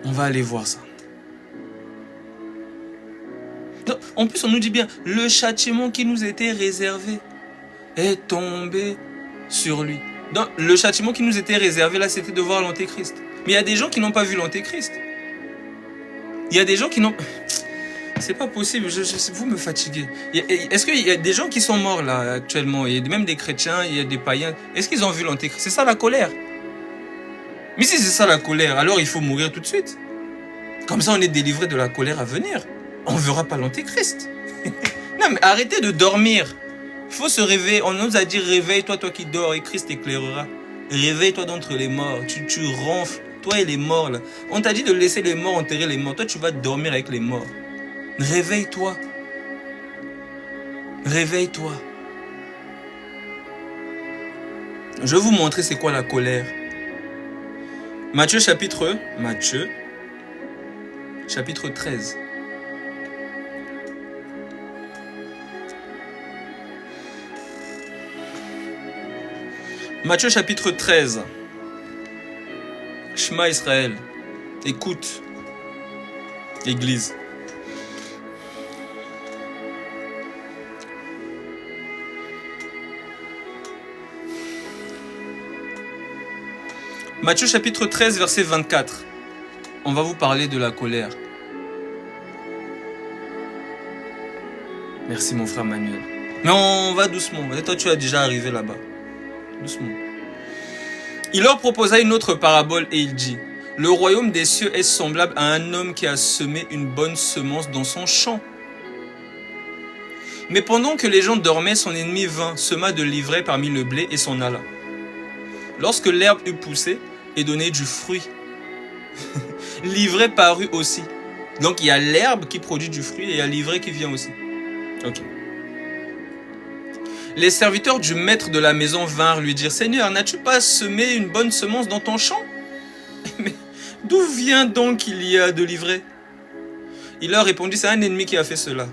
On va aller voir ça. Non, en plus, on nous dit bien, le châtiment qui nous était réservé est tombé sur lui. Donc, le châtiment qui nous était réservé, là, c'était de voir l'antéchrist. Mais il y a des gens qui n'ont pas vu l'antéchrist. Il y a des gens qui n'ont... C'est pas possible, vous me fatiguez. Est-ce qu'il y a des gens qui sont morts, là, actuellement? Il y a même des chrétiens, il y a des païens. Est-ce qu'ils ont vu l'antéchrist? C'est ça la colère. Mais si c'est ça la colère, alors il faut mourir tout de suite. Comme ça, on est délivré de la colère à venir. On ne verra pas l'antéchrist. Non, mais arrêtez de dormir. Il faut se réveiller. On nous a dit, réveille-toi, toi qui dors, et Christ t'éclairera. Réveille-toi d'entre les morts. Tu ronfles. Toi et les morts, là. On t'a dit de laisser les morts enterrer les morts. Toi, tu vas dormir avec les morts. Réveille-toi. Réveille-toi. Je vais vous montrer c'est quoi la colère. Matthieu chapitre 13. Matthieu chapitre 13. Shema Israël. Écoute, Église. Matthieu chapitre 13, verset 24. On va vous parler de la colère. Merci mon frère Manuel. Mais on va doucement. Toi, tu as déjà arrivé là-bas. Doucement. Il leur proposa une autre parabole et il dit: le royaume des cieux est semblable à un homme qui a semé une bonne semence dans son champ. Mais pendant que les gens dormaient, son ennemi vint, sema de l'ivraie parmi le blé et s'en alla. Lorsque l'herbe eut poussé et donné du fruit, l'ivraie parut aussi. Donc il y a l'herbe qui produit du fruit et il y a l'ivraie qui vient aussi. Ok. Les serviteurs du maître de la maison vinrent lui dire: Seigneur, n'as-tu pas semé une bonne semence dans ton champ? Mais d'où vient donc qu'il y a de l'ivraie? Il leur répondit: c'est un ennemi qui a fait cela.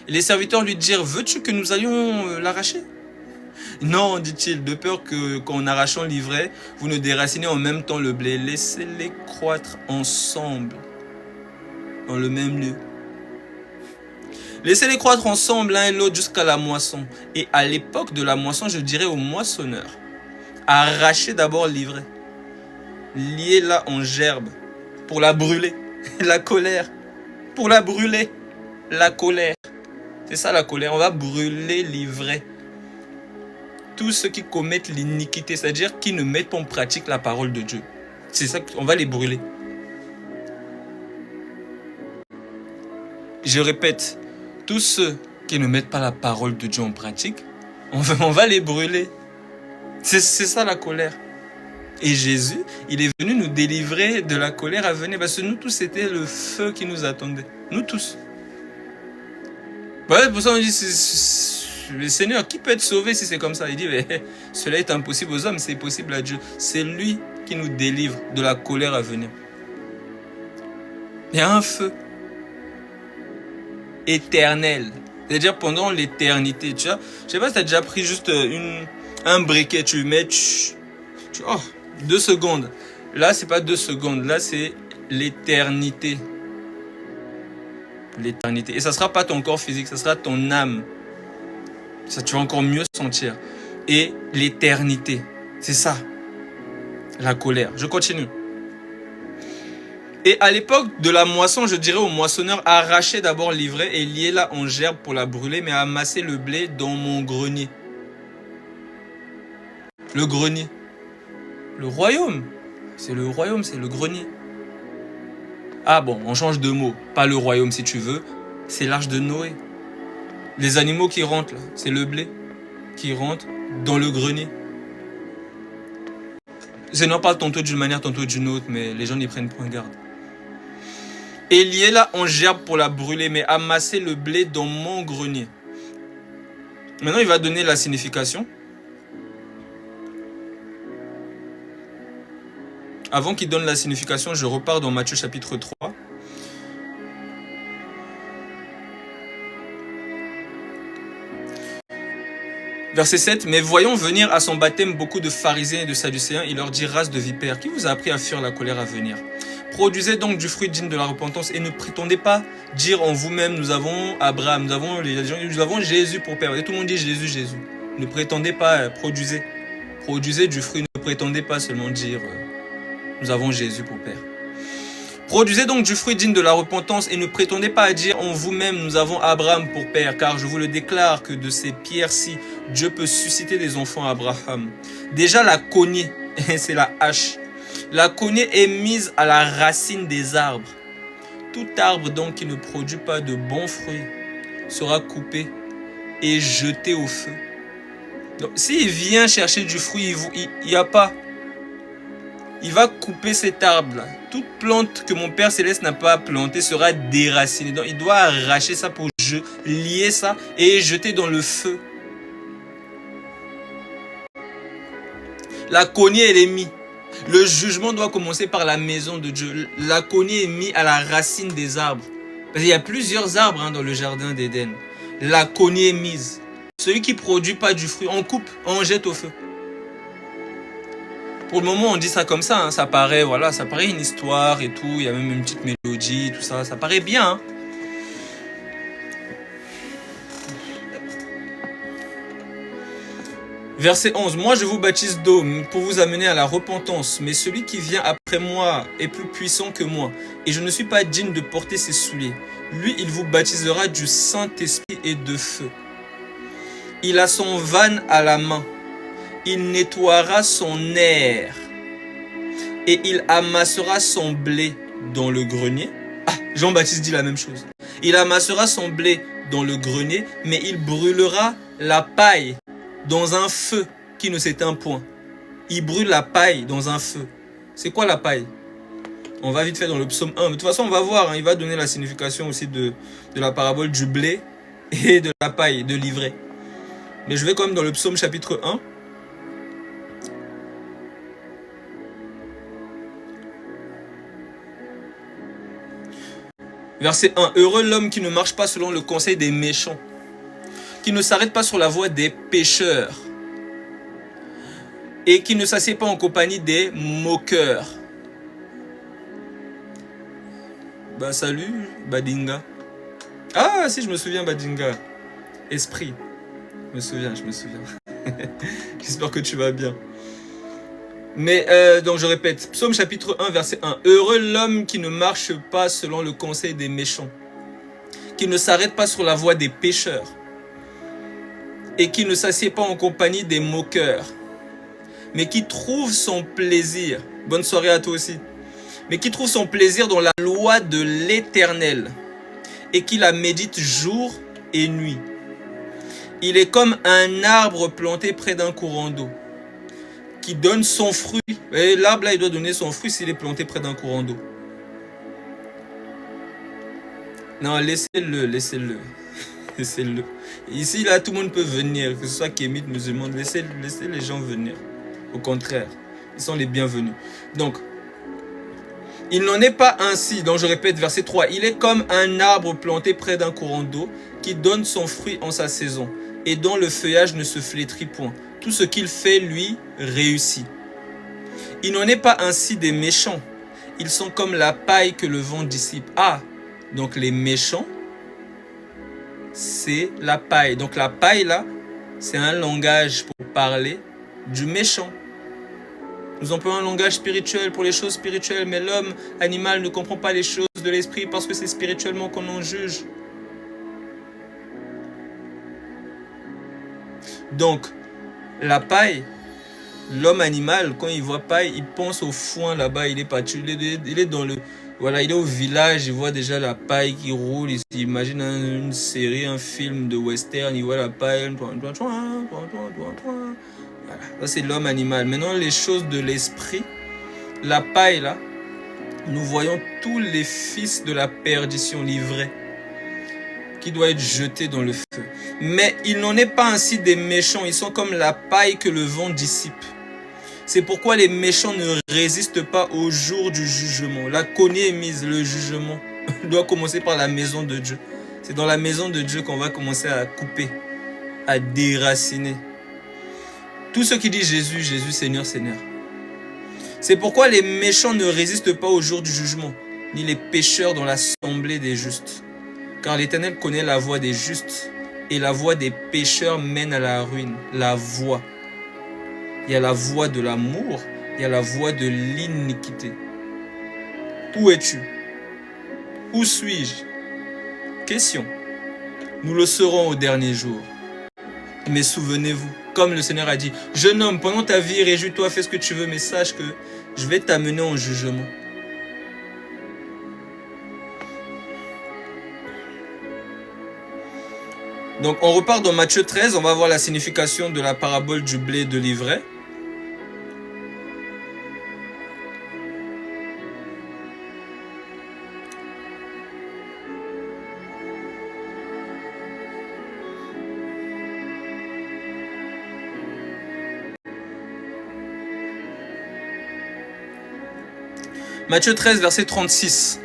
Et les serviteurs lui dirent: veux-tu que nous allions l'arracher? Non, dit-il, de peur qu'en arrachant l'ivraie, vous ne déracinez en même temps le blé. Laissez-les croître ensemble, dans le même lieu. Laissez-les croître ensemble l'un et l'autre jusqu'à la moisson. Et à l'époque de la moisson, je dirais aux moissonneurs: arrachez d'abord l'ivraie, liez-la en gerbe pour la brûler. La colère, pour la brûler, la colère. C'est ça la colère, on va brûler l'ivraie. Tous ceux qui commettent l'iniquité, c'est-à-dire qui ne mettent pas en pratique la parole de Dieu. C'est ça qu'on va les brûler. Je répète, tous ceux qui ne mettent pas la parole de Dieu en pratique, on va les brûler. C'est ça la colère. Et Jésus, il est venu nous délivrer de la colère à venir. Parce que nous tous, c'était le feu qui nous attendait. Nous tous. Ouais, pour ça on dit, le Seigneur, qui peut être sauvé si c'est comme ça? Il dit, mais cela est impossible aux hommes, c'est possible à Dieu. C'est lui qui nous délivre de la colère à venir. Il y a un feu éternel. C'est-à-dire pendant l'éternité. Tu vois, je sais pas si tu as déjà pris juste un briquet, tu mets, oh, 2 secondes. Là, c'est pas 2 secondes, là, c'est l'éternité. L'éternité. Et ça sera pas ton corps physique, ça sera ton âme. Ça, tu vas encore mieux sentir. Et l'éternité, c'est ça, la colère. Je continue. Et à l'époque de la moisson, je dirais aux moissonneurs: arrachez d'abord l'ivraie et liez-la en gerbe pour la brûler, mais amassez le blé dans mon grenier. Le grenier. Le royaume. C'est le royaume, c'est le grenier. Ah bon, on change de mot. Pas le royaume si tu veux. C'est l'arche de Noé. Les animaux qui rentrent là, c'est le blé qui rentre dans le grenier. Je n'en parle tantôt d'une manière, tantôt d'une autre, mais les gens n'y prennent point garde. Et liez-la en gerbe pour la brûler, mais amassez le blé dans mon grenier. Maintenant, il va donner la signification. Avant qu'il donne la signification, je repars dans Matthieu chapitre 3. Verset 7. Mais voyons venir à son baptême beaucoup de pharisiens et de sadducéens, il leur dit: race de vipères, qui vous a appris à fuir la colère à venir? Produisez donc du fruit digne de la repentance et ne prétendez pas dire en vous-même, nous avons Abraham, nous avons Jésus pour père. Et tout le monde dit Jésus, Jésus. Ne prétendez pas, produisez. Produisez du fruit, ne prétendez pas seulement dire, nous avons Jésus pour père. Produisez donc du fruit digne de la repentance et ne prétendez pas à dire en vous-même, nous avons Abraham pour père, car je vous le déclare que de ces pierres-ci, Dieu peut susciter des enfants à Abraham. Déjà la cognée, c'est la hache. La cognée est mise à la racine des arbres. Tout arbre donc qui ne produit pas de bons fruits sera coupé et jeté au feu. Donc s'il vient chercher du fruit, il n'y a pas. Il va couper cet arbre-là. Toute plante que mon Père Céleste n'a pas plantée sera déracinée. Donc il doit arracher ça pour lier ça et jeter dans le feu. La cognée, elle est mise. Le jugement doit commencer par la maison de Dieu. La cognée est mise à la racine des arbres. Parce qu'il y a plusieurs arbres dans le jardin d'Éden. La cognée est mise. Celui qui ne produit pas du fruit, on coupe, on jette au feu. Pour le moment, on dit ça comme ça. Ça paraît, voilà, ça paraît une histoire et tout. Il y a même une petite mélodie, tout ça. Ça paraît bien. Verset 11. Moi, je vous baptise d'eau pour vous amener à la repentance. Mais celui qui vient après moi est plus puissant que moi. Et je ne suis pas digne de porter ses souliers. Lui, il vous baptisera du Saint-Esprit et de feu. Il a son vanne à la main. Il nettoiera son aire. Et il amassera son blé dans le grenier. Ah, Jean-Baptiste dit la même chose. Il amassera son blé dans le grenier, mais il brûlera la paille dans un feu qui ne s'éteint point. Il brûle la paille dans un feu. C'est quoi la paille? On va vite faire dans le psaume 1. Mais de toute façon, on va voir. Il va donner la signification aussi de la parabole du blé et de la paille, de l'ivraie. Mais je vais quand même dans le psaume chapitre 1. Verset 1. Heureux l'homme qui ne marche pas selon le conseil des méchants, qui ne s'arrête pas sur la voie des pécheurs et qui ne s'assied pas en compagnie des moqueurs. Bah salut Badinga. Ah si, je me souviens Badinga. Esprit. Je me souviens. J'espère que tu vas bien. Mais donc je répète, psaume chapitre 1 verset 1. Heureux l'homme qui ne marche pas selon le conseil des méchants, qui ne s'arrête pas sur la voie des pécheurs et qui ne s'assied pas en compagnie des moqueurs, mais qui trouve son plaisir, bonne soirée à toi aussi, mais qui trouve son plaisir dans la loi de l'Éternel et qui la médite jour et nuit. Il est comme un arbre planté près d'un courant d'eau, qui donne son fruit. Et l'arbre là, il doit donner son fruit s'il est planté près d'un courant d'eau. Non, laissez-le. Ici, là, tout le monde peut venir, que ce soit kémite, musulman, laissez les gens venir. Au contraire, ils sont les bienvenus. Donc, il n'en est pas ainsi. Donc, je répète, verset 3. Il est comme un arbre planté près d'un courant d'eau, qui donne son fruit en sa saison, et dont le feuillage ne se flétrit point. Tout ce qu'il fait, lui, réussit. Il n'en est pas ainsi des méchants. Ils sont comme la paille que le vent dissipe. Ah, donc les méchants, c'est la paille. Donc la paille, là, c'est un langage pour parler du méchant. Nous employons un langage spirituel pour les choses spirituelles, mais l'homme animal ne comprend pas les choses de l'esprit parce que c'est spirituellement qu'on en juge. Donc, la paille, l'homme animal, quand il voit paille, il pense au foin là-bas, il est parti, il est dans le... Voilà, il est au village, il voit déjà la paille qui roule, il imagine une série, un film de western, il voit la paille, voilà, ça c'est l'homme animal. Maintenant, les choses de l'esprit, la paille là, nous voyons tous les fils de la perdition livrés, qui doit être jeté dans le feu. Mais il n'en est pas ainsi des méchants, ils sont comme la paille que le vent dissipe. C'est pourquoi les méchants ne résistent pas au jour du jugement. La cognée est mise, le jugement doit commencer par la maison de Dieu. C'est dans la maison de Dieu qu'on va commencer à couper, à déraciner. Tout ce qui dit Jésus, Jésus, Seigneur, Seigneur. C'est pourquoi les méchants ne résistent pas au jour du jugement, ni les pécheurs dans l'assemblée des justes. Car l'Éternel connaît la voie des justes, et la voie des pécheurs mène à la ruine. La voie. Il y a la voie de l'amour, il y a la voie de l'iniquité. Où es-tu? Où suis-je? Question. Nous le saurons au dernier jour. Mais souvenez-vous, comme le Seigneur a dit, jeune homme, pendant ta vie, réjouis-toi, fais ce que tu veux, mais sache que je vais t'amener en jugement. Donc on repart dans Matthieu 13, on va voir la signification de la parabole du blé et de l'ivraie. Matthieu 13, verset 36.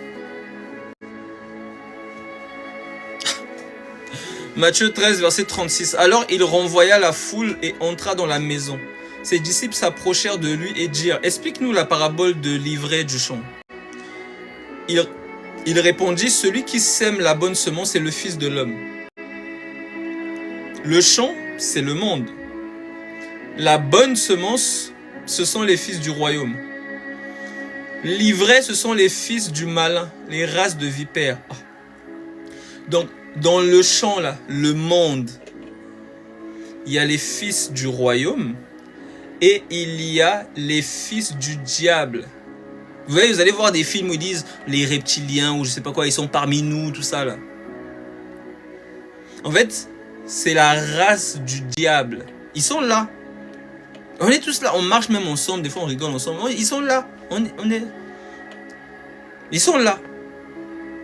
Matthieu 13, verset 36. Alors il renvoya la foule et entra dans la maison. Ses disciples s'approchèrent de lui et dirent, explique-nous la parabole de l'ivraie et du champ. Il répondit, celui qui sème la bonne semence est le Fils de l'homme. Le champ, c'est le monde. La bonne semence, ce sont les fils du royaume. L'ivraie, ce sont les fils du malin, les races de vipères. Donc, dans le champ, là, le monde, il y a les fils du royaume et il y a les fils du diable. Vous voyez, vous allez voir des films où ils disent les reptiliens ou je sais pas quoi, ils sont parmi nous, tout ça là. En fait, c'est la race du diable. Ils sont là. On est tous là, on marche même ensemble, des fois on rigole ensemble. Ils sont là. Ils sont là.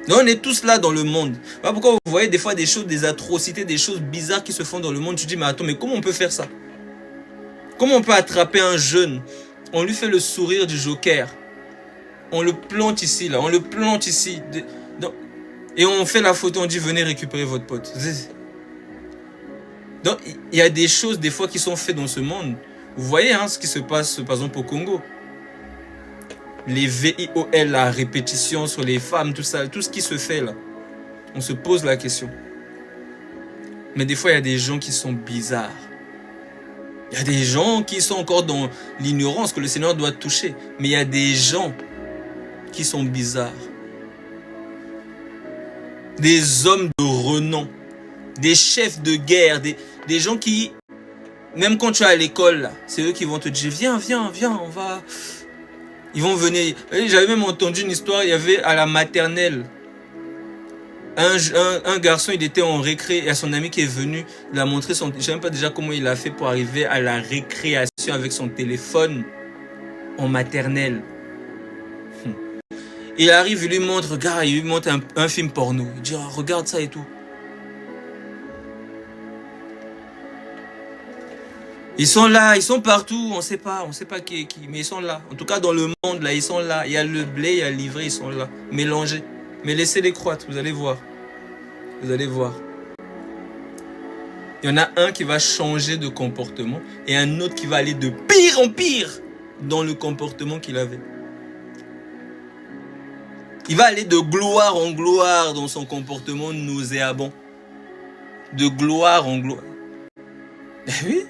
Donc on est tous là dans le monde. Voilà pourquoi vous voyez des fois des choses, des atrocités, des choses bizarres qui se font dans le monde. Tu te dis, mais attends, mais comment on peut faire ça? Comment on peut attraper un jeune? On lui fait le sourire du Joker. On le plante ici, là. On le plante ici. Et on fait la photo, on dit, venez récupérer votre pote. Donc il y a des choses des fois qui sont faites dans ce monde. Vous voyez hein, ce qui se passe par exemple au Congo. Les VIOL, la répétition sur les femmes, tout ça, tout ce qui se fait là. On se pose la question. Mais des fois, il y a des gens qui sont bizarres. Il y a des gens qui sont encore dans l'ignorance que le Seigneur doit toucher. Mais il y a des gens qui sont bizarres. Des hommes de renom. Des chefs de guerre. Des gens qui, même quand tu es à l'école, c'est eux qui vont te dire, viens, on va... Ils vont venir. J'avais même entendu une histoire, il y avait à la maternelle, un garçon, il était en récré, et à son ami qui est venu, il a montré son... Je ne sais même pas déjà comment il a fait pour arriver à la récréation avec son téléphone en maternelle. Il arrive, il lui montre, regarde, il lui montre un film porno. Il dit, oh, regarde ça et tout. Ils sont là, ils sont partout, on sait pas qui est qui, mais ils sont là. En tout cas, dans le monde, là, ils sont là. Il y a le blé, il y a l'ivraie, ils sont là, mélangés. Mais laissez-les croître, vous allez voir. Vous allez voir. Il y en a un qui va changer de comportement et un autre qui va aller de pire en pire dans le comportement qu'il avait. Il va aller de gloire en gloire dans son comportement nauséabond. De gloire en gloire. Ben oui.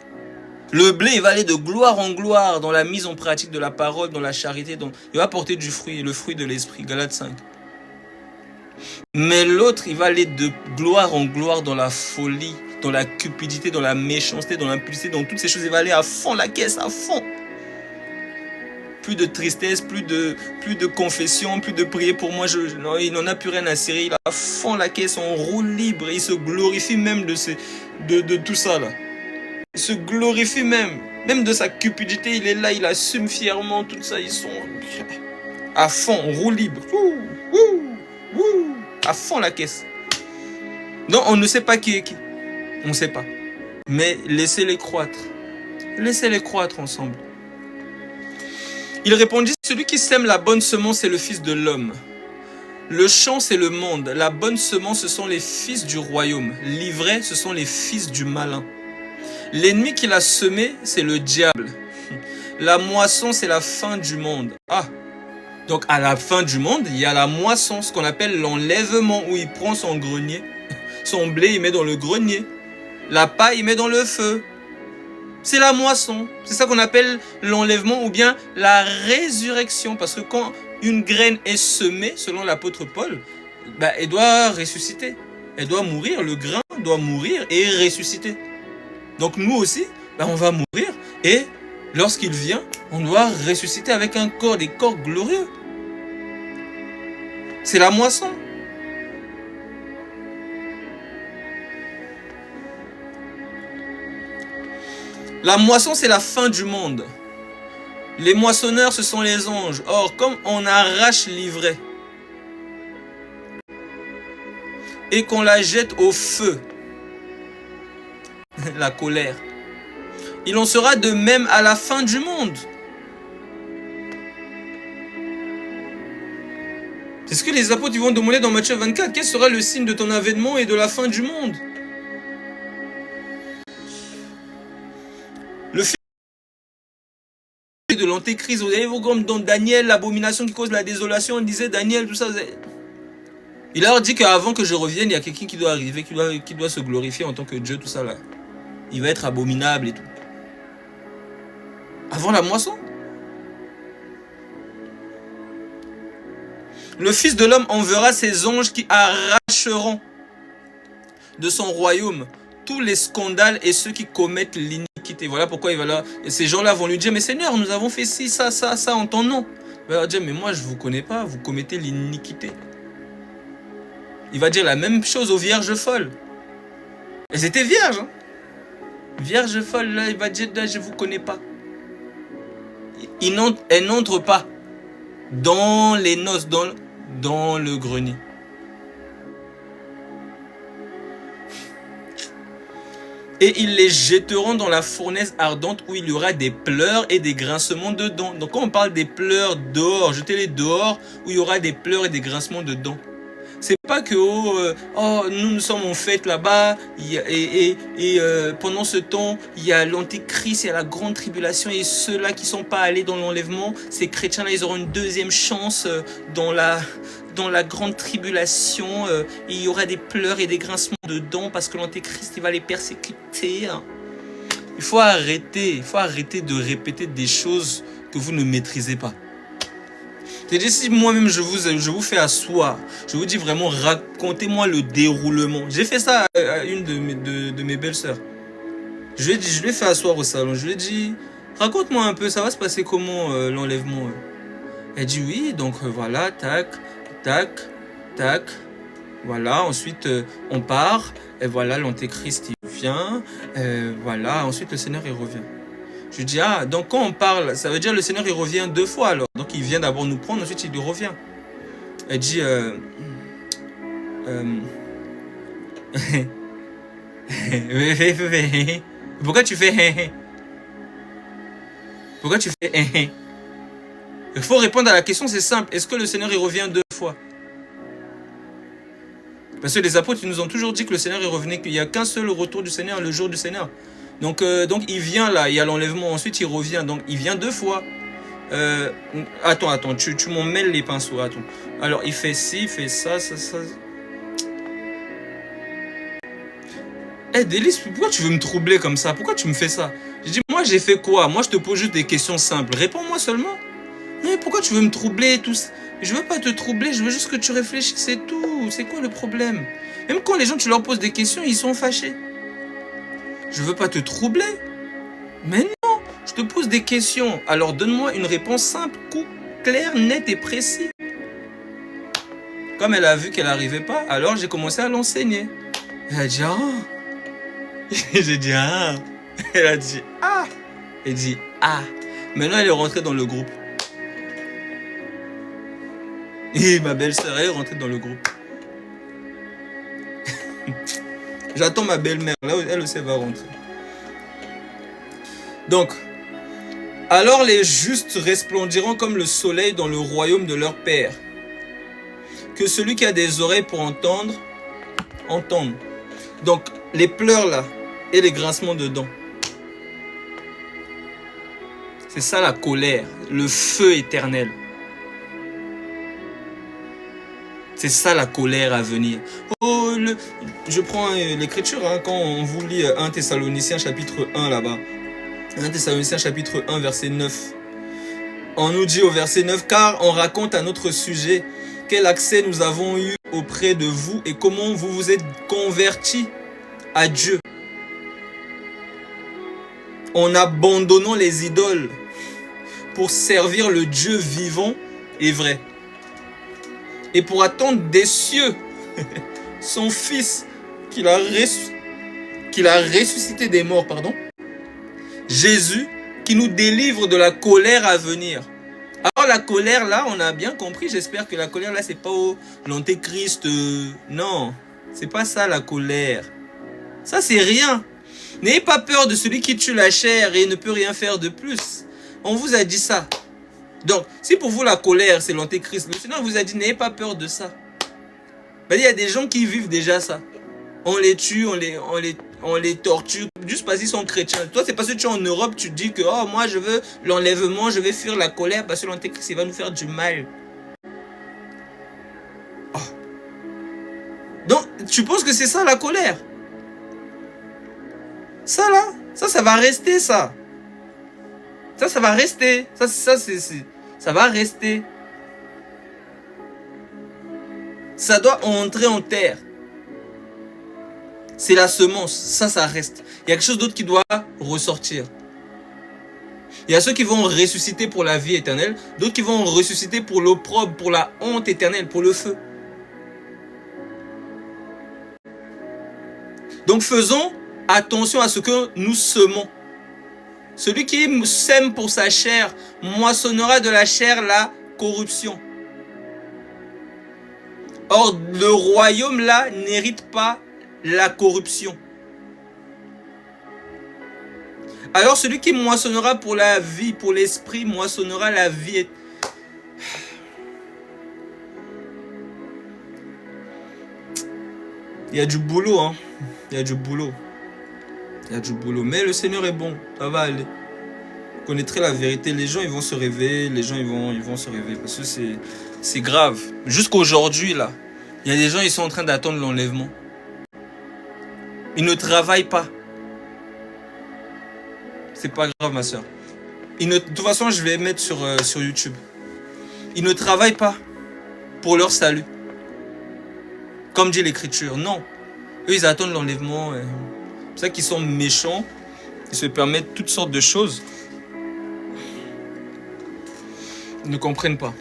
Le blé, il va aller de gloire en gloire dans la mise en pratique de la parole, dans la charité. Il va porter du fruit, le fruit de l'esprit, Galates 5. Mais l'autre, il va aller de gloire en gloire dans la folie, dans la cupidité, dans la méchanceté, dans l'impulsité, dans toutes ces choses. Il va aller à fond la caisse, à fond. Plus de tristesse, plus de confession, plus de prier pour moi. Non, il n'en a plus rien à cirer. Il a à fond la caisse, on roule libre. Il se glorifie même de tout ça là. Il se glorifie même de sa cupidité, il est là, il assume fièrement tout ça, ils sont à fond, on roule libre, à fond la caisse. Donc on ne sait pas qui est qui, on ne sait pas, mais laissez-les croître ensemble. Il répondit, celui qui sème la bonne semence c'est le Fils de l'homme. Le champ c'est le monde, la bonne semence ce sont les fils du royaume, l'ivraie ce sont les fils du malin. L'ennemi qu'il a semé, c'est le diable. La moisson, c'est la fin du monde. Ah, donc à la fin du monde, il y a la moisson, ce qu'on appelle l'enlèvement, où il prend son grenier, son blé, il met dans le grenier. La paille, il met dans le feu. C'est la moisson. C'est ça qu'on appelle l'enlèvement ou bien la résurrection. Parce que quand une graine est semée, selon l'apôtre Paul, bah, elle doit ressusciter. Elle doit mourir. Le grain doit mourir et ressusciter. Donc nous aussi, bah, on va mourir. Et lorsqu'il vient, on doit ressusciter avec un corps, des corps glorieux. C'est la moisson. La moisson, c'est la fin du monde. Les moissonneurs, ce sont les anges. Or, comme on arrache l'ivraie et qu'on la jette au feu, la colère, il en sera de même à la fin du monde. C'est ce que les apôtres vont demander dans Matthieu 24. Quel sera le signe de ton avènement et de la fin du monde? Le fils de l'antéchrist, vous avez vu comme dans Daniel, l'abomination qui cause la désolation, on disait Daniel, tout ça. Il leur dit qu'avant que je revienne, il y a quelqu'un qui doit arriver, qui doit se glorifier en tant que Dieu, tout ça là. Il va être abominable et tout. Avant la moisson. Le Fils de l'homme enverra ses anges qui arracheront de son royaume tous les scandales et ceux qui commettent l'iniquité. Voilà pourquoi il va là. Et ces gens-là vont lui dire, mais Seigneur, nous avons fait ci, ça, ça, ça en ton nom. Il va leur dire, mais moi je ne vous connais pas, vous commettez l'iniquité. Il va dire la même chose aux vierges folles. Elles étaient vierges. Hein? Vierges folles, là, il va dire, là, je ne vous connais pas. Elles n'entrent pas dans les noces, dans le grenier. Et ils les jetteront dans la fournaise ardente où il y aura des pleurs et des grincements de dents. Donc quand on parle des pleurs dehors, jetez-les dehors où il y aura des pleurs et des grincements de dents. C'est pas que nous sommes en fête là-bas et pendant ce temps il y a l'antéchrist, il y a la grande tribulation et ceux-là qui sont pas allés dans l'enlèvement, ces chrétiens-là ils auront une deuxième chance dans la grande tribulation. Il y aura des pleurs et des grincements de dents parce que l'antéchrist il va les persécuter. Il faut arrêter de répéter des choses que vous ne maîtrisez pas. C'est-à-dire si moi-même je vous fais asseoir, je vous dis vraiment racontez-moi le déroulement. J'ai fait ça à une de mes belles-sœurs. Je lui ai fait asseoir au salon, je lui ai dit raconte-moi un peu, ça va se passer comment l'enlèvement. Elle dit oui, donc voilà, tac, tac, tac, voilà, ensuite on part, et voilà l'antéchrist il vient, voilà, ensuite le Seigneur il revient. Je lui dis, ah, donc quand on parle, ça veut dire le Seigneur il revient 2 fois alors. Donc il vient d'abord nous prendre, ensuite il revient. Elle dit, pourquoi tu fais pourquoi tu fais Il faut répondre à la question, c'est simple. Est-ce que le Seigneur il revient 2 fois? Parce que les apôtres ils nous ont toujours dit que le Seigneur il revenait, qu'il n'y a qu'un seul retour du Seigneur, le jour du Seigneur. Donc il vient là, il y a l'enlèvement, ensuite il revient, donc il vient 2 fois. Attends, tu m'en mêles les pinceaux, attends. Alors il fait ci, il fait ça. Délice, pourquoi tu veux me troubler comme ça? Pourquoi tu me fais ça? Je dis, moi j'ai fait quoi? Moi je te pose juste des questions simples, réponds-moi seulement. Mais pourquoi tu veux me troubler tout ça? Je veux pas te troubler, je veux juste que tu réfléchisses, c'est tout. C'est quoi le problème? Même quand les gens tu leur poses des questions, ils sont fâchés. Je veux pas te troubler. Mais non, je te pose des questions. Alors donne-moi une réponse simple, claire, nette et précise. Comme elle a vu qu'elle n'arrivait pas, alors j'ai commencé à l'enseigner. Elle a dit ah. J'ai dit ah. Elle a dit ah. Elle dit ah. Maintenant elle est rentrée dans le groupe. Et ma belle-sœur est rentrée dans le groupe. J'attends ma belle-mère, là elle aussi va rentrer. Donc, alors les justes resplendiront comme le soleil dans le royaume de leur Père. Que celui qui a des oreilles pour entendre, entende. Donc, les pleurs là et les grincements de dents, C'est ça la colère, le feu éternel. C'est ça la colère à venir. Oh, je prends l'écriture, hein, quand on vous lit 1 Thessaloniciens chapitre 1 là-bas. 1 Thessaloniciens chapitre 1 verset 9. On nous dit au verset 9, car on raconte à notre sujet quel accès nous avons eu auprès de vous et comment vous vous êtes convertis à Dieu en abandonnant les idoles pour servir le Dieu vivant et vrai. Et pour attendre des cieux son Fils qu'il a ressuscité des morts, pardon, Jésus, qui nous délivre de la colère à venir. Alors la colère là, on a bien compris, j'espère que la colère là, c'est pas l'antéchrist, non, c'est pas ça la colère. Ça c'est rien. N'ayez pas peur de celui qui tue la chair et ne peut rien faire de plus. On vous a dit ça. Donc, si pour vous la colère c'est l'antéchrist, le Seigneur vous a dit n'ayez pas peur de ça. Il y a des gens qui vivent déjà ça. On les tue, on les torture juste parce qu'ils sont chrétiens. Toi, c'est parce que tu es en Europe, tu te dis que oh, moi je veux l'enlèvement, je vais fuir la colère parce que l'antéchrist il va nous faire du mal. Oh. Donc, tu penses que c'est ça la colère? Ça là, ça va rester ça. Ça va rester. Ça va rester. Ça doit entrer en terre. C'est la semence, ça reste. Il y a quelque chose d'autre qui doit ressortir. Il y a ceux qui vont ressusciter pour la vie éternelle, d'autres qui vont ressusciter pour l'opprobre, pour la honte éternelle, pour le feu. Donc faisons attention à ce que nous semons. Celui qui sème pour sa chair moissonnera de la chair la corruption. Or, le royaume là n'hérite pas la corruption. Alors celui qui moissonnera pour la vie, pour l'esprit, moissonnera la vie. Il y a du boulot, hein. Il y a du boulot. Il y a du boulot. Mais le Seigneur est bon. Ça va aller. Vous connaîtrez la vérité. Les gens, ils vont se réveiller. Les gens, ils vont se réveiller. Parce que c'est grave. Jusqu'aujourd'hui, là, il y a des gens, ils sont en train d'attendre l'enlèvement. Ils ne travaillent pas. C'est pas grave, ma soeur. De toute façon, je vais mettre sur YouTube. Ils ne travaillent pas pour leur salut. Comme dit l'Écriture. Non. Eux, ils attendent l'enlèvement. C'est pour ça qu'ils sont méchants. Ils se permettent toutes sortes de choses. Ils ne comprennent pas.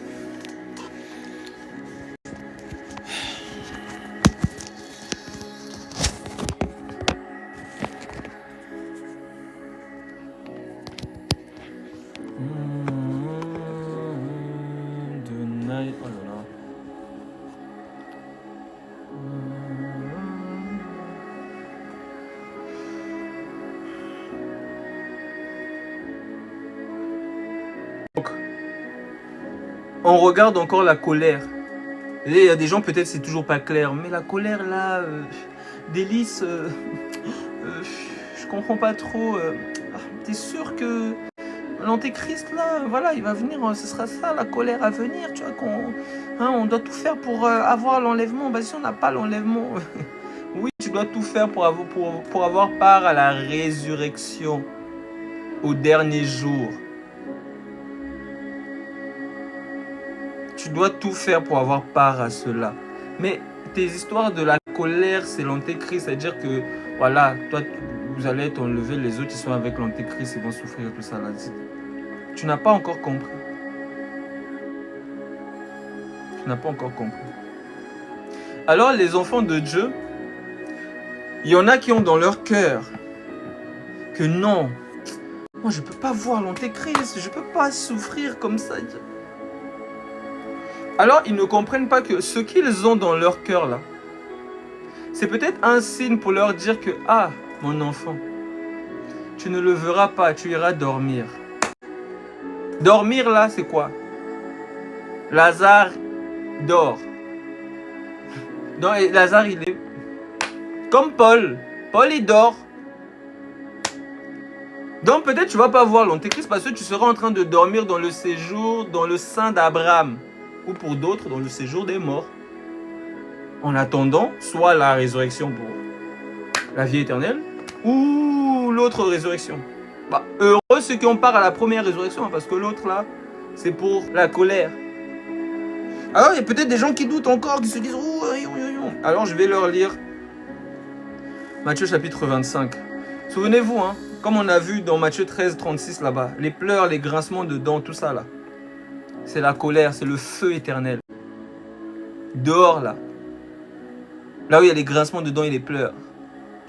Oh là là. Donc, on regarde encore la colère. Et il y a des gens, peut-être c'est toujours pas clair, mais la colère là, Délice, je comprends pas trop. T'es sûr que l'antéchrist là, voilà, il va venir, ce sera ça la colère à venir, tu vois, on doit tout faire pour avoir l'enlèvement. Bah si on n'a pas l'enlèvement, oui, tu dois tout faire pour avoir part à la résurrection, au dernier jour. Tu dois tout faire pour avoir part à cela. Mais tes histoires de la colère, c'est l'antéchrist, c'est-à-dire que, voilà, toi, vous allez être enlevé, les autres, ils sont avec l'antéchrist, ils vont souffrir, tout ça là. Tu n'as pas encore compris. Tu n'as pas encore compris. Alors, les enfants de Dieu, il y en a qui ont dans leur cœur que non, moi, je ne peux pas voir l'antéchrist, je ne peux pas souffrir comme ça. Alors, ils ne comprennent pas que ce qu'ils ont dans leur cœur là, c'est peut-être un signe pour leur dire que, ah, mon enfant, tu ne le verras pas, tu iras dormir. Dormir là, c'est quoi? Lazare dort. Donc, Lazare, il est comme Paul. Paul, il dort. Donc peut-être tu ne vas pas voir l'Antéchrist parce que tu seras en train de dormir dans le séjour, dans le sein d'Abraham. Ou pour d'autres, dans le séjour des morts. En attendant, soit la résurrection pour la vie éternelle, ou l'autre résurrection. Bah, heureux ceux qui ont part à la première résurrection, parce que l'autre là, c'est pour la colère. Alors il y a peut-être des gens qui doutent encore, qui se disent oh, alors je vais leur lire Matthieu chapitre 25. Souvenez-vous, hein, comme on a vu dans Matthieu 13, 36 là-bas, les pleurs, les grincements de dents, tout ça là, c'est la colère, c'est le feu éternel. Dehors là, là où il y a les grincements de dents et les pleurs,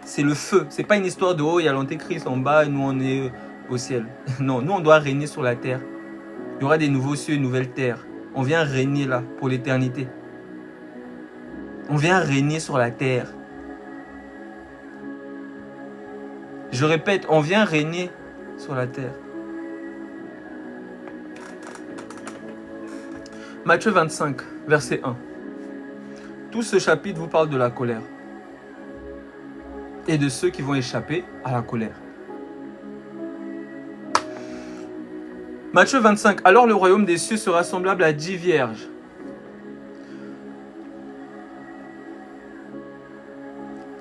c'est le feu. C'est pas une histoire de oh, il y a l'Antéchrist en bas et nous on est au ciel. Non, nous on doit régner sur la terre. Il y aura des nouveaux cieux et une nouvelle terre. On vient régner là pour l'éternité. On vient régner sur la terre. Je répète, on vient régner sur la terre. Matthieu 25, verset 1. Tout ce chapitre vous parle de la colère et de ceux qui vont échapper à la colère. Matthieu 25. Alors le royaume des cieux sera semblable à 10 vierges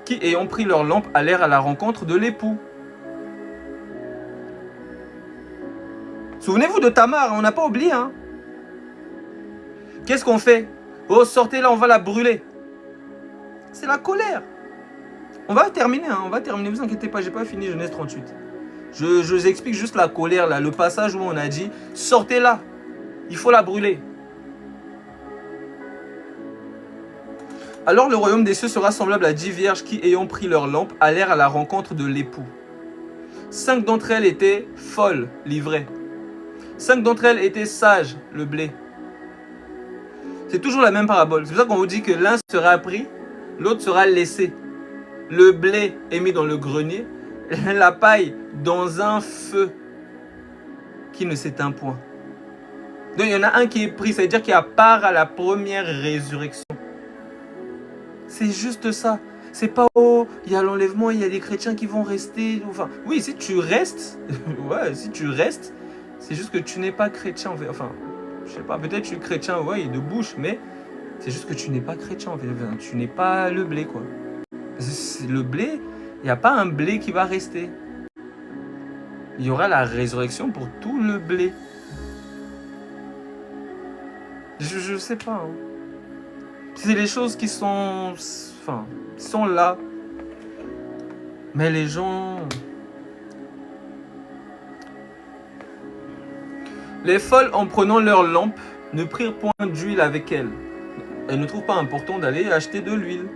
qui, ayant pris leur lampe, allèrent à la rencontre de l'époux. Souvenez-vous de Tamar, on n'a pas oublié. Hein? Qu'est-ce qu'on fait? Oh, sortez là, on va la brûler. C'est la colère. On va terminer, hein, on va terminer, ne vous inquiétez pas, j'ai pas fini Genèse 38. Je vous explique juste la colère, là, le passage où on a dit, sortez là, il faut la brûler. Alors le royaume des cieux sera semblable à 10 vierges qui, ayant pris leur lampe, allèrent à la rencontre de l'époux. 5 d'entre elles étaient folles, livrées. 5 d'entre elles étaient sages, le blé. C'est toujours la même parabole. C'est pour ça qu'on vous dit que l'un sera pris, l'autre sera laissé. Le blé est mis dans le grenier, la paille dans un feu qui ne s'éteint point. Donc il y en a un qui est pris, ça veut dire qu'il a part à la première résurrection. C'est juste ça. C'est pas oh, il y a l'enlèvement, il y a des chrétiens qui vont rester. Enfin, oui, si tu restes, ouais, si tu restes, c'est juste que tu n'es pas chrétien. Enfin, je sais pas, peut-être tu es chrétien, ouais, de bouche, mais c'est juste que tu n'es pas chrétien. Tu n'es pas le blé, quoi. Le blé, il n'y a pas un blé qui va rester. Il y aura la résurrection pour tout le blé. Je sais pas. Hein. C'est les choses qui sont, enfin, sont là. Mais les gens... Les folles, en prenant leur lampe, ne prirent point d'huile avec elles. Elles ne trouvent pas important d'aller acheter de l'huile.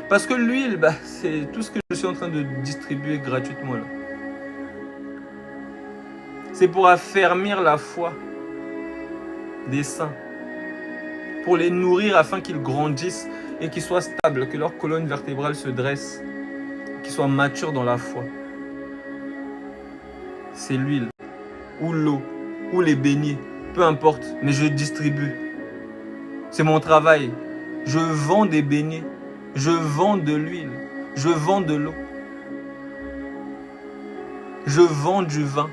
Parce que l'huile, bah, c'est tout ce que je suis en train de distribuer gratuitement là. C'est pour affermir la foi des saints. Pour les nourrir afin qu'ils grandissent et qu'ils soient stables, que leur colonne vertébrale se dresse, qu'ils soient matures dans la foi. C'est l'huile, ou l'eau, ou les beignets, peu importe, mais je distribue. C'est mon travail. Je vends des beignets. Je vends de l'huile, je vends de l'eau, je vends du vin,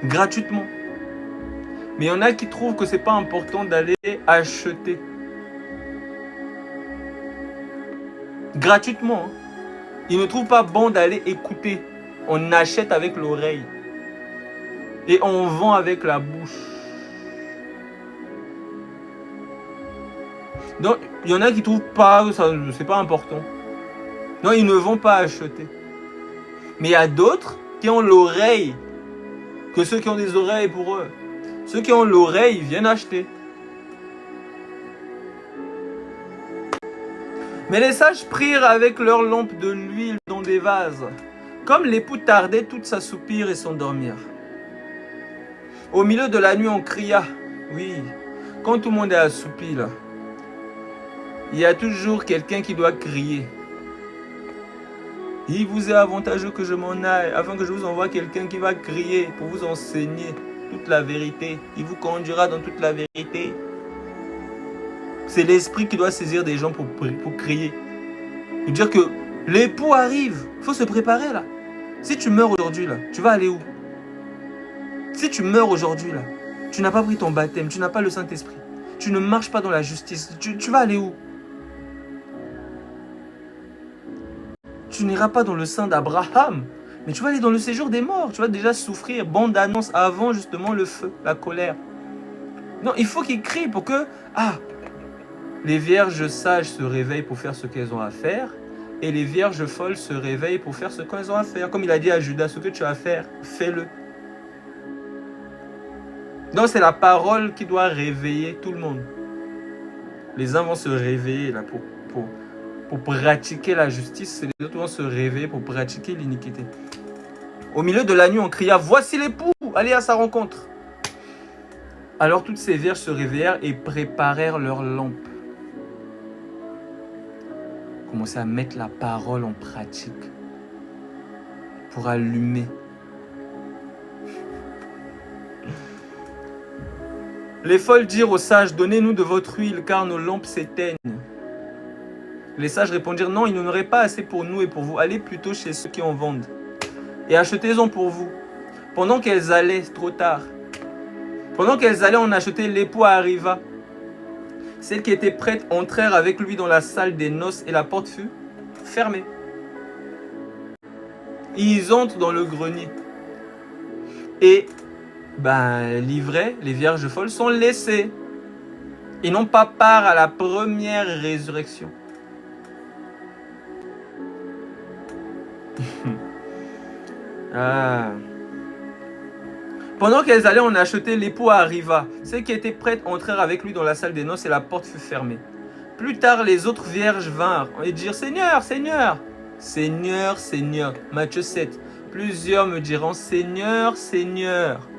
gratuitement. Mais il y en a qui trouvent que ce n'est pas important d'aller acheter, gratuitement. Hein. Ils ne trouvent pas bon d'aller écouter, on achète avec l'oreille et on vend avec la bouche. Donc, il y en a qui ne trouvent pas, c'est pas important. Non, ils ne vont pas acheter. Mais il y a d'autres qui ont l'oreille, que ceux qui ont des oreilles pour eux. Ceux qui ont l'oreille viennent acheter. Mais les sages prirent avec leurs lampes de l'huile dans des vases. Comme l'époux tardait, toutes s'assoupirent et s'endormirent. Au milieu de la nuit, on cria. Oui, quand tout le monde est assoupi là. Il y a toujours quelqu'un qui doit crier. Il vous est avantageux que je m'en aille, afin que je vous envoie quelqu'un qui va crier pour vous enseigner toute la vérité. Il vous conduira dans toute la vérité. C'est l'esprit qui doit saisir des gens pour crier. Et dire que L'époux arrive. Il faut se préparer là. Si tu meurs aujourd'hui là, tu vas aller où? Si tu meurs aujourd'hui là, tu n'as pas pris ton baptême, tu n'as pas le Saint-Esprit, tu ne marches pas dans la justice, tu vas aller où? Tu n'iras pas dans le sein d'Abraham, mais tu vas aller dans le séjour des morts. Tu vas déjà souffrir. Bande d'annonce avant justement le feu, la colère. Non, il faut qu'il crie pour que... Ah, les vierges sages se réveillent pour faire ce qu'elles ont à faire. Et les vierges folles se réveillent pour faire ce qu'elles ont à faire. Comme il a dit à Judas, ce que tu as à faire, fais-le. Donc c'est la parole qui doit réveiller tout le monde. Les uns vont se réveiller là pour pratiquer la justice, et les autres vont se réveiller pour pratiquer l'iniquité. Au milieu de la nuit, on cria, voici l'époux, allez à sa rencontre. Alors toutes ces vierges se réveillèrent et préparèrent leurs lampes. Commencez à mettre la parole en pratique pour allumer. Les folles dirent aux sages, donnez-nous de votre huile, car nos lampes s'éteignent. Les sages répondirent, non, il n'y en aurait pas assez pour nous et pour vous. Allez plutôt chez ceux qui en vendent et achetez-en pour vous. Pendant qu'elles allaient, trop tard, pendant qu'elles allaient en acheter, l'époux arriva. Celles qui étaient prêtes entrèrent avec lui dans la salle des noces et la porte fut fermée. Ils entrent dans le grenier. Et l'ivrée, les vierges folles sont laissées. Ils n'ont pas part à la première résurrection. Pendant qu'elles allaient en acheter, l'époux arriva. Celles qui étaient prêtes entrèrent avec lui dans la salle des noces et la porte fut fermée. Plus tard, les autres vierges vinrent et dirent, Seigneur, Seigneur, Seigneur, Seigneur. Matthieu 7. Plusieurs me diront, Seigneur, Seigneur.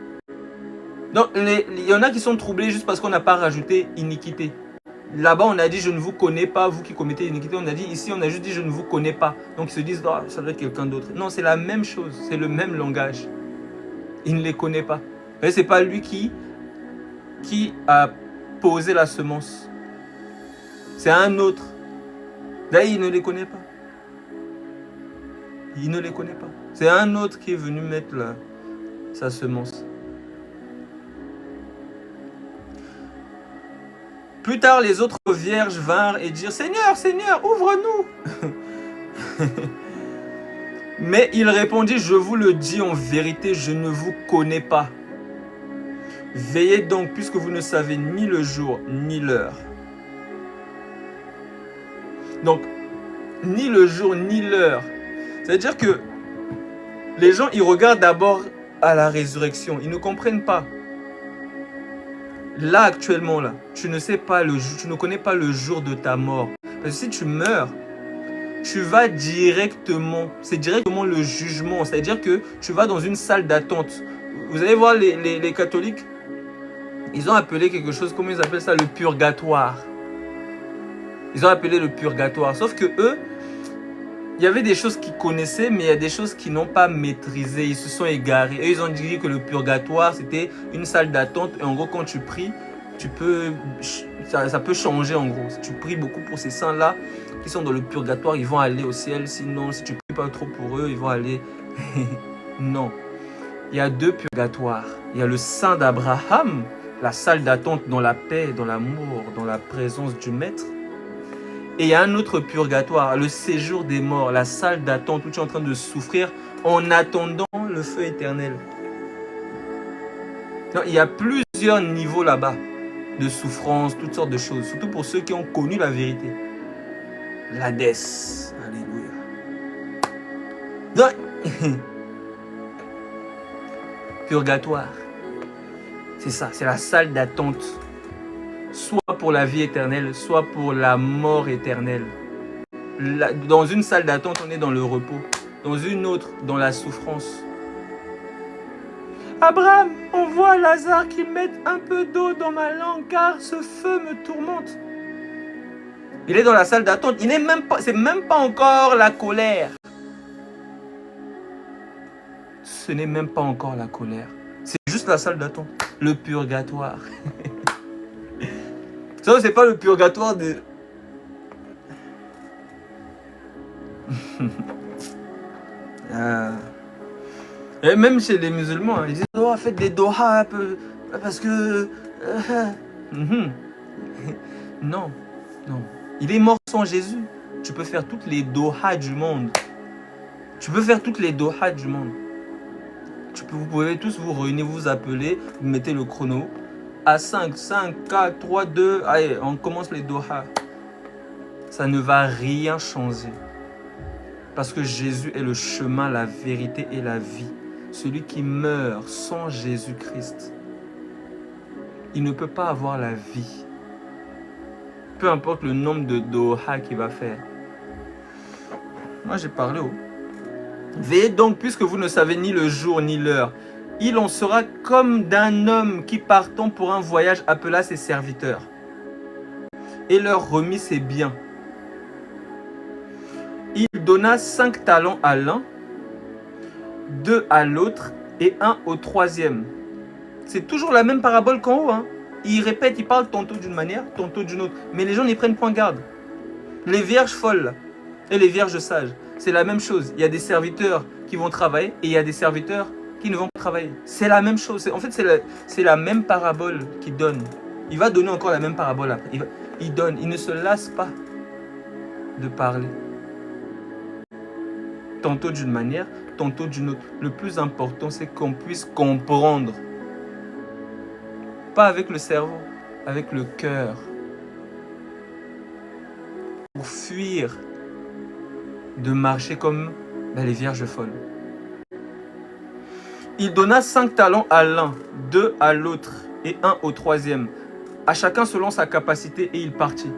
Donc, il y en a qui sont troublés juste parce qu'on n'a pas rajouté iniquité. Là-bas, on a dit, je ne vous connais pas, vous qui commettez l'iniquité. On a dit, ici, on a juste dit, je ne vous connais pas. Donc, ils se disent, oh, ça doit être quelqu'un d'autre. Non, c'est la même chose. C'est le même langage. Il ne les connaît pas. Mais ce n'est pas lui qui a posé la semence. C'est un autre. Là, il ne les connaît pas. Il ne les connaît pas. C'est un autre qui est venu mettre sa semence. Plus tard, les autres vierges vinrent et dirent, Seigneur, Seigneur, ouvre-nous. Mais il répondit, je vous le dis en vérité, je ne vous connais pas. Veillez donc, puisque vous ne savez ni le jour, ni l'heure. Donc, ni le jour, ni l'heure. C'est-à-dire que les gens, ils regardent d'abord à la résurrection. Ils ne comprennent pas. Là, actuellement, là, tu ne sais pas tu ne connais pas le jour de ta mort. Parce que si tu meurs, tu vas directement, c'est directement le jugement. C'est-à-dire que tu vas dans une salle d'attente. Vous allez voir les catholiques, ils ont appelé quelque chose, comment ils appellent ça, le purgatoire. Ils ont appelé le purgatoire. Sauf que eux, il y avait des choses qu'ils connaissaient, mais il y a des choses qu'ils n'ont pas maîtrisées. Ils se sont égarés. Eux, ils ont dit que le purgatoire, c'était une salle d'attente. Et en gros, quand tu pries, ça peut changer en gros. Si tu pries beaucoup pour ces saints-là, qui sont dans le purgatoire, ils vont aller au ciel. Sinon, si tu ne pries pas trop pour eux, ils vont aller... Non. Il y a deux purgatoires. Il y a le sein d'Abraham, la salle d'attente dans la paix, dans l'amour, dans la présence du Maître. Et il y a un autre purgatoire, le séjour des morts, la salle d'attente où tu es en train de souffrir en attendant le feu éternel. Donc, il y a plusieurs niveaux là-bas de souffrance, toutes sortes de choses, surtout pour ceux qui ont connu la vérité. L'Hadès, alléluia. Donc, purgatoire, c'est ça, c'est la salle d'attente. Soit pour la vie éternelle, soit pour la mort éternelle. Dans une salle d'attente, on est dans le repos. Dans une autre, dans la souffrance. Abraham, envoie Lazare qu'il mette un peu d'eau dans ma langue, car ce feu me tourmente. Il est dans la salle d'attente. C'est même pas encore la colère. Ce n'est même pas encore la colère. C'est juste la salle d'attente. Le purgatoire. Ça, c'est pas le purgatoire de... Et même chez les musulmans, ils disent oh, faites des doha parce que. Non, non. Il est mort sans Jésus. Tu peux faire toutes les doha du monde. Tu peux faire toutes les doha du monde. Vous pouvez tous vous réunir, vous appeler, vous mettez le chrono. À 5, 4, 3, 2, allez, on commence les doha. Ça ne va rien changer. Parce que Jésus est le chemin, la vérité et la vie. Celui qui meurt sans Jésus-Christ, il ne peut pas avoir la vie. Peu importe le nombre de doha qu'il va faire. Moi, j'ai parlé au... Veillez donc, puisque vous ne savez ni le jour ni l'heure. Il en sera comme d'un homme qui, partant pour un voyage, appela ses serviteurs et leur remit ses biens. Il donna 5 talents à l'un, 2 à l'autre et 1 au troisième. C'est toujours la même parabole qu'en haut. Hein. Il répète, il parle tantôt d'une manière, tantôt d'une autre. Mais les gens n'y prennent point garde. Les vierges folles et les vierges sages, c'est la même chose. Il y a des serviteurs qui vont travailler et il y a des serviteurs qui ne vont pas travailler. C'est la même chose. En fait, c'est la même parabole qu'il donne. Il va donner encore la même parabole après. Il donne. Il ne se lasse pas de parler. Tantôt d'une manière, tantôt d'une autre. Le plus important, c'est qu'on puisse comprendre. Pas avec le cerveau, avec le cœur. Pour fuir de marcher comme les vierges folles. Il donna 5 talents à l'un, 2 à l'autre et 1 au troisième, à chacun selon sa capacité, et il partit.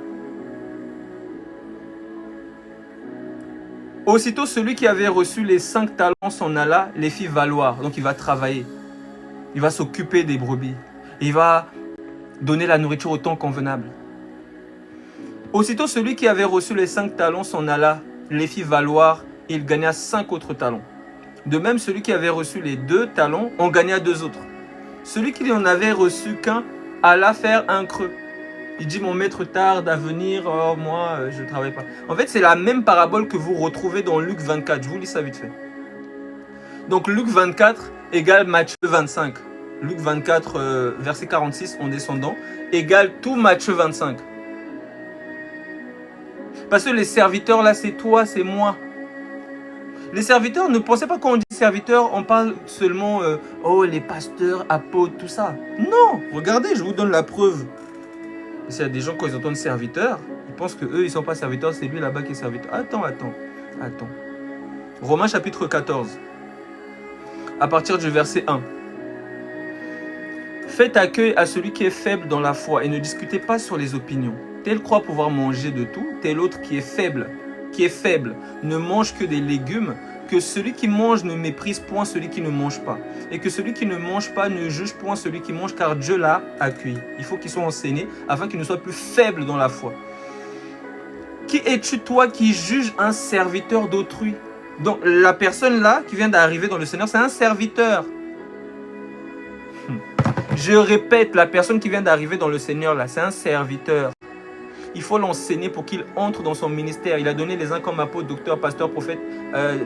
Aussitôt, celui qui avait reçu les 5 talents s'en alla, les fit valoir. Donc il va travailler, il va s'occuper des brebis, il va donner la nourriture au temps convenable. Aussitôt, celui qui avait reçu les 5 talents s'en alla, les fit valoir, et il gagna 5 autres talents. De même, celui qui avait reçu les 2 talents en gagna 2 autres. Celui qui n'en avait reçu qu'un alla faire un creux. Il dit, mon maître tarde à venir, oh, moi, je ne travaille pas. En fait, c'est la même parabole que vous retrouvez dans Luc 24. Je vous lis ça vite fait. Donc, Luc 24 égale Matthieu 25. Luc 24, verset 46, en descendant, égale tout Matthieu 25. Parce que les serviteurs, là, c'est toi, c'est moi. Les serviteurs, ne pensez pas quand on dit serviteurs, on parle seulement, oh, les pasteurs, apôtres, tout ça. Non, regardez, je vous donne la preuve. S'il y a des gens, quand ils entendent serviteurs, ils pensent qu'eux, ils ne sont pas serviteurs, c'est lui là-bas qui est serviteur. Attends. Romains chapitre 14, à partir du verset 1. Faites accueil à celui qui est faible dans la foi et ne discutez pas sur les opinions. Tel croit pouvoir manger de tout, tel autre qui est faible, ne mange que des légumes, que celui qui mange ne méprise point celui qui ne mange pas, et que celui qui ne mange pas ne juge point celui qui mange, car Dieu l'a accueilli. Il faut qu'il soit enseigné afin qu'il ne soit plus faible dans la foi. Qui es-tu toi qui juges un serviteur d'autrui? Donc la personne là qui vient d'arriver dans le Seigneur, c'est un serviteur. Je répète, la personne qui vient d'arriver dans le Seigneur là, c'est un serviteur. Il faut l'enseigner pour qu'il entre dans son ministère. Il a donné les uns comme apôtres, docteurs, pasteurs, prophètes,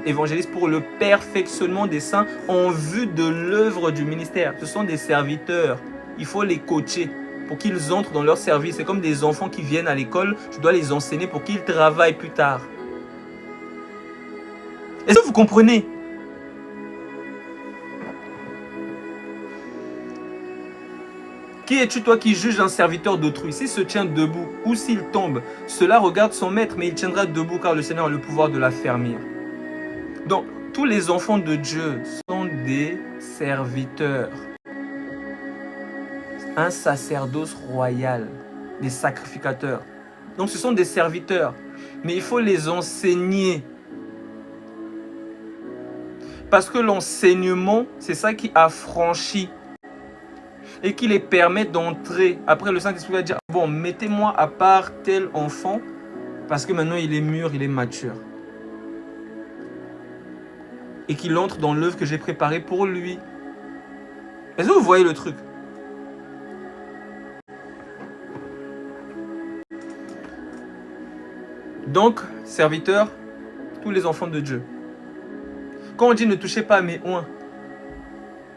évangélistes pour le perfectionnement des saints en vue de l'œuvre du ministère. Ce sont des serviteurs. Il faut les coacher pour qu'ils entrent dans leur service. C'est comme des enfants qui viennent à l'école. Tu dois les enseigner pour qu'ils travaillent plus tard. Est-ce que vous comprenez? Qui es-tu toi qui juges un serviteur d'autrui? S'il se tient debout ou s'il tombe, cela regarde son maître, mais il tiendra debout car le Seigneur a le pouvoir de l'affermir. Donc, tous les enfants de Dieu sont des serviteurs. Un sacerdoce royal, des sacrificateurs. Donc, ce sont des serviteurs, mais il faut les enseigner. Parce que l'enseignement, c'est ça qui affranchit. Et qui les permet d'entrer. Après, le Saint-Esprit va dire, bon, mettez-moi à part tel enfant, parce que maintenant il est mûr, il est mature. Et qu'il entre dans l'œuvre que j'ai préparée pour lui. Est-ce que vous voyez le truc? Donc, serviteur, tous les enfants de Dieu. Quand on dit ne touchez pas à mes oins,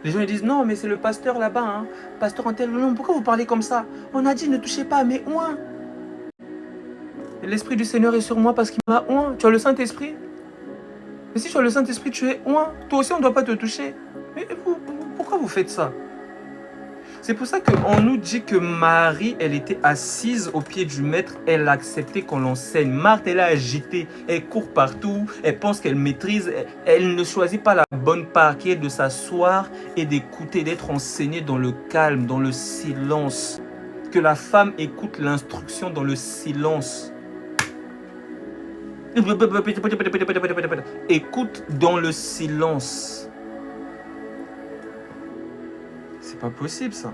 les gens ils disent non mais c'est le pasteur là-bas, hein, pasteur en tel, non, pourquoi vous parlez comme ça? On a dit ne touchez pas à mes oins. L'Esprit du Seigneur est sur moi parce qu'il m'a oint. Tu as le Saint-Esprit? Mais si tu as le Saint-Esprit, tu es oint. Toi aussi on ne doit pas te toucher. Mais pourquoi vous faites ça? C'est pour ça qu'on nous dit que Marie, elle était assise au pied du maître, elle acceptait qu'on l'enseigne. Marthe, elle est agitée, elle court partout, elle pense qu'elle maîtrise, elle ne choisit pas la bonne part qui est de s'asseoir et d'écouter, d'être enseignée dans le calme, dans le silence. Que la femme écoute l'instruction dans le silence. Écoute dans le silence. C'est pas possible ça.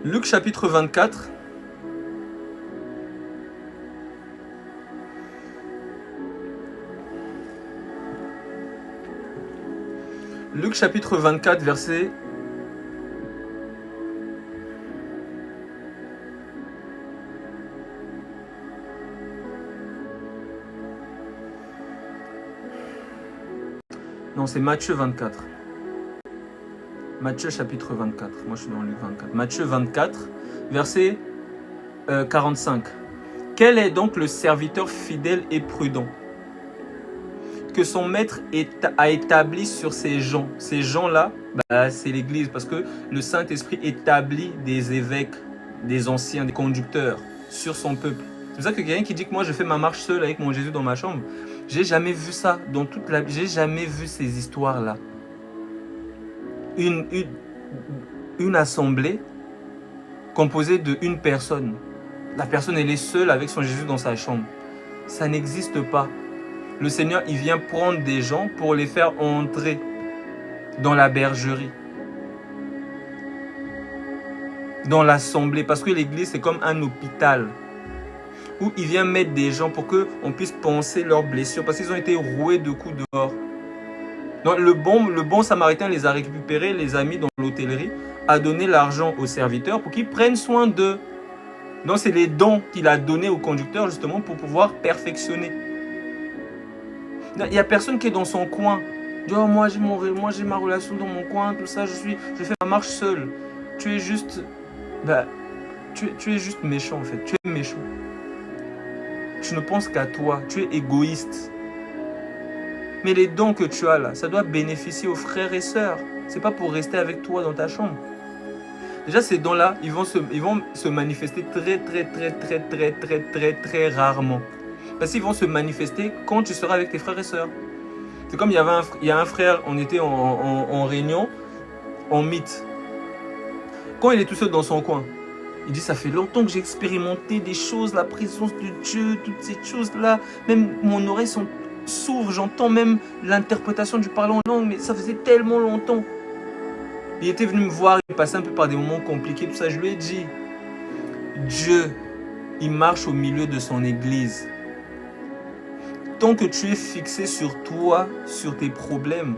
Luc chapitre 24. Luc chapitre 24 verset non, c'est Matthieu 24. Matthieu chapitre 24. Moi, je suis dans Luc 24. Matthieu 24, verset 45. Quel est donc le serviteur fidèle et prudent que son maître a établi sur ces gens? Ces gens-là, c'est l'Église, parce que le Saint-Esprit établit des évêques, des anciens, des conducteurs sur son peuple. C'est pour ça que quelqu'un qui dit que moi, je fais ma marche seul avec mon Jésus dans ma chambre, j'ai jamais vu ça dans toute la vie. J'ai jamais vu ces histoires-là. Une assemblée composée d'une personne. La personne, elle est seule avec son Jésus dans sa chambre. Ça n'existe pas. Le Seigneur, il vient prendre des gens pour les faire entrer dans la bergerie, dans l'assemblée. Parce que l'église, c'est comme un hôpital où il vient mettre des gens pour qu'on puisse penser leurs blessures. Parce qu'ils ont été roués de coups dehors. Donc le bon samaritain les a récupérés, les a mis dans l'hôtellerie, a donné l'argent aux serviteurs pour qu'ils prennent soin d'eux. Donc c'est les dons qu'il a donnés aux conducteurs justement pour pouvoir perfectionner. Il n'y a personne qui est dans son coin. Oh, moi j'ai ma relation dans mon coin, tout ça, je fais ma marche seule. Tu es juste... tu es juste méchant en fait, tu es méchant. Tu ne penses qu'à toi, tu es égoïste. Mais les dons que tu as là, ça doit bénéficier aux frères et sœurs. Ce n'est pas pour rester avec toi dans ta chambre. Déjà, ces dons-là, ils vont se manifester très rarement. Parce qu'ils vont se manifester quand tu seras avec tes frères et sœurs. C'est comme il y a un frère, on était en réunion, en mythe. Quand il est tout seul dans son coin, il dit, ça fait longtemps que j'ai expérimenté des choses, la présence de Dieu, toutes ces choses-là. Même mon oreille s'ouvre, j'entends même l'interprétation du parler en langue, mais ça faisait tellement longtemps. Il était venu me voir, il passait un peu par des moments compliqués, tout ça. Je lui ai dit, Dieu, il marche au milieu de son église. Tant que tu es fixé sur toi, sur tes problèmes,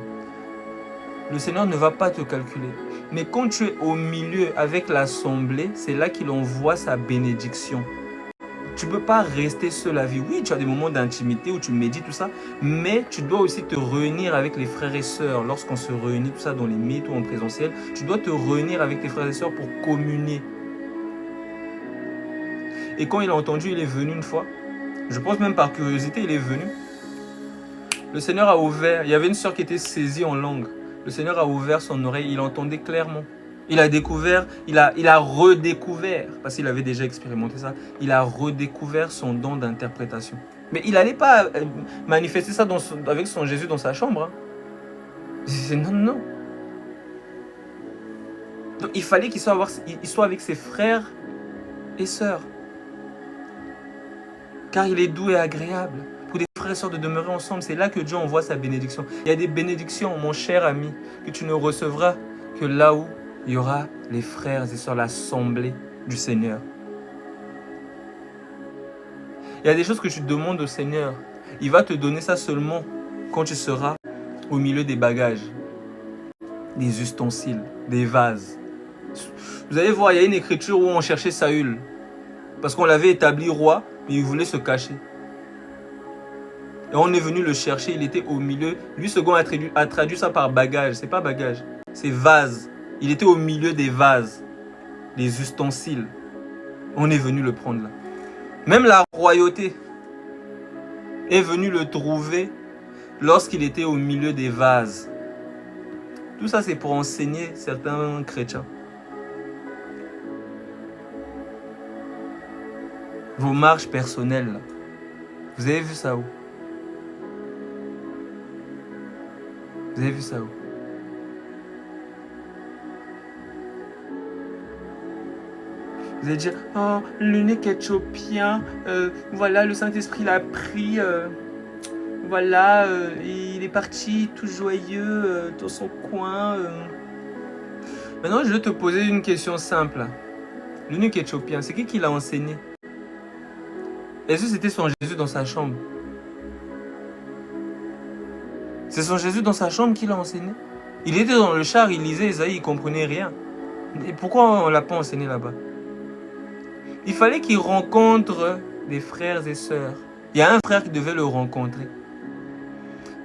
le Seigneur ne va pas te calculer. Mais quand tu es au milieu avec l'assemblée, c'est là qu'il envoie sa bénédiction. Tu ne peux pas rester seul à vie. Oui, tu as des moments d'intimité où tu médites, tout ça, mais tu dois aussi te réunir avec les frères et sœurs. Lorsqu'on se réunit, tout ça, dans les mythes ou en présentiel, tu dois te réunir avec tes frères et sœurs pour communier. Et quand il a entendu, il est venu une fois. Je pense même par curiosité, il est venu. Le Seigneur a ouvert, il y avait une sœur qui était saisie en langue. Le Seigneur a ouvert son oreille, il entendait clairement. Il a découvert, il a redécouvert, parce qu'il avait déjà expérimenté ça, il a redécouvert son don d'interprétation. Mais il n'allait pas manifester ça avec son Jésus dans sa chambre. Hein. Non. Donc il fallait qu'il soit avec ses frères et sœurs. Car il est doux et agréable. Pour des frères et sœurs de demeurer ensemble, c'est là que Dieu envoie sa bénédiction. Il y a des bénédictions, mon cher ami, que tu ne recevras que là où il y aura les frères et sœurs, l'assemblée du Seigneur. Il y a des choses que tu demandes au Seigneur. Il va te donner ça seulement quand tu seras au milieu des bagages, des ustensiles, des vases. Vous allez voir, il y a une écriture où on cherchait Saül. Parce qu'on l'avait établi roi, mais il voulait se cacher. Et on est venu le chercher, il était au milieu. Lui, second a traduit ça par bagage. C'est pas bagage, c'est vase. Il était au milieu des vases, des ustensiles. On est venu le prendre là. Même la royauté est venue le trouver lorsqu'il était au milieu des vases. Tout ça, c'est pour enseigner certains chrétiens. Vos marches personnelles, là. Vous avez vu ça où? Vous avez vu ça où? Vous allez dire, oh, l'unique éthiopien, voilà, le Saint-Esprit l'a pris, voilà, il est parti tout joyeux dans son coin. Maintenant, je vais te poser une question simple. L'unique éthiopien, c'est qui l'a enseigné? Est-ce que c'était son Jésus dans sa chambre? C'est son Jésus dans sa chambre qui l'a enseigné? Il était dans le char, il lisait Isaïe, il ne comprenait rien. Et pourquoi on ne l'a pas enseigné là-bas? Il fallait qu'il rencontre des frères et sœurs. Il y a un frère qui devait le rencontrer.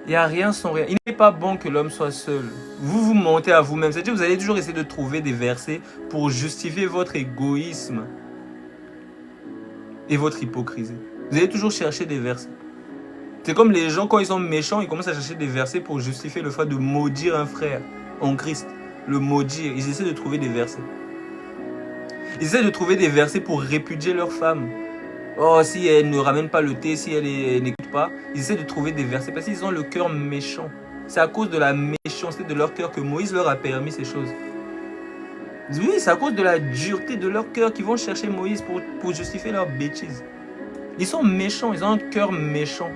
Il n'y a rien sans rien. Il n'est pas bon que l'homme soit seul. Vous vous mentez à vous-même. C'est-à-dire que vous allez toujours essayer de trouver des versets pour justifier votre égoïsme et votre hypocrisie. Vous allez toujours chercher des versets. C'est comme les gens, quand ils sont méchants, ils commencent à chercher des versets pour justifier le fait de maudire un frère en Christ. Le maudire. Ils essaient de trouver des versets. Ils essaient de trouver des versets pour répudier leur femme. Oh, si elle ne ramène pas le thé, si elle n'écoute pas. Ils essaient de trouver des versets parce qu'ils ont le cœur méchant. C'est à cause de la méchanceté de leur cœur que Moïse leur a permis ces choses. Oui, c'est à cause de la dureté de leur cœur qu'ils vont chercher Moïse pour justifier leurs bêtises. Ils sont méchants, ils ont un cœur méchant.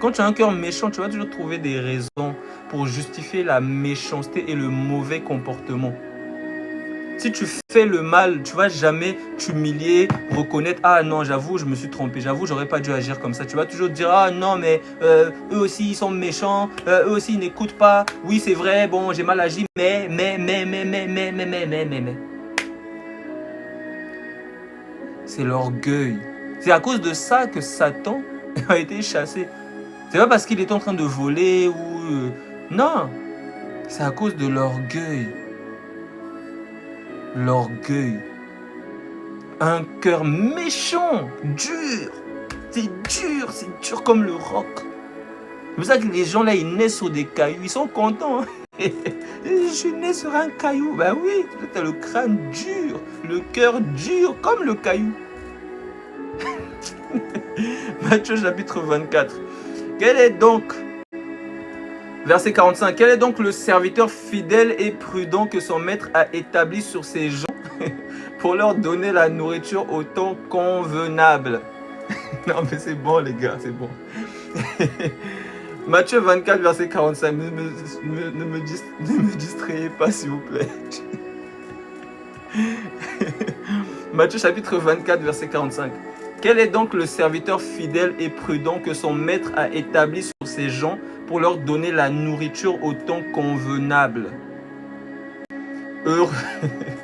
Quand tu as un cœur méchant, tu vas toujours trouver des raisons pour justifier la méchanceté et le mauvais comportement. Si tu fais le mal, tu ne vas jamais t'humilier, reconnaître « Ah non, j'avoue, je me suis trompé, j'avoue, j'aurais pas dû agir comme ça. » Tu vas toujours dire « Ah non, mais eux aussi, ils sont méchants, eux aussi, ils n'écoutent pas. Oui, c'est vrai, bon, j'ai mal agi, mais. » C'est l'orgueil. C'est à cause de ça que Satan a été chassé. C'est pas parce qu'il était en train de voler ou... Non, c'est à cause de l'orgueil. L'orgueil. Un cœur méchant, dur. C'est dur comme le roc. C'est pour ça que les gens là, ils naissent sur des cailloux, ils sont contents. Je suis né sur un caillou. Ben oui, tu as le crâne dur, le cœur dur comme le caillou. Matthieu chapitre 24. Quel est donc, verset 45, quel est donc le serviteur fidèle et prudent que son maître a établi sur ses gens pour leur donner la nourriture au temps convenable? Non mais c'est bon les gars, c'est bon. Matthieu 24, verset 45, ne me distrayez pas s'il vous plaît. Matthieu chapitre 24, verset 45. Quel est donc le serviteur fidèle et prudent que son maître a établi sur ses gens pour leur donner la nourriture au temps convenable? Heureux.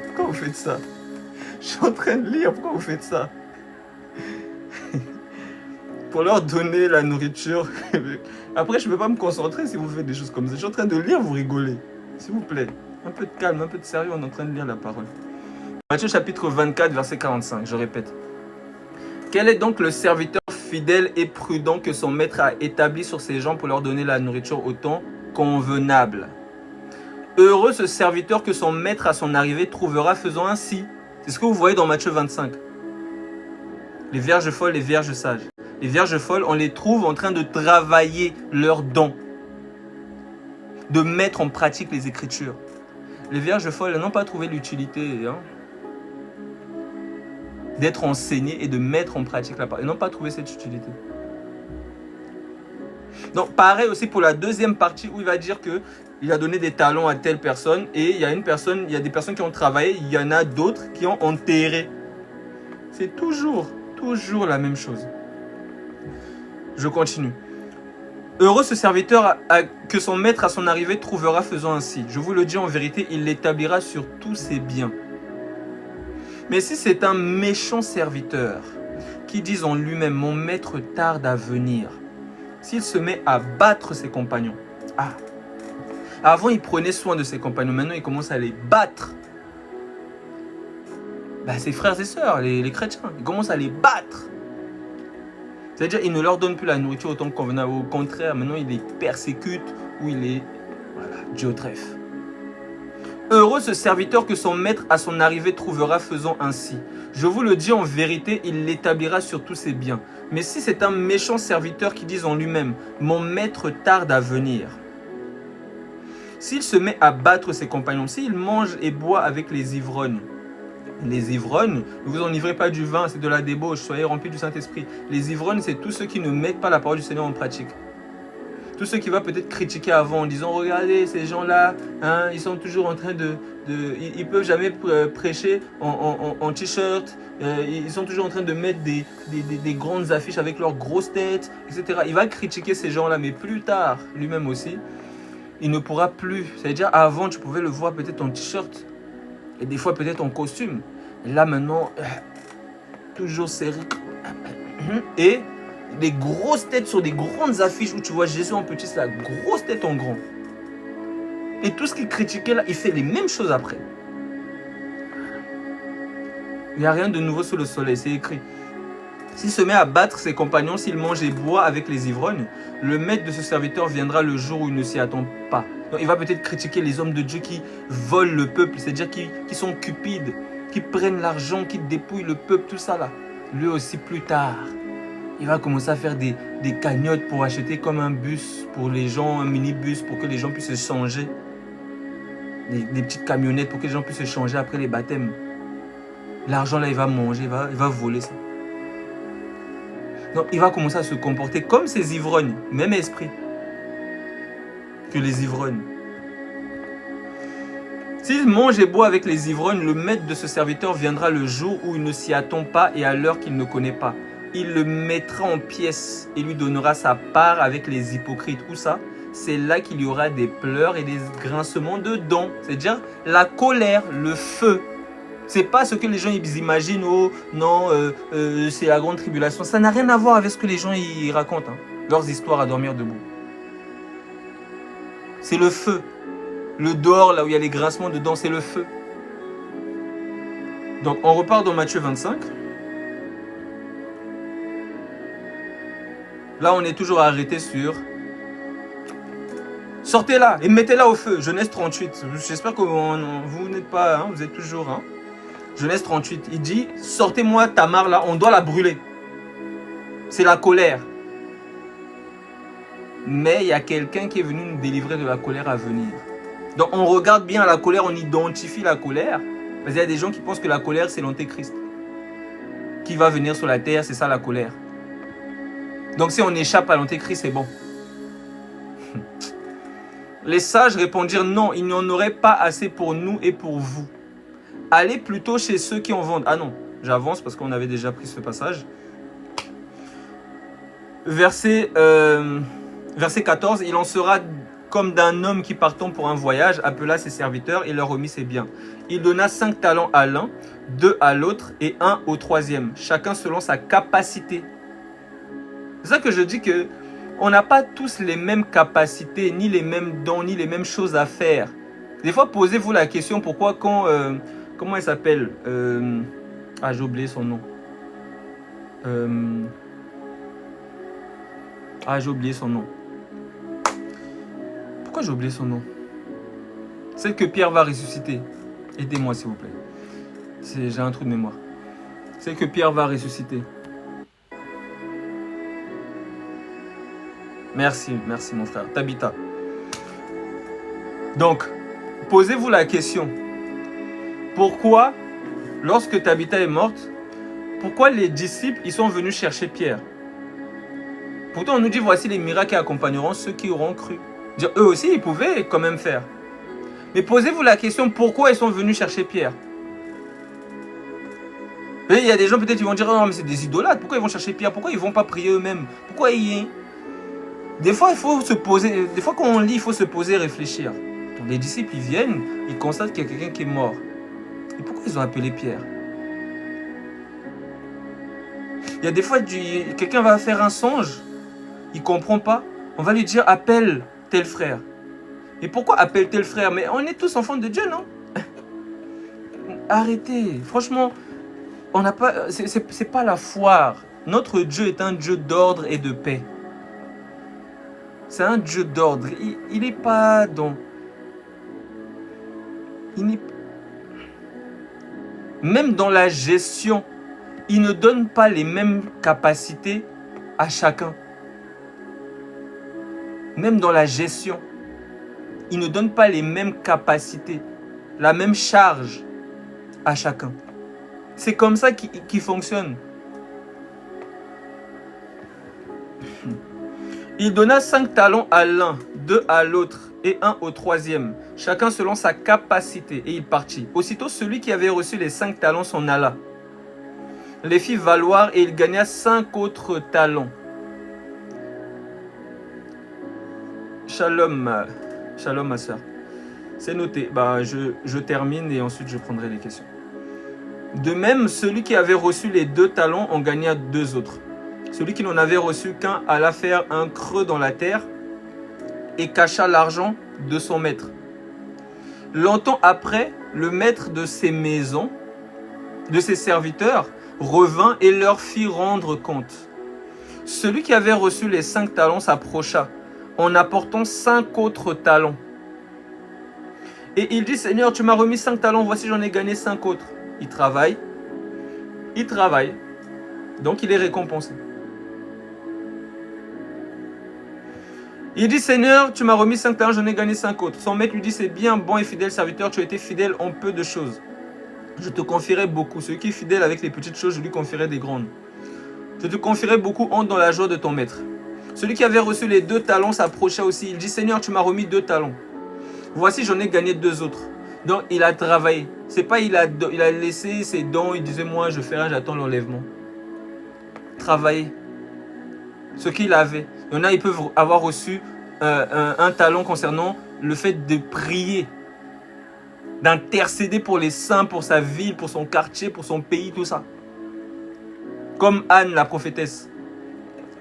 Pourquoi vous faites ça? Je suis en train de lire, pourquoi vous faites ça? Pour leur donner la nourriture. Après, je ne peux pas me concentrer si vous faites des choses comme ça. Je suis en train de lire, vous rigolez. S'il vous plaît, un peu de calme, un peu de sérieux, on est en train de lire la parole. Matthieu chapitre 24, verset 45, je répète. Quel est donc le serviteur fidèle et prudent que son maître a établi sur ses gens pour leur donner la nourriture au temps convenable? Heureux ce serviteur que son maître à son arrivée trouvera faisant ainsi. C'est ce que vous voyez dans Matthieu 25. Les vierges folles, les vierges sages. Les vierges folles, on les trouve en train de travailler leurs dons, de mettre en pratique les Écritures. Les vierges folles n'ont pas trouvé l'utilité d'être enseignées et de mettre en pratique la parole. Elles n'ont pas trouvé cette utilité. Donc, pareil aussi pour la deuxième partie où il va dire qu'il a donné des talents à telle personne et il y a des personnes qui ont travaillé, il y en a d'autres qui ont enterré. C'est toujours la même chose. Je continue. Heureux ce serviteur que son maître à son arrivée trouvera faisant ainsi. Je vous le dis en vérité, il l'établira sur tous ses biens. Mais si c'est un méchant serviteur qui dit en lui-même, mon maître tarde à venir, s'il se met à battre ses compagnons. Ah. Avant, il prenait soin de ses compagnons. Maintenant, il commence à les battre. Ses frères et sœurs, les chrétiens, il commence à les battre. C'est-à-dire, il ne leur donne plus la nourriture autant que convenable. Au contraire, maintenant, il les persécute ou il les... Voilà, Dieu au trèfle. Heureux ce serviteur que son maître à son arrivée trouvera faisant ainsi. Je vous le dis en vérité, il l'établira sur tous ses biens. Mais si c'est un méchant serviteur qui dit en lui-même, mon maître tarde à venir. S'il se met à battre ses compagnons, s'il mange et boit avec les ivrognes, les ivrognes, ne vous enivrez pas du vin, c'est de la débauche, soyez remplis du Saint-Esprit. Les ivrognes, c'est tous ceux qui ne mettent pas la parole du Seigneur en pratique. Tous ceux qui vont peut-être critiquer avant en disant, regardez, ces gens-là, hein, ils sont toujours en train ils peuvent jamais prêcher en t-shirt, ils sont toujours en train de mettre des grandes affiches avec leurs grosses têtes, etc. Il va critiquer ces gens-là, mais plus tard, lui-même aussi, il ne pourra plus. C'est-à-dire, avant, tu pouvais le voir peut-être en t-shirt, et des fois peut-être en costume. Et là, maintenant, toujours serré. Et des grosses têtes sur des grandes affiches où tu vois Jésus en petit, c'est la grosse tête en grand. Et tout ce qu'il critiquait là, il fait les mêmes choses après. Il n'y a rien de nouveau sous le soleil, c'est écrit. S'il se met à battre ses compagnons, s'il mange et boit avec les ivrognes, le maître de ce serviteur viendra le jour où il ne s'y attend pas. Donc, il va peut-être critiquer les hommes de Dieu qui volent le peuple, c'est-à-dire qui sont cupides, qui prennent l'argent, qui dépouillent le peuple, tout ça là. Lui aussi plus tard, il va commencer à faire des cagnottes pour acheter comme un bus pour les gens, un minibus pour que les gens puissent se changer. Des petites camionnettes pour que les gens puissent se changer après les baptêmes. L'argent là, il va manger, il va voler ça. Donc, il va commencer à se comporter comme ces ivrognes, même esprit que les ivrognes. S'il mange et boit avec les ivrognes, le maître de ce serviteur viendra le jour où il ne s'y attend pas et à l'heure qu'il ne connaît pas. Il le mettra en pièces et lui donnera sa part avec les hypocrites. Où ça? C'est là qu'il y aura des pleurs et des grincements de dents. C'est-à-dire la colère, le feu. C'est pas ce que les gens ils imaginent. Oh non, c'est la grande tribulation. Ça n'a rien à voir avec ce que les gens ils racontent. Hein. Leurs histoires à dormir debout. C'est le feu. Le dehors, là où il y a les grincements de dents, c'est le feu. Donc, on repart dans Matthieu 25. Là, on est toujours arrêté sur... Sortez-la et mettez-la au feu. Genèse 38. J'espère que vous n'êtes pas... Hein, vous êtes toujours... Hein. Genèse 38. Il dit, sortez-moi Tamar, là, on doit la brûler. C'est la colère. Mais il y a quelqu'un qui est venu nous délivrer de la colère à venir. Donc, on regarde bien la colère, on identifie la colère. Parce qu'il y a des gens qui pensent que la colère, c'est l'antéchrist. Qui va venir sur la terre, c'est ça la colère. Donc, si on échappe à l'antéchrist, c'est bon. Les sages répondirent, non, il n'y en aurait pas assez pour nous et pour vous. Allez plutôt chez ceux qui en vendent. Ah non, j'avance parce qu'on avait déjà pris ce passage. Verset 14, il en sera comme d'un homme qui partant pour un voyage, appela ses serviteurs et leur remit ses biens. Il donna 5 talents à l'un, 2 à l'autre et 1 au troisième, chacun selon sa capacité. C'est ça que je dis que on n'a pas tous les mêmes capacités, ni les mêmes dons, ni les mêmes choses à faire. Des fois, posez-vous la question, pourquoi quand... comment elle s'appelle ah, j'ai oublié son nom. Ah, j'ai oublié son nom. Pourquoi j'ai oublié son nom? Celle que Pierre va ressusciter. Aidez-moi, s'il vous plaît. J'ai un trou de mémoire. Celle que Pierre va ressusciter. Merci, merci mon frère. Tabitha. Donc, posez-vous la question. Pourquoi, lorsque Tabitha est morte, pourquoi les disciples ils sont venus chercher Pierre? Pourtant, on nous dit, voici les miracles qui accompagneront ceux qui auront cru. Dire, eux aussi, ils pouvaient quand même faire. Mais posez-vous la question, pourquoi ils sont venus chercher Pierre? Et il y a des gens peut-être qui vont dire, non mais c'est des idolâtres, pourquoi ils vont chercher Pierre? Pourquoi ils ne vont pas prier eux-mêmes? Pourquoi ils... Des fois, il faut se poser, des fois quand on lit, il faut se poser et réfléchir. Donc, les disciples, ils viennent, ils constatent qu'il y a quelqu'un qui est mort. Et pourquoi ils ont appelé Pierre? Il y a des fois, quelqu'un va faire un songe. il ne comprend pas, on va lui dire appelle tel frère. Et pourquoi appelle tel frère? Mais on est tous enfants de Dieu, non? Arrêtez, franchement, on n'a pas, c'est pas la foire. Notre Dieu est un Dieu d'ordre et de paix. C'est un Dieu d'ordre. Il n'est pas dans... Même dans la gestion, il ne donne pas les mêmes capacités à chacun. Même dans la gestion, il ne donne pas les mêmes capacités, la même charge à chacun. C'est comme ça qu'il fonctionne. Il donna 5 talents à l'un, 2 à l'autre et 1 au troisième, chacun selon sa capacité, et il partit. Aussitôt, celui qui avait reçu les 5 talents s'en alla, les fit valoir, et il gagna 5 autres talents. Shalom, shalom ma soeur. C'est noté. Je termine et ensuite je prendrai les questions. De même, celui qui avait reçu les 2 talents en gagna 2 autres. Celui qui n'en avait reçu qu'un alla faire un creux dans la terre et cacha l'argent de son maître. Longtemps après, le maître de ces maisons, de ses serviteurs, revint et leur fit rendre compte. Celui qui avait reçu les 5 talents s'approcha en apportant 5 autres talents. Et il dit, Seigneur, tu m'as remis 5 talents, voici j'en ai gagné 5 autres. Il travaille, donc il est récompensé. Il dit, Seigneur, tu m'as remis 5 talents, j'en ai gagné 5 autres. Son maître lui dit, c'est bien, bon et fidèle serviteur, tu as été fidèle en peu de choses. Je te confierai beaucoup. Celui qui est fidèle avec les petites choses, je lui confierai des grandes. Je te confierai beaucoup, entre dans la joie de ton maître. Celui qui avait reçu les 2 talents s'approcha aussi. Il dit, Seigneur, tu m'as remis 2 talents. Voici, j'en ai gagné 2 autres. Donc, il a travaillé. C'est pas il a laissé ses dons, il disait, moi, je ferai, j'attends l'enlèvement. Travailler. Ce qu'il avait. Il y en a, ils peuvent avoir reçu un talent concernant le fait de prier, d'intercéder pour les saints, pour sa ville, pour son quartier, pour son pays, tout ça. Comme Anne, la prophétesse.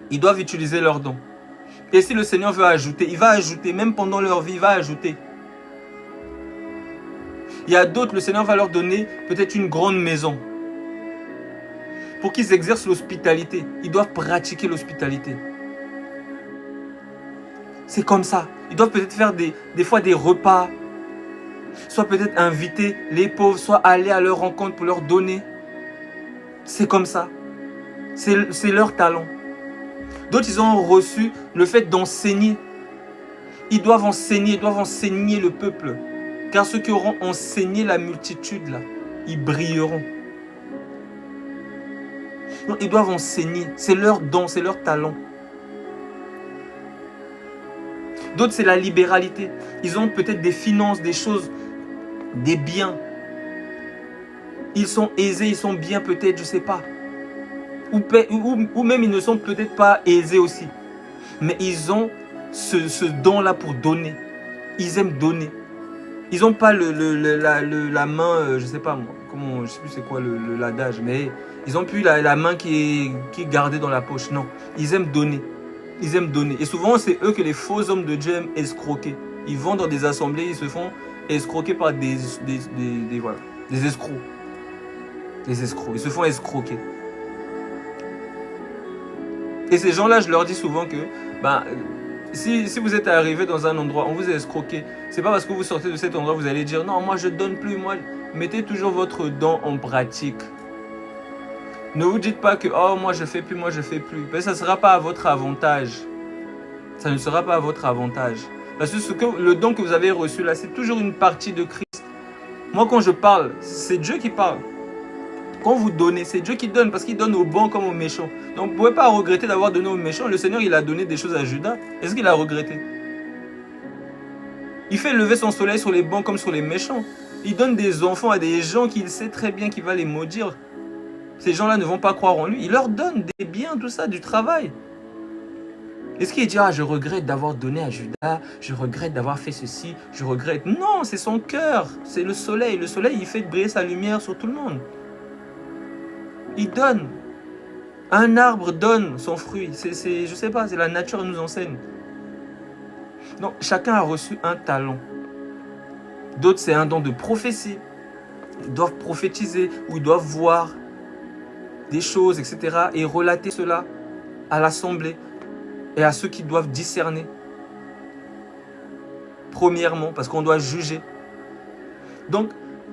Ils doivent utiliser leurs dons. Et si le Seigneur veut ajouter, il va ajouter, même pendant leur vie, il va ajouter. Il y a d'autres, le Seigneur va leur donner peut-être une grande maison. Pour qu'ils exercent l'hospitalité. Ils doivent pratiquer l'hospitalité. C'est comme ça. Ils doivent peut-être faire des fois des repas. Soit peut-être inviter les pauvres, soit aller à leur rencontre pour leur donner. C'est comme ça. C'est leur talent. D'autres, ils ont reçu le fait d'enseigner. Ils doivent enseigner le peuple. Car ceux qui auront enseigné la multitude, là, ils brilleront. Donc, ils doivent enseigner. C'est leur don, c'est leur talent. D'autres, c'est la libéralité. Ils ont peut-être des finances, des choses, des biens. Ils sont aisés, ils sont bien peut-être, je ne sais pas. Ou même ils ne sont peut-être pas aisés aussi. Mais ils ont ce don-là pour donner. Ils aiment donner. Ils n'ont pas la main, je ne sais pas moi, comment, je sais plus c'est quoi l'adage, mais ils n'ont plus la main qui est gardée dans la poche. Non, ils aiment donner. Ils aiment donner. Et souvent, c'est eux que les faux hommes de Dieu aiment escroquer. Ils vont dans des assemblées, ils se font escroquer par des escrocs. Des escrocs. Ils se font escroquer. Et ces gens-là, je leur dis souvent que si vous êtes arrivé dans un endroit, on vous a escroqué, c'est pas parce que vous sortez de cet endroit, vous allez dire non, moi je donne plus, moi. Mettez toujours votre don en pratique. Ne vous dites pas que oh, moi je fais plus, moi je fais plus. Mais ça ne sera pas à votre avantage. Ça ne sera pas à votre avantage. Parce que le don que vous avez reçu là, c'est toujours une partie de Christ. Moi, quand je parle, c'est Dieu qui parle. Quand vous donnez, c'est Dieu qui donne, parce qu'il donne aux bons comme aux méchants. Donc, vous ne pouvez pas regretter d'avoir donné aux méchants. Le Seigneur, il a donné des choses à Judas. Est-ce qu'il a regretté? Il fait lever son soleil sur les bons comme sur les méchants. Il donne des enfants à des gens qu'il sait très bien qu'il va les maudire. Ces gens-là ne vont pas croire en lui. Il leur donne des biens, tout ça, du travail. Est-ce qu'il dit, ah, je regrette d'avoir donné à Judas, je regrette d'avoir fait ceci, je regrette. Non, c'est son cœur, c'est le soleil. Le soleil, il fait briller sa lumière sur tout le monde. Il donne. Un arbre donne son fruit. Je sais pas, c'est la nature qui nous enseigne. Donc, chacun a reçu un talent. D'autres, c'est un don de prophétie. Ils doivent prophétiser ou ils doivent voir des choses, etc. et relater cela à l'assemblée et à ceux qui doivent discerner. Premièrement, parce qu'on doit juger. Donc,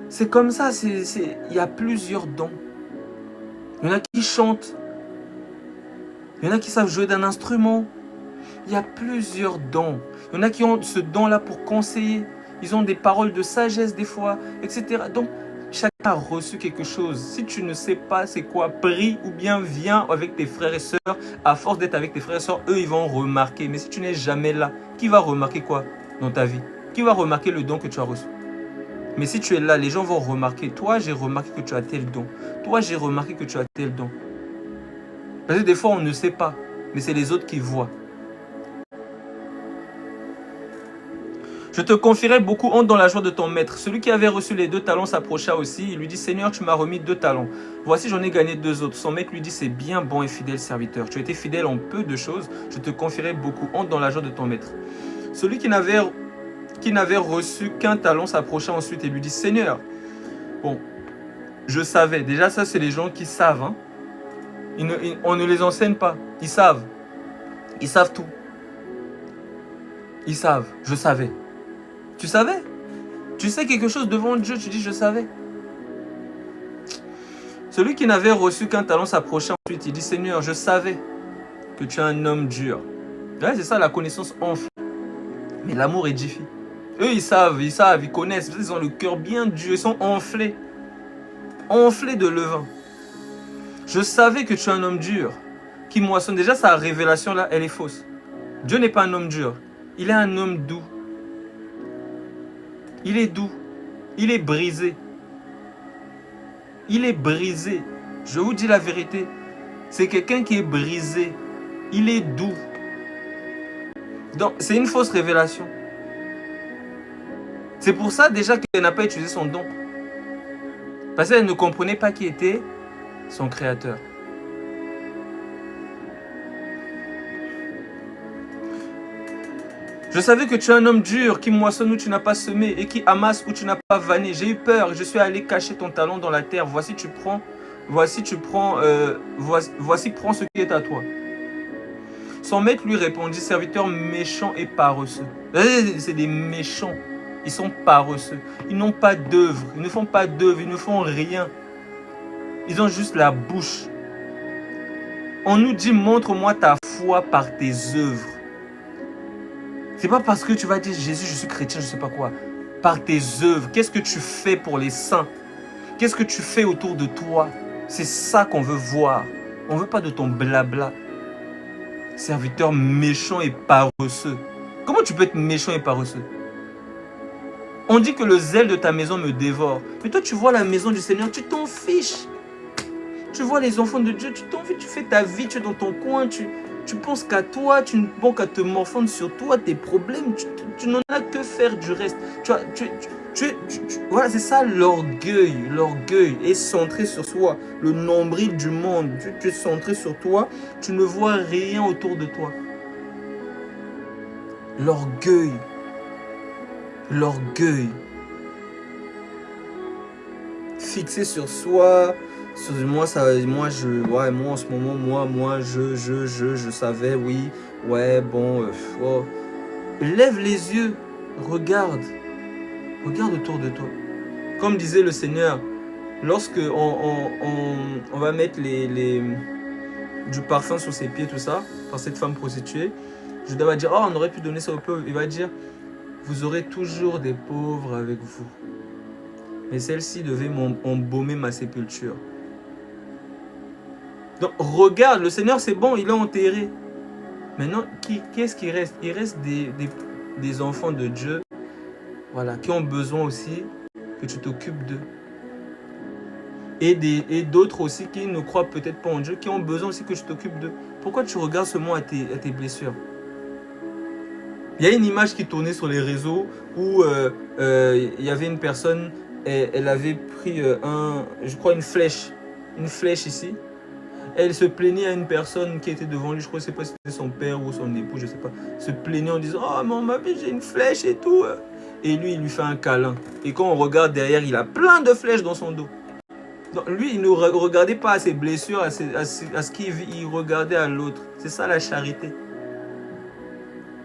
c'est comme ça. Il y a plusieurs dons. Il y en a qui chantent. Il y en a qui savent jouer d'un instrument. Il y a plusieurs dons. Il y en a qui ont ce don-là pour conseiller. Ils ont des paroles de sagesse des fois, etc. Donc, chacun a reçu quelque chose. Si tu ne sais pas c'est quoi, prie ou bien viens avec tes frères et sœurs. À force d'être avec tes frères et sœurs, eux, ils vont remarquer. Mais si tu n'es jamais là, qui va remarquer quoi dans ta vie? Qui va remarquer le don que tu as reçu? Mais si tu es là, les gens vont remarquer. Toi, j'ai remarqué que tu as tel don. Toi, j'ai remarqué que tu as tel don. Parce que des fois, on ne sait pas. Mais c'est les autres qui voient. Je te confierai beaucoup honte dans la joie de ton maître. Celui qui avait reçu les 2 talents s'approcha aussi. Il lui dit, Seigneur, tu m'as remis 2 talents. Voici, j'en ai gagné 2 autres. Son maître lui dit, c'est bien, bon et fidèle serviteur. Tu as été fidèle en peu de choses. Je te confierai beaucoup honte dans la joie de ton maître. Celui qui n'avait reçu qu'un talent s'approcha ensuite et lui dit, Seigneur, bon, je savais. Déjà, ça, c'est les gens qui savent. Hein. On ne les enseigne pas. Ils savent. Ils savent tout. Ils savent. Je savais. Tu savais? Tu sais quelque chose devant Dieu, tu dis je savais. Celui qui n'avait reçu qu'un talent s'approcha ensuite, il dit Seigneur, je savais que tu es un homme dur. Ouais, c'est ça, la connaissance enfle. Mais l'amour édifie. Eux, ils savent, ils connaissent, ils ont le cœur bien dur, ils sont enflés. Enflés de levain. Je savais que tu es un homme dur, qui moissonne. Déjà, sa révélation là, elle est fausse. Dieu n'est pas un homme dur, il est un homme doux. Il est doux. Il est brisé. Il est brisé. Je vous dis la vérité. C'est quelqu'un qui est brisé. Il est doux. Donc, c'est une fausse révélation. C'est pour ça déjà qu'elle n'a pas utilisé son don. Parce qu'elle ne comprenait pas qui était son créateur. Je savais que tu es un homme dur, qui moissonne où tu n'as pas semé et qui amasse où tu n'as pas vanné. J'ai eu peur et je suis allé cacher ton talent dans la terre. Voici, prends ce qui est à toi. Son maître lui répondit, serviteur méchant et paresseux. C'est des méchants. Ils sont paresseux. Ils n'ont pas d'œuvre. Ils ne font pas d'œuvre. Ils ne font rien. Ils ont juste la bouche. On nous dit, montre-moi ta foi par tes œuvres. C'est pas parce que tu vas dire Jésus, je suis chrétien, je sais pas quoi. Par tes œuvres, qu'est-ce que tu fais pour les saints? Qu'est-ce que tu fais autour de toi? C'est ça qu'on veut voir. On veut pas de ton blabla. Serviteur méchant et paresseux. Comment tu peux être méchant et paresseux? On dit que le zèle de ta maison me dévore. Mais toi, tu vois la maison du Seigneur, tu t'en fiches. Tu vois les enfants de Dieu, tu t'en fiches, tu fais ta vie, tu es dans ton coin, tu penses qu'à toi, tu ne penses qu'à te morfondre sur toi, tes problèmes, tu n'en as que faire du reste. Voilà, c'est ça l'orgueil. L'orgueil est centré sur soi, le nombril du monde. Tu es centré sur toi, tu ne vois rien autour de toi. L'orgueil. L'orgueil. Fixé sur soi. Moi en ce moment, je savais, oui, ouais, bon, oh. Lève les yeux, regarde autour de toi. Comme disait le Seigneur, lorsque on va mettre du parfum sur ses pieds, tout ça, par cette femme prostituée, Judas va dire, oh, on aurait pu donner ça aux pauvres. Il va dire, vous aurez toujours des pauvres avec vous. Mais celle-ci devait embaumer ma sépulture. Donc, regarde, le Seigneur, c'est bon, il est enterré. Maintenant, qu'est-ce qui reste? Il reste des enfants de Dieu, voilà, qui ont besoin aussi que tu t'occupes d'eux. Et d'autres aussi qui ne croient peut-être pas en Dieu, qui ont besoin aussi que tu t'occupes d'eux. Pourquoi tu regardes seulement à tes blessures? Il y a une image qui tournait sur les réseaux où il y avait une personne, elle avait pris je crois une flèche ici. Elle se plaignait à une personne qui était devant lui, je crois que c'est pas si c'était son père ou son époux, je sais pas. Se plaignait en disant, oh mais on m'a vu, j'ai une flèche et tout. Et lui, il lui fait un câlin. Et quand on regarde derrière, il a plein de flèches dans son dos. Donc, lui, il ne regardait pas à ses blessures, à ce qu'il vit, il regardait à l'autre. C'est ça la charité.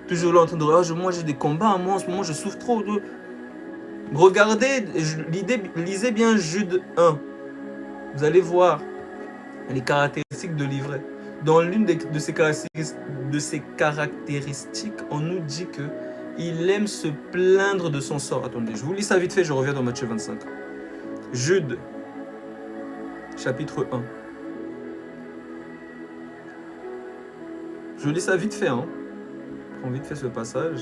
Toujours là en train de dire, oh, moi j'ai des combats, moi en ce moment je souffre trop. Regardez, lisez bien Jude 1. Vous allez voir les caractéristiques de l'ivraie. Dans l'une de ces caractéristiques, on nous dit que il aime se plaindre de son sort. Attendez, je vous lis ça vite fait, je reviens dans Matthieu 25. Jude, chapitre 1. Je lis ça vite fait, hein. Je prends vite fait ce passage.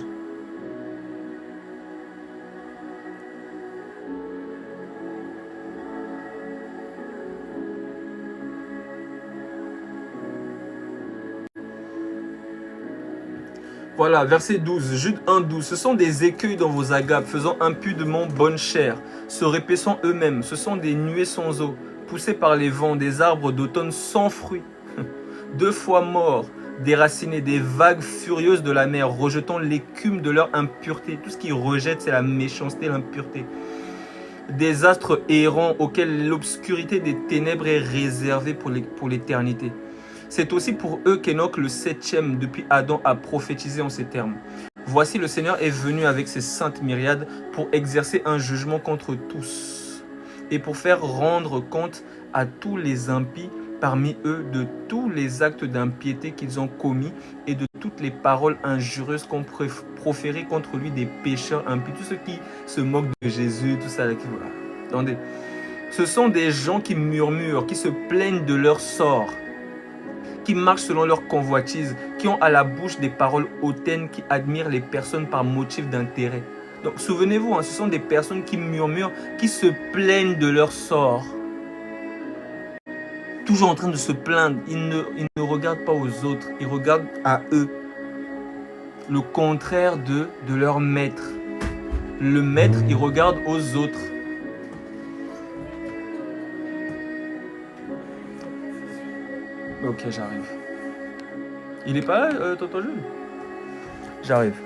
Voilà, verset 12, Jude 1, 12. Ce sont des écueils dans vos agapes, faisant impudemment bonne chair, se répaissant eux-mêmes. Ce sont des nuées sans eau, poussées par les vents, des arbres d'automne sans fruits, 2 fois morts, déracinés, des vagues furieuses de la mer, rejetant l'écume de leur impureté. Tout ce qu'ils rejettent, c'est la méchanceté, l'impureté. Des astres errants auxquels l'obscurité des ténèbres est réservée pour l'éternité. C'est aussi pour eux qu'Enoch, le 7e depuis Adam, a prophétisé en ces termes. Voici, le Seigneur est venu avec ses saintes myriades pour exercer un jugement contre tous et pour faire rendre compte à tous les impies parmi eux de tous les actes d'impiété qu'ils ont commis et de toutes les paroles injurieuses qu'ont proférées contre lui des pécheurs impies. Tous ceux qui se moquent de Jésus, tout ça. Voilà. Attendez. Ce sont des gens qui murmurent, qui se plaignent de leur sort, qui marchent selon leur convoitise, qui ont à la bouche des paroles hautaines, qui admirent les personnes par motif d'intérêt. Donc souvenez-vous, hein, ce sont des personnes qui murmurent, qui se plaignent de leur sort. Toujours en train de se plaindre, ils ne regardent pas aux autres, ils regardent à eux. Le contraire de leur maître. Le maître, il regarde aux autres. Ok, j'arrive. Il est pas là, tonton Jules? J'arrive.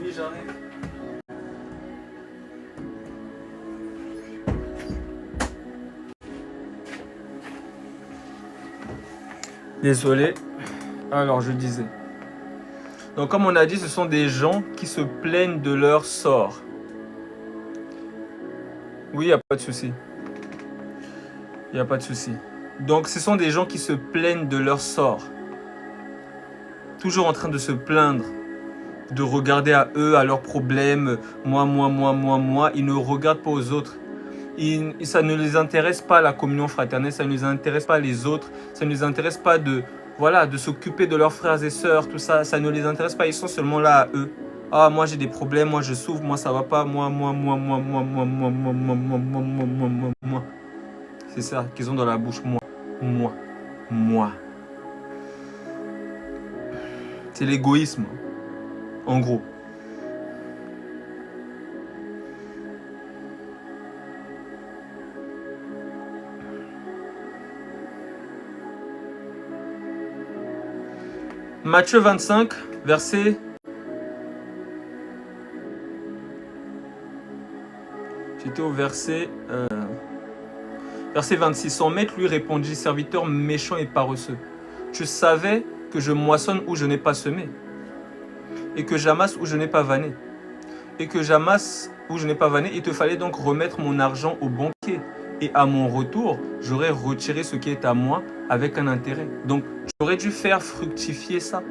Oui, j'arrive. Désolé. Alors, je disais. Donc, comme on a dit, ce sont des gens qui se plaignent de leur sort. Oui, il n'y a pas de souci. Il n'y a pas de souci. Donc, ce sont des gens qui se plaignent de leur sort. Toujours en train de se plaindre, de regarder à eux, à leurs problèmes. Moi. Ils ne regardent pas aux autres. Ça ne les intéresse pas la communion fraternelle, ça ne les intéresse pas les autres, ça ne les intéresse pas de s'occuper de leurs frères et sœurs, tout ça, ça ne les intéresse pas, ils sont seulement là à eux. Ah, moi j'ai des problèmes, moi je souffre, moi ça va pas, moi. C'est ça qu'ils ont dans la bouche, moi. C'est l'égoïsme, en gros. Matthieu 25, verset... J'étais au verset 26. Son maître lui répondit, serviteur méchant et paresseux. Tu savais que je moissonne où je n'ai pas semé, et que j'amasse où je n'ai pas vanné. Et que j'amasse où je n'ai pas vanné, il te fallait donc remettre mon argent au banquier. Et à mon retour, j'aurais retiré ce qui est à moi avec un intérêt. Donc, tu aurais dû faire fructifier ça.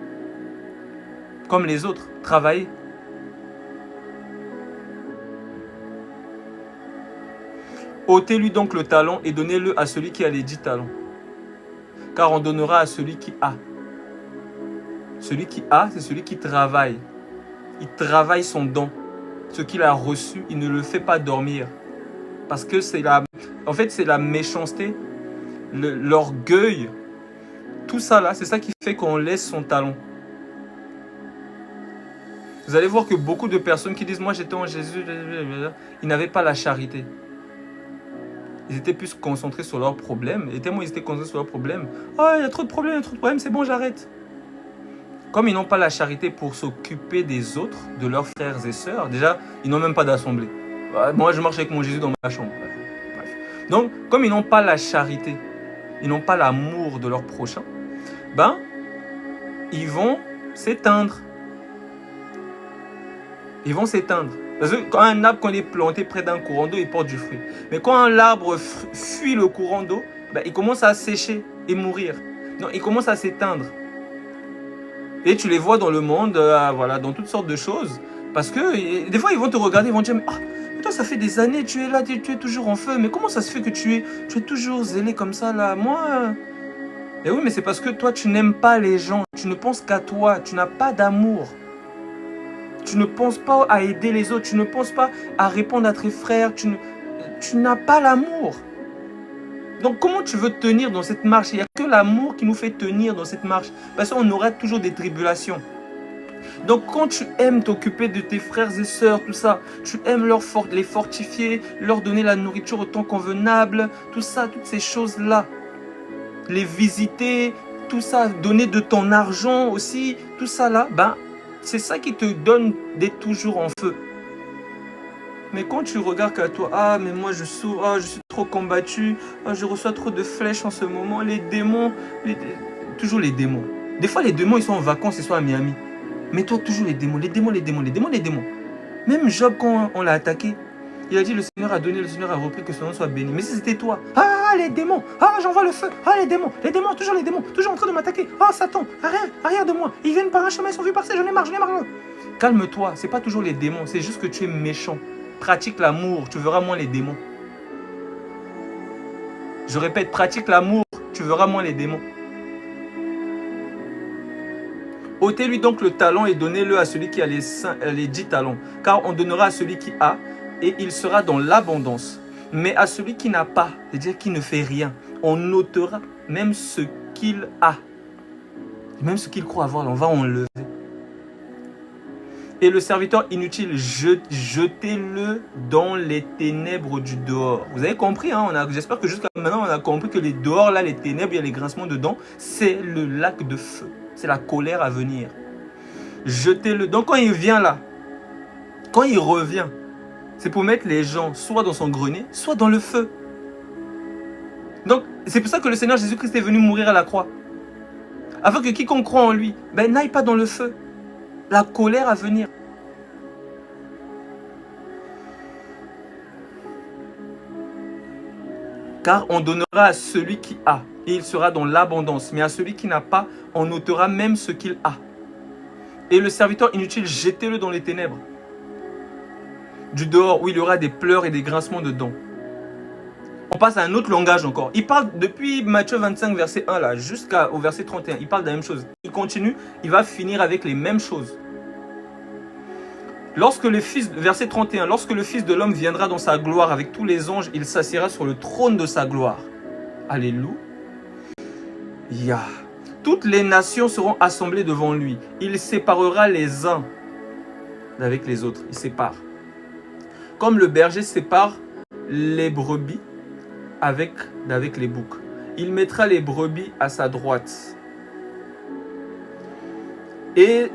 Comme les autres, travailler. Ôtez-lui donc le talent et donnez-le à celui qui a les 10 talents. Car on donnera à celui qui a. Celui qui a, c'est celui qui travaille. Il travaille son don. Ce qu'il a reçu, il ne le fait pas dormir. Parce que c'est en fait, c'est la méchanceté, l'orgueil. Tout ça là, c'est ça qui fait qu'on laisse son talent. Vous allez voir que beaucoup de personnes qui disent « Moi j'étais en Jésus », ils n'avaient pas la charité. Ils étaient plus concentrés sur leurs problèmes. Et tellement ils étaient concentrés sur leurs problèmes. « Oh, il y a trop de problèmes, c'est bon, j'arrête. » Comme ils n'ont pas la charité pour s'occuper des autres, de leurs frères et sœurs, déjà, ils n'ont même pas d'assemblée. Moi, je marche avec mon Jésus dans ma chambre. Bref. Donc, comme ils n'ont pas la charité, ils n'ont pas l'amour de leur prochain, ben, ils vont s'éteindre. Ils vont s'éteindre. Parce que quand un arbre, quand il est planté près d'un courant d'eau, il porte du fruit. Mais quand l'arbre fuit le courant d'eau, ben, il commence à sécher et mourir. Donc, il commence à s'éteindre. Et tu les vois dans le monde, voilà, dans toutes sortes de choses. Parce que des fois, ils vont te regarder, ils vont te dire, ah, toi, ça fait des années, tu es là, tu es toujours en feu. Mais comment ça se fait que tu es toujours zélé comme ça, là? Moi... Et oui, mais c'est parce que toi, tu n'aimes pas les gens. Tu ne penses qu'à toi. Tu n'as pas d'amour. Tu ne penses pas à aider les autres. Tu ne penses pas à répondre à tes frères. Tu n'as pas l'amour. Donc, comment tu veux tenir dans cette marche? Il n'y a que l'amour qui nous fait tenir dans cette marche. Parce qu'on aura toujours des tribulations. Donc, quand tu aimes t'occuper de tes frères et sœurs, tout ça, tu aimes les fortifier, leur donner la nourriture au temps convenable, tout ça, toutes ces choses-là, les visiter, tout ça, donner de ton argent aussi, tout ça là, ben, c'est ça qui te donne d'être toujours en feu. Mais quand tu regardes qu'à toi, ah, mais moi je souffre, ah, je suis trop combattu, ah, je reçois trop de flèches en ce moment, les démons, toujours les démons. Des fois, les démons, ils sont en vacances, ils sont à Miami. Mais toi, toujours les démons, les démons, les démons, les démons, les démons. Même Job, quand on l'a attaqué, il a dit, le Seigneur a donné, le Seigneur a repris, que son nom soit béni. Mais si c'était toi, ah, les démons, ah, j'envoie le feu, ah, les démons, toujours en train de m'attaquer. Ah, Satan, arrière de moi, ils viennent par un chemin, ils sont vus passer, j'en ai marre. Calme-toi, c'est pas toujours les démons, c'est juste que tu es méchant. Pratique l'amour, tu verras moins les démons. Je répète, pratique l'amour, tu verras moins les démons. Ôtez-lui donc le talent et donnez-le à celui qui a les 10 talents. Car on donnera à celui qui a, et il sera dans l'abondance. Mais à celui qui n'a pas, c'est-à-dire qui ne fait rien, on ôtera même ce qu'il a. Même ce qu'il croit avoir, on va enlever. Et le serviteur inutile, jetez-le dans les ténèbres du dehors. Vous avez compris, hein, j'espère que jusqu'à maintenant, on a compris que les dehors, là, les ténèbres, il y a les grincements dedans, c'est le lac de feu. C'est la colère à venir. Jetez-le. Donc quand il vient là, quand il revient, c'est pour mettre les gens soit dans son grenier, soit dans le feu. Donc c'est pour ça que le Seigneur Jésus-Christ est venu mourir à la croix. Afin que quiconque croit en lui, ben, n'aille pas dans le feu. La colère à venir. Car on donnera à celui qui a, et il sera dans l'abondance. Mais à celui qui n'a pas, on ôtera même ce qu'il a. Et le serviteur inutile, jetez-le dans les ténèbres. Du dehors, où il y aura des pleurs et des grincements de dents. On passe à un autre langage encore. Il parle depuis Matthieu 25, verset 1, là, jusqu'au verset 31. Il parle de la même chose. Il continue, il va finir avec les mêmes choses. Verset 31, lorsque le Fils de l'homme viendra dans sa gloire avec tous les anges, il s'assiera sur le trône de sa gloire. Alléluia. Toutes les nations seront assemblées devant lui. Il séparera les uns avec les autres. Il sépare. Comme le berger sépare les brebis avec les boucs. Il mettra les brebis à sa droite Et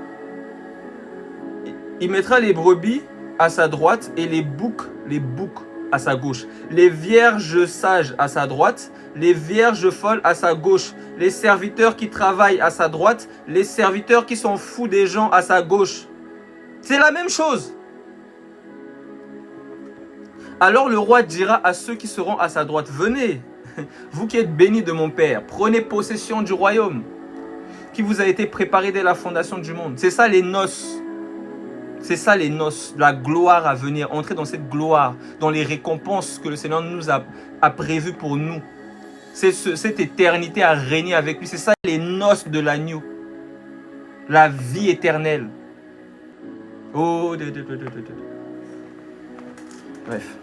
il mettra les brebis à sa droite et les boucs à sa gauche. Les vierges sages à sa droite, les vierges folles à sa gauche. Les serviteurs qui travaillent à sa droite, les serviteurs qui sont fous des gens à sa gauche. C'est la même chose. Alors le roi dira à ceux qui seront à sa droite, venez, vous qui êtes bénis de mon Père, prenez possession du royaume qui vous a été préparé dès la fondation du monde. C'est ça les noces. C'est ça les noces, la gloire à venir, entrer dans cette gloire, dans les récompenses que le Seigneur nous a prévues pour nous. C'est cette éternité à régner avec lui. C'est ça les noces de l'agneau. La vie éternelle. Oh, bref.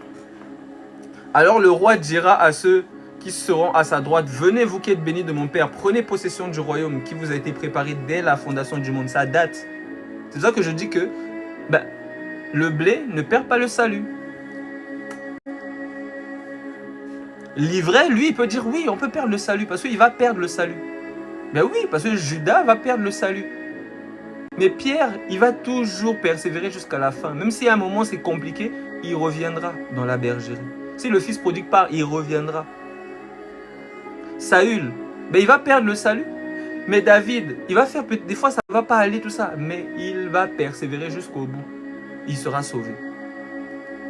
Alors le roi dira à ceux qui seront à sa droite, venez vous qui êtes bénis de mon Père, prenez possession du royaume qui vous a été préparé dès la fondation du monde. Ça date. C'est pour ça que je dis que le blé ne perd pas le salut. L'ivraie, lui, il peut dire oui, on peut perdre le salut parce qu'il va perdre le salut. Ben oui, parce que Judas va perdre le salut. Mais Pierre, il va toujours persévérer jusqu'à la fin. Même si à un moment c'est compliqué, il reviendra dans la bergerie. Si le fils prodigue part, il reviendra. Saül, ben il va perdre le salut. Mais David, il va faire des fois ça ne va pas aller tout ça, mais il va persévérer jusqu'au bout. Il sera sauvé.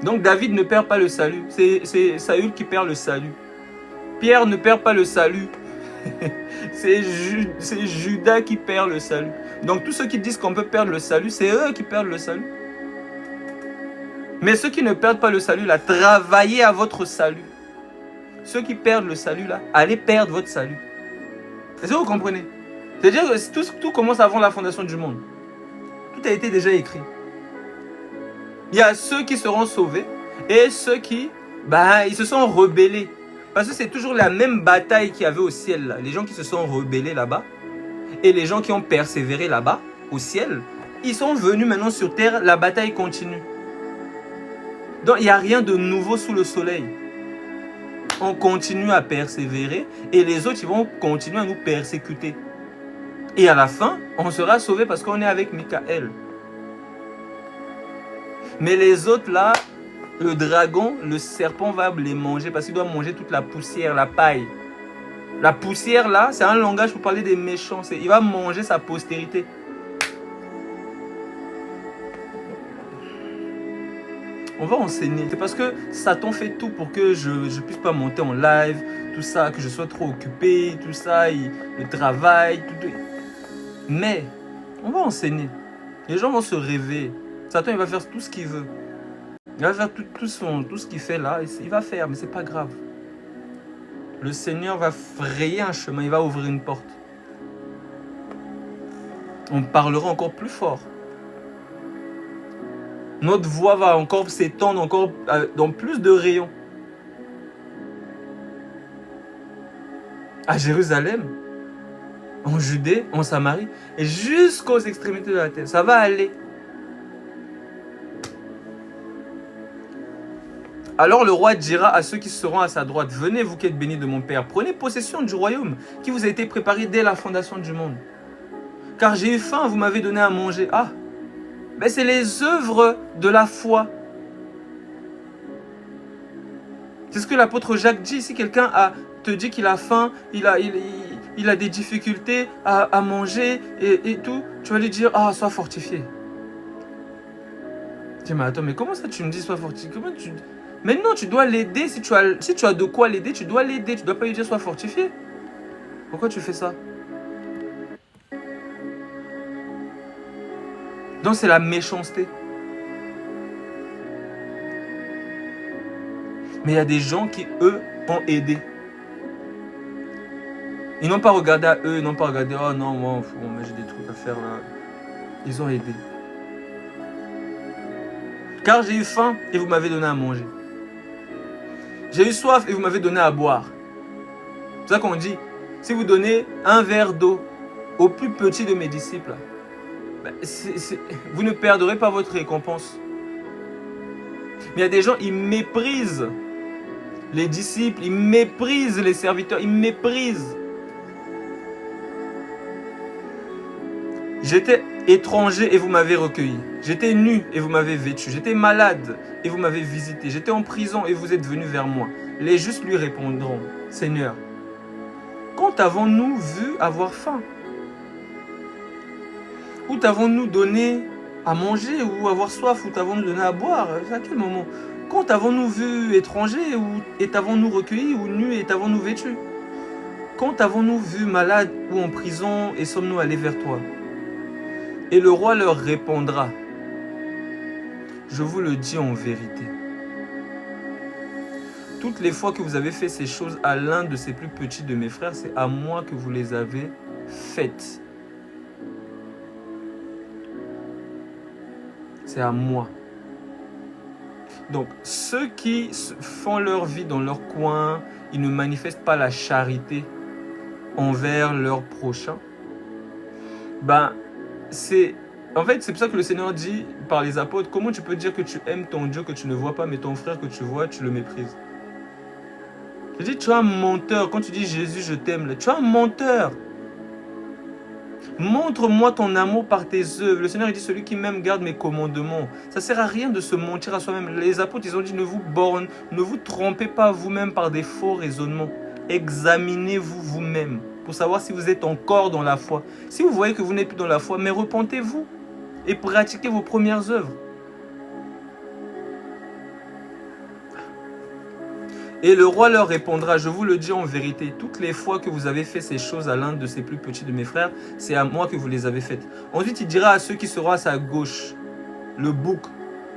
Donc David ne perd pas le salut. C'est Saül qui perd le salut. Pierre ne perd pas le salut. C'est Judas qui perd le salut. Donc tous ceux qui disent qu'on peut perdre le salut, c'est eux qui perdent le salut. Mais ceux qui ne perdent pas le salut, là, travaillez à votre salut. Ceux qui perdent le salut, là, allez perdre votre salut. Est-ce que vous comprenez? C'est-à-dire que tout commence avant la fondation du monde. Tout a été déjà écrit. Il y a ceux qui seront sauvés et ceux qui, ils se sont rebellés. Parce que c'est toujours la même bataille qu'il y avait au ciel. Là. Les gens qui se sont rebellés là-bas et les gens qui ont persévéré là-bas, au ciel, ils sont venus maintenant sur terre, la bataille continue. Donc il n'y a rien de nouveau sous le soleil. On continue à persévérer et les autres ils vont continuer à nous persécuter. Et à la fin, on sera sauvé parce qu'on est avec Michael. Mais les autres là, le dragon, le serpent va les manger parce qu'il doit manger toute la poussière, la paille. La poussière là, c'est un langage pour parler des méchants. Il va manger sa postérité. On va enseigner. C'est parce que Satan fait tout pour que je ne puisse pas monter en live, tout ça, que je sois trop occupé, tout ça, le travail, tout. Mais, on va enseigner. Les gens vont se rêver. Satan, il va faire tout ce qu'il veut. Il va faire tout ce qu'il fait là, il va faire, mais c'est pas grave. Le Seigneur va frayer un chemin, il va ouvrir une porte. On parlera encore plus fort. Notre voix va encore s'étendre encore dans plus de rayons. À Jérusalem, en Judée, en Samarie, et jusqu'aux extrémités de la terre. Ça va aller. Alors le roi dira à ceux qui seront à sa droite, venez vous qui êtes bénis de mon Père, prenez possession du royaume qui vous a été préparé dès la fondation du monde. Car j'ai eu faim, vous m'avez donné à manger. Ah, mais c'est les œuvres de la foi. C'est ce que l'apôtre Jacques dit. Si quelqu'un te dit qu'il a faim, il a des difficultés à manger et tout, tu vas lui dire, ah, sois fortifié. Tu dis, mais attends, mais comment ça tu me dis sois fortifié? Comment tu... Mais non, tu dois l'aider. Si tu as de quoi l'aider, tu dois l'aider. Tu ne dois pas lui dire sois fortifié. Pourquoi tu fais ça? Donc c'est la méchanceté. Mais il y a des gens qui, eux, ont aidé. Ils n'ont pas regardé à eux, ils n'ont pas regardé, oh non, moi, j'ai des trucs à faire là. Ils ont aidé. Car j'ai eu faim et vous m'avez donné à manger. J'ai eu soif et vous m'avez donné à boire. C'est ça qu'on dit. Si vous donnez un verre d'eau au plus petit de mes disciples, vous ne perdrez pas votre récompense. Mais il y a des gens, ils méprisent les disciples, ils méprisent les serviteurs, ils méprisent. étranger et vous m'avez recueilli. J'étais nu et vous m'avez vêtu. J'étais malade et vous m'avez visité. J'étais en prison et vous êtes venus vers moi. Les justes lui répondront, Seigneur, quand t'avons-nous vu avoir faim? Où t'avons-nous donné à manger ou avoir soif? Où t'avons-nous donné à boire? À quel moment? Quand t'avons-nous vu étranger et t'avons-nous recueilli ou nu et t'avons-nous vêtu? Quand t'avons-nous vu malade ou en prison et sommes-nous allés vers toi? Et le roi leur répondra, je vous le dis en vérité. Toutes les fois que vous avez fait ces choses à l'un de ces plus petits de mes frères, c'est à moi que vous les avez faites. C'est à moi. Donc, ceux qui font leur vie dans leur coin, ils ne manifestent pas la charité envers leur prochain. Ben, en fait, c'est pour ça que le Seigneur dit par les apôtres, comment tu peux dire que tu aimes ton Dieu que tu ne vois pas, mais ton frère que tu vois, tu le méprises. Je dis, tu es un menteur. Quand tu dis Jésus, je t'aime, tu es un menteur. Montre-moi ton amour par tes œuvres. Le Seigneur dit, celui qui m'aime garde mes commandements. Ça ne sert à rien de se mentir à soi-même. Les apôtres, ils ont dit, ne vous trompez pas vous-même par des faux raisonnements. Examinez-vous vous-même pour savoir si vous êtes encore dans la foi. Si vous voyez que vous n'êtes plus dans la foi, mais repentez-vous et pratiquez vos premières œuvres. Et le roi leur répondra, je vous le dis en vérité, toutes les fois que vous avez fait ces choses à l'un de ces plus petits de mes frères, c'est à moi que vous les avez faites. Ensuite, il dira à ceux qui seront à sa gauche, le bouc,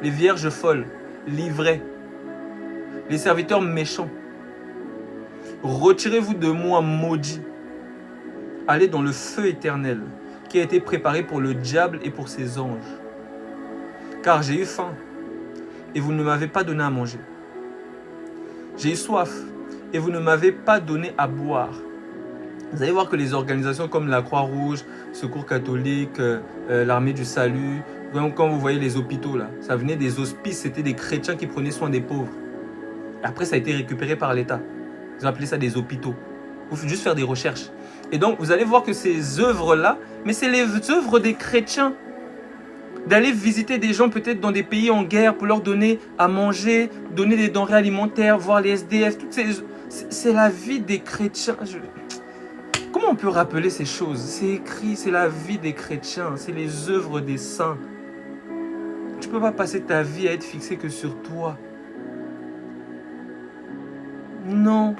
les vierges folles, l'ivrée, les serviteurs méchants, retirez-vous de moi, maudits, allez dans le feu éternel qui a été préparé pour le diable et pour ses anges. Car j'ai eu faim et vous ne m'avez pas donné à manger. J'ai eu soif et vous ne m'avez pas donné à boire. Vous allez voir que les organisations comme la Croix-Rouge, Secours catholique, l'Armée du Salut, quand vous voyez les hôpitaux là, ça venait des hospices, c'était des chrétiens qui prenaient soin des pauvres. Après, ça a été récupéré par l'État. Ils ont appelé ça des hôpitaux. Il faut juste faire des recherches. Et donc, vous allez voir que ces œuvres-là, mais c'est les œuvres des chrétiens. D'aller visiter des gens peut-être dans des pays en guerre pour leur donner à manger, donner des denrées alimentaires, voir les SDF. C'est la vie des chrétiens. Comment on peut rappeler ces choses? C'est écrit, c'est la vie des chrétiens, c'est les œuvres des saints. Tu ne peux pas passer ta vie à être fixé que sur toi. Non.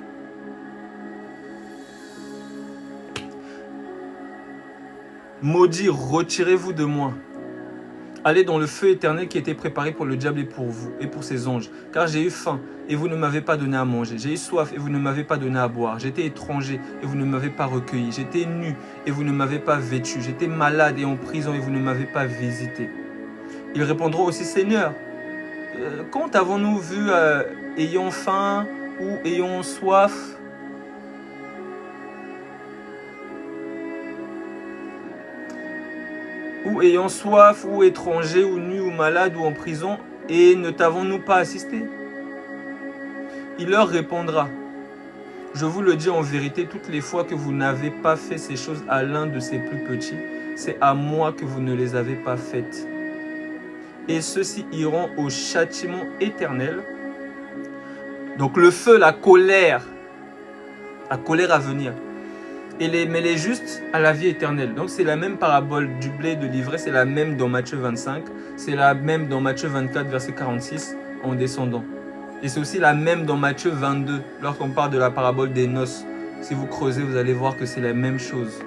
Maudit, retirez-vous de moi. Allez dans le feu éternel qui était préparé pour le diable et pour vous et pour ses anges. Car j'ai eu faim et vous ne m'avez pas donné à manger. J'ai eu soif et vous ne m'avez pas donné à boire. J'étais étranger et vous ne m'avez pas recueilli. J'étais nu et vous ne m'avez pas vêtu. J'étais malade et en prison et vous ne m'avez pas visité. Ils répondront aussi, Seigneur, quand avons-nous vu ayant faim ou ayant soif? Ou ayant soif, ou étranger, ou nu, ou malade, ou en prison, et ne t'avons-nous pas assisté? Il leur répondra, je vous le dis en vérité, toutes les fois que vous n'avez pas fait ces choses à l'un de ces plus petits, c'est à moi que vous ne les avez pas faites. Et ceux-ci iront au châtiment éternel. Donc le feu, la colère à venir. Mais les justes à la vie éternelle. Donc c'est la même parabole du blé de l'ivraie, c'est la même dans Matthieu 25, c'est la même dans Matthieu 24, verset 46, en descendant. Et c'est aussi la même dans Matthieu 22, lorsqu'on parle de la parabole des noces. Si vous creusez, vous allez voir que c'est la même chose.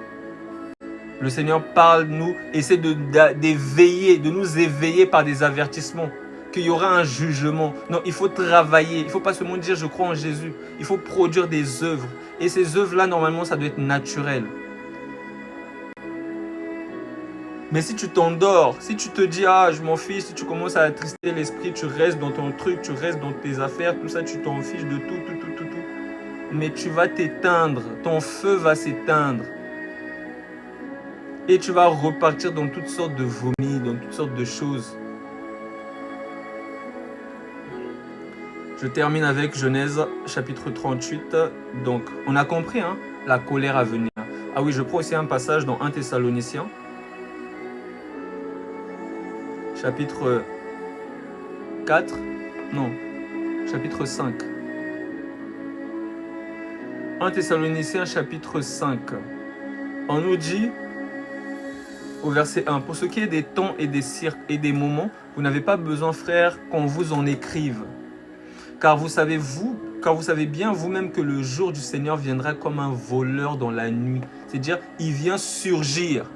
Le Seigneur parle, essaie d'éveiller, de nous éveiller par des avertissements. Qu'il y aura un jugement. Non, il faut travailler. Il ne faut pas seulement dire je crois en Jésus. Il faut produire des œuvres. Et ces œuvres-là, normalement, ça doit être naturel. Mais si tu t'endors, si tu te dis ah je m'en fiche, si tu commences à attrister l'esprit, tu restes dans ton truc, tu restes dans tes affaires, tout ça, tu t'en fiches de tout. Mais tu vas t'éteindre. Ton feu va s'éteindre. Et tu vas repartir dans toutes sortes de vomis, dans toutes sortes de choses. Je termine avec Genèse chapitre 38. Donc, on a compris, hein, la colère à venir. Ah oui, je prends aussi un passage dans 1 Thessaloniciens. chapitre 4, non, chapitre 5. 1 Thessaloniciens, chapitre 5. On nous dit, au verset 1, « Pour ce qui est des temps et des moments, vous n'avez pas besoin, frères, qu'on vous en écrive. Car vous savez bien vous-même que le jour du Seigneur viendra comme un voleur dans la nuit. » C'est-à-dire, il vient surgir.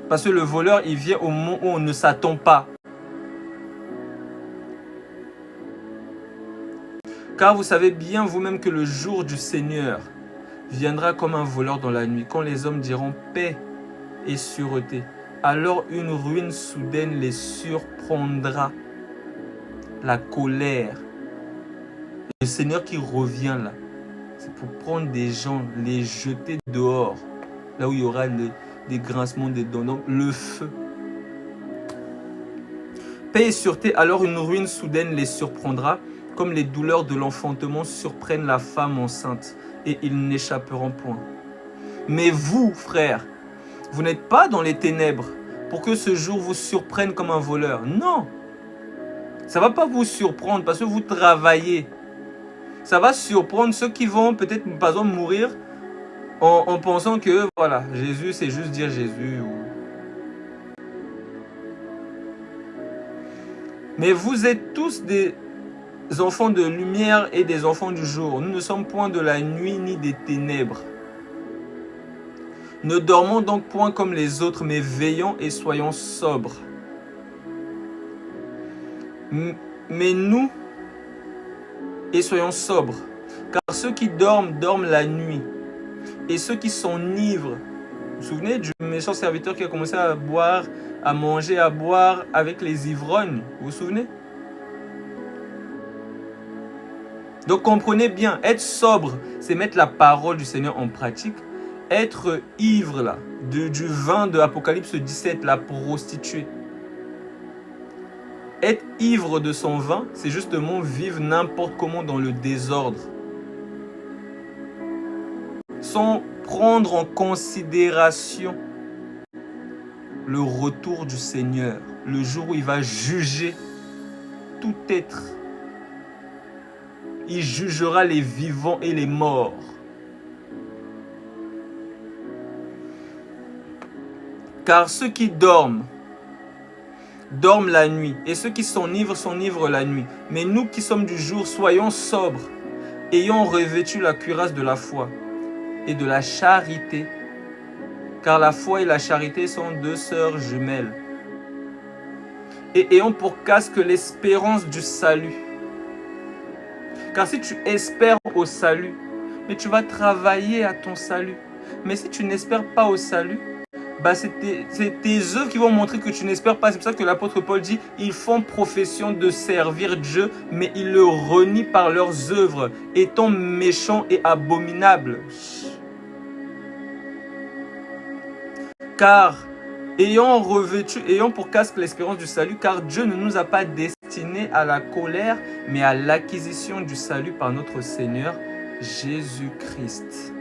Parce que le voleur, il vient au moment où on ne s'attend pas. Car vous savez bien vous-même que le jour du Seigneur viendra comme un voleur dans la nuit, quand les hommes diront paix et sûreté. Alors une ruine soudaine les surprendra, la colère. Le Seigneur qui revient là, c'est pour prendre des gens, les jeter dehors, là où il y aura des grincements des dents, donc le feu. Paix et sûreté, alors une ruine soudaine les surprendra, comme les douleurs de l'enfantement surprennent la femme enceinte, et ils n'échapperont point. Mais vous, frères, vous n'êtes pas dans les ténèbres, pour que ce jour vous surprenne comme un voleur. Non, ça ne va pas vous surprendre, parce que vous travaillez. Ça va surprendre ceux qui vont peut-être, par exemple, mourir en pensant que, voilà, Jésus, c'est juste dire Jésus. Mais vous êtes tous des enfants de lumière et des enfants du jour. Nous ne sommes point de la nuit ni des ténèbres. Ne dormons donc point comme les autres, mais veillons et soyons sobres. Mais nous, et soyons sobres, car ceux qui dorment, dorment la nuit. Et ceux qui s'enivrent, vous vous souvenez du méchant serviteur qui a commencé à boire, à manger, à boire avec les ivrognes, vous vous souvenez? Donc comprenez bien, être sobre, c'est mettre la parole du Seigneur en pratique. Être ivre là, du vin de Apocalypse 17, la prostituée. Être ivre de son vin, c'est justement vivre n'importe comment dans le désordre. Sans prendre en considération le retour du Seigneur, le jour où il va juger tout être. Il jugera les vivants et les morts. Car ceux qui dorment, dorment la nuit, et ceux qui s'enivrent la nuit. Mais nous qui sommes du jour, soyons sobres, ayant revêtu la cuirasse de la foi et de la charité, car la foi et la charité sont deux sœurs jumelles. Et ayons pour casque l'espérance du salut. Car si tu espères au salut, mais tu vas travailler à ton salut. Mais si tu n'espères pas au salut, bah c'est tes œuvres qui vont montrer que tu n'espères pas. C'est pour ça que l'apôtre Paul dit, ils font profession de servir Dieu, mais ils le renient par leurs œuvres, étant méchants et abominables. Car, ayant pour casque l'espérance du salut, car Dieu ne nous a pas destinés à la colère, mais à l'acquisition du salut par notre Seigneur Jésus-Christ.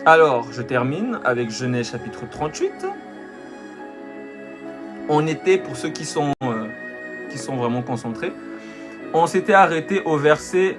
Alors, je termine avec Genèse chapitre 38. On était, pour ceux qui sont vraiment concentrés, on s'était arrêté au verset...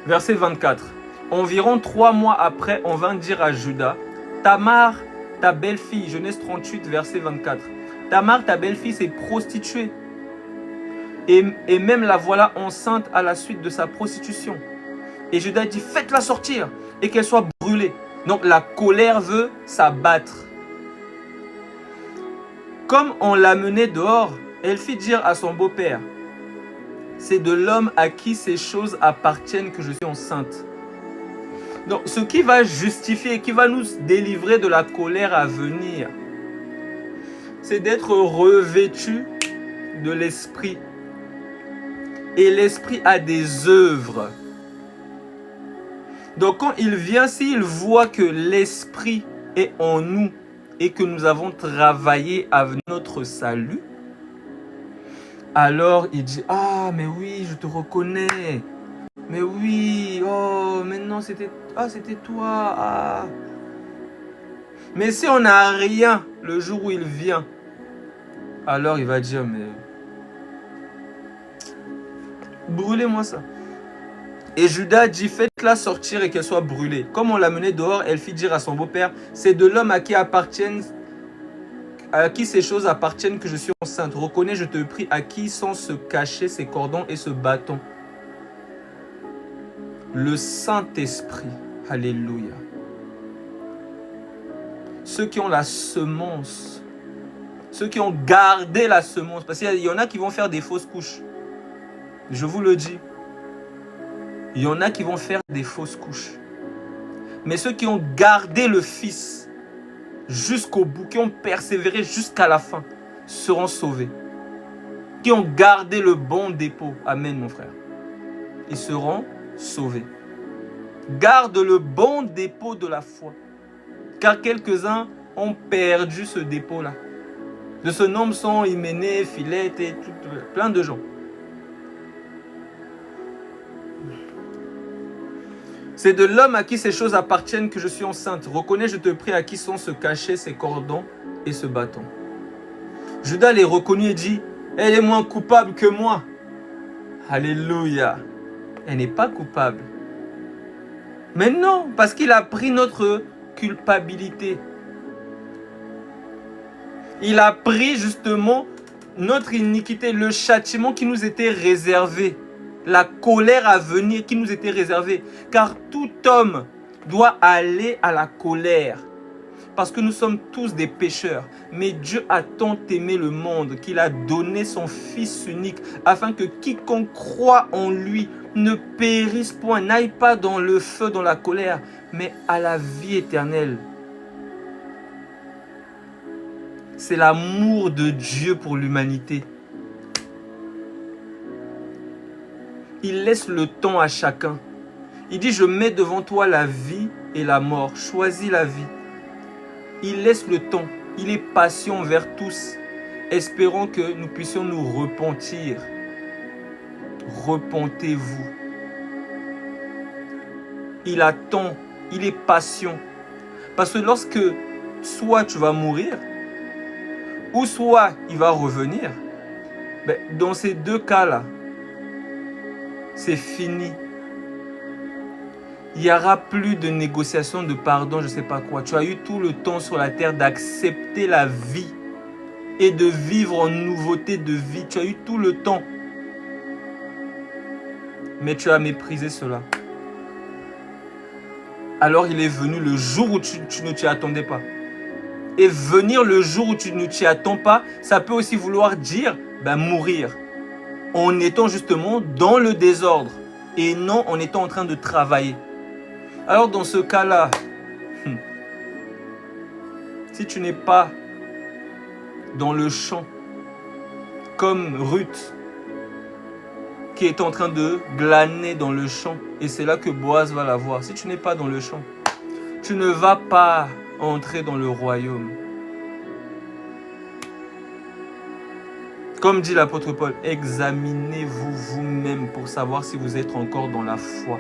verset 24. Environ 3 mois après, on vint dire à Judas, Tamar, ta belle-fille, Genèse 38, verset 24. Tamar, ta belle-fille, s'est prostituée. Et même la voilà enceinte à la suite de sa prostitution. Et Judas dit, faites-la sortir et qu'elle soit brûlée. Donc la colère veut s'abattre. Comme on l'a menée dehors, elle fit dire à son beau-père, c'est de l'homme à qui ces choses appartiennent que je suis enceinte. Donc, ce qui va justifier, qui va nous délivrer de la colère à venir, c'est d'être revêtu de l'esprit. Et l'esprit a des œuvres. Donc, quand il vient, s'il voit que l'esprit est en nous et que nous avons travaillé à notre salut, Alors il dit, ah mais oui, je te reconnais. Mais oui, oh, maintenant c'était toi. Ah. Mais si on n'a rien le jour où il vient, alors il va dire, mais brûlez-moi ça. Et Judas dit, faites-la sortir et qu'elle soit brûlée. Comme on l'a menée dehors, elle fit dire à son beau-père, c'est de l'homme à qui ces choses appartiennent que je suis enceinte. Reconnais, je te prie, à qui sont se cacher ces cordons et ce bâton. Le Saint-Esprit, alléluia. Ceux qui ont la semence, ceux qui ont gardé la semence, parce qu'il y en a qui vont faire des fausses couches. Je vous le dis. Il y en a qui vont faire des fausses couches. Mais ceux qui ont gardé le Fils jusqu'au bout, qui ont persévéré jusqu'à la fin, seront sauvés. Qui ont gardé le bon dépôt. Amen, mon frère. Ils seront sauvés. Garde le bon dépôt de la foi. Car quelques-uns ont perdu ce dépôt-là. De ce nombre sont Hyménée, Philette et plein de gens. C'est de l'homme à qui ces choses appartiennent que je suis enceinte. Reconnais, je te prie, à qui sont se cacher ces cordons et ce bâton. Judas les reconnut et dit, elle est moins coupable que moi. Alléluia. Elle n'est pas coupable. Mais non, parce qu'il a pris notre culpabilité. Il a pris justement notre iniquité, le châtiment qui nous était réservé. La colère à venir qui nous était réservée. Car tout homme doit aller à la colère. Parce que nous sommes tous des pécheurs. Mais Dieu a tant aimé le monde qu'il a donné son Fils unique afin que quiconque croit en lui ne périsse point, n'aille pas dans le feu, dans la colère, mais à la vie éternelle. C'est l'amour de Dieu pour l'humanité. Il laisse le temps à chacun. Il dit, je mets devant toi la vie et la mort. Choisis la vie. Il laisse le temps. Il est patient envers tous. Espérons que nous puissions nous repentir. Repentez-vous. Il attend. Il est patient. Parce que lorsque soit tu vas mourir, ou soit il va revenir, dans ces deux cas-là, c'est fini. Il n'y aura plus de négociation, de pardon, je ne sais pas quoi. Tu as eu tout le temps sur la terre d'accepter la vie et de vivre en nouveauté de vie. Tu as eu tout le temps. Mais tu as méprisé cela. Alors il est venu le jour où tu ne t'y attendais pas. Et venir le jour où tu ne t'y attends pas, ça peut aussi vouloir dire mourir. En étant justement dans le désordre et non en étant en train de travailler. Alors dans ce cas-là, si tu n'es pas dans le champ, comme Ruth, qui est en train de glaner dans le champ, et c'est là que Boaz va la voir. Si tu n'es pas dans le champ, tu ne vas pas entrer dans le royaume. Comme dit l'apôtre Paul, examinez-vous vous-même pour savoir si vous êtes encore dans la foi.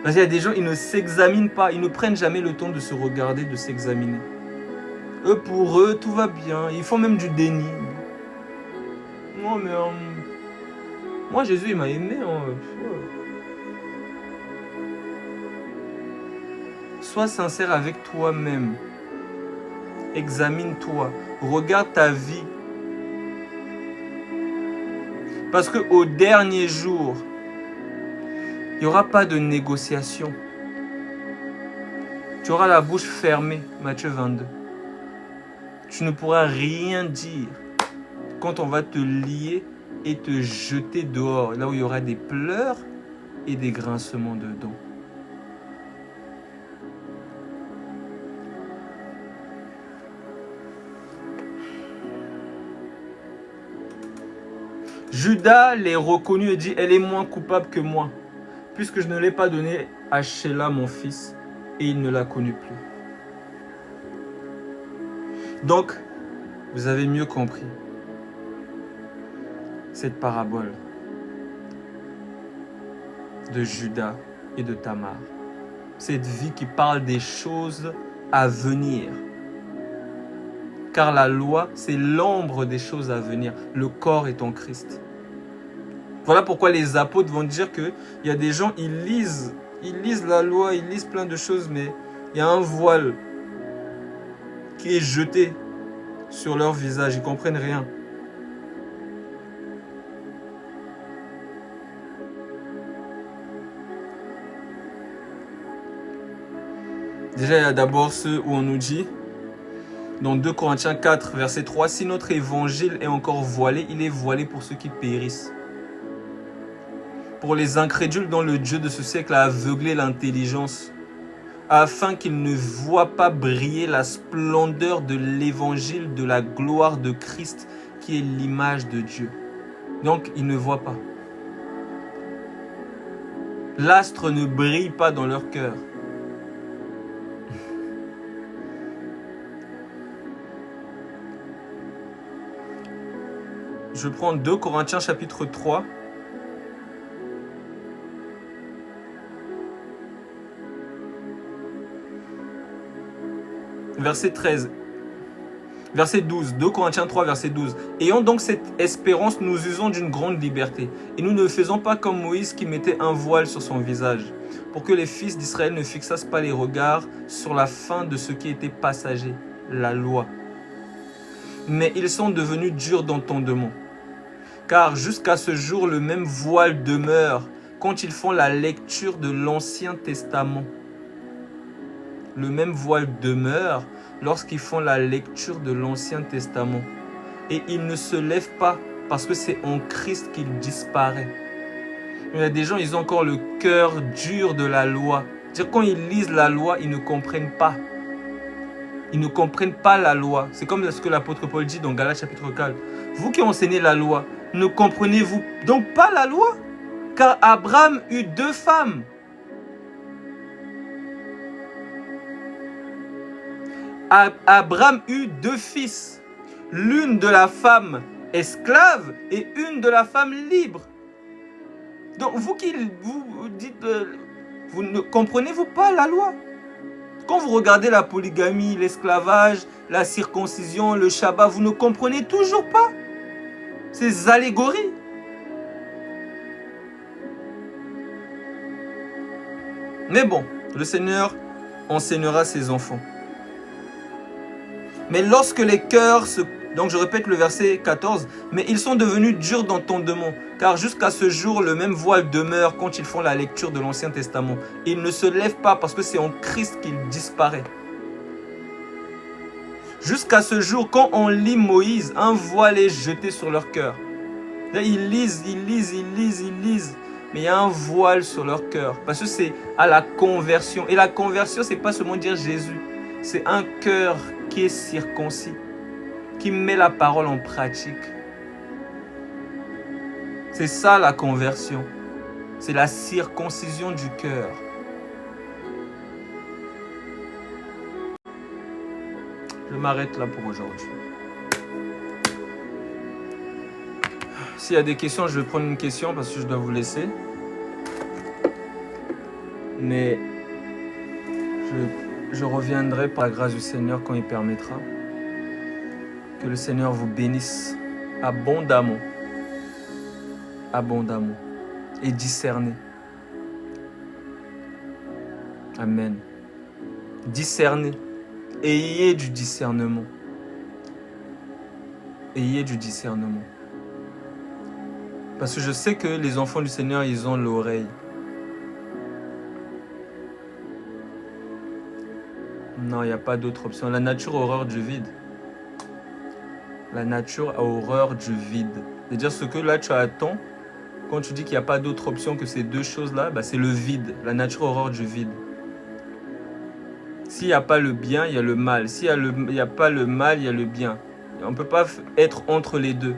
Parce qu'il y a des gens, ils ne s'examinent pas, ils ne prennent jamais le temps de se regarder, de s'examiner. Pour eux, tout va bien, ils font même du déni. Non, mais moi, Jésus, il m'a aimé. Sois sincère avec toi-même. Examine-toi. Regarde ta vie. Parce qu'au dernier jour, il n'y aura pas de négociation. Tu auras la bouche fermée, Matthieu 22. Tu ne pourras rien dire quand on va te lier et te jeter dehors, là où il y aura des pleurs et des grincements de dents. Judas les reconnut et dit, elle est moins coupable que moi, puisque je ne l'ai pas donnée à Sheila, mon fils, et il ne la connut plus. Donc, vous avez mieux compris cette parabole de Judas et de Tamar. Cette vie qui parle des choses à venir. Car la loi, c'est l'ombre des choses à venir. Le corps est en Christ. Voilà pourquoi les apôtres vont dire qu'il y a des gens, ils lisent la loi, ils lisent plein de choses, mais il y a un voile qui est jeté sur leur visage. Ils ne comprennent rien. Déjà, il y a d'abord ceux où on nous dit, dans 2 Corinthiens 4, verset 3, « Si notre évangile est encore voilé, il est voilé pour ceux qui périssent. Pour les incrédules dont le Dieu de ce siècle a aveuglé l'intelligence, afin qu'ils ne voient pas briller la splendeur de l'évangile de la gloire de Christ, qui est l'image de Dieu. » Donc, ils ne voient pas. L'astre ne brille pas dans leur cœur. Je prends 2 Corinthiens chapitre 3. Verset 13. Verset 12. 2 Corinthiens 3, verset 12. « Ayant donc cette espérance, nous usons d'une grande liberté. Et nous ne faisons pas comme Moïse qui mettait un voile sur son visage, pour que les fils d'Israël ne fixassent pas les regards sur la fin de ce qui était passager, la loi. Mais ils sont devenus durs d'entendement. Car jusqu'à ce jour, le même voile demeure quand ils font la lecture de l'Ancien Testament. » Le même voile demeure lorsqu'ils font la lecture de l'Ancien Testament. Et il ne se lève pas parce que c'est en Christ qu'il disparaît. Il y a des gens, ils ont encore le cœur dur de la loi. C'est-à-dire quand ils lisent la loi, ils ne comprennent pas. Ils ne comprennent pas la loi. C'est comme ce que l'apôtre Paul dit dans Galates chapitre 4. Vous qui enseignez la loi, ne comprenez-vous donc pas la loi? Car Abraham eut 2 femmes. Abraham eut 2 fils. L'une de la femme esclave et une de la femme libre. Donc vous qui vous dites, vous ne comprenez-vous pas la loi? Quand vous regardez la polygamie, l'esclavage, la circoncision, le Shabbat, vous ne comprenez toujours pas ces allégories. Mais bon, le Seigneur enseignera ses enfants. Mais lorsque les cœurs se... Donc je répète le verset 14. « Mais ils sont devenus durs d'entendement, car jusqu'à ce jour, le même voile demeure quand ils font la lecture de l'Ancien Testament. Ils ne se lèvent pas parce que c'est en Christ qu'il disparaît. Jusqu'à ce jour, quand on lit Moïse, un voile est jeté sur leur cœur. Ils lisent, mais il y a un voile sur leur cœur. Parce que c'est à la conversion. Et la conversion, ce n'est pas seulement dire Jésus. C'est un cœur qui est circoncis, qui met la parole en pratique. C'est ça la conversion. C'est la circoncision du cœur. Je m'arrête là pour aujourd'hui. S'il y a des questions, je vais prendre une question parce que je dois vous laisser. Mais je reviendrai par la grâce du Seigneur quand il permettra. Que le Seigneur vous bénisse abondamment. Abondamment. Et discerner. Amen. Discerner. Ayez du discernement. Ayez du discernement. Parce que je sais que les enfants du Seigneur, ils ont l'oreille. Non, il n'y a pas d'autre option. La nature a horreur du vide. La nature a horreur du vide. C'est-à-dire ce que là tu attends, quand tu dis qu'il n'y a pas d'autre option que ces 2 choses-là, bah, c'est le vide. La nature a horreur du vide. S'il n'y a pas le bien, il y a le mal. S'il n'y a pas le mal, il y a le bien. On ne peut pas être entre les deux.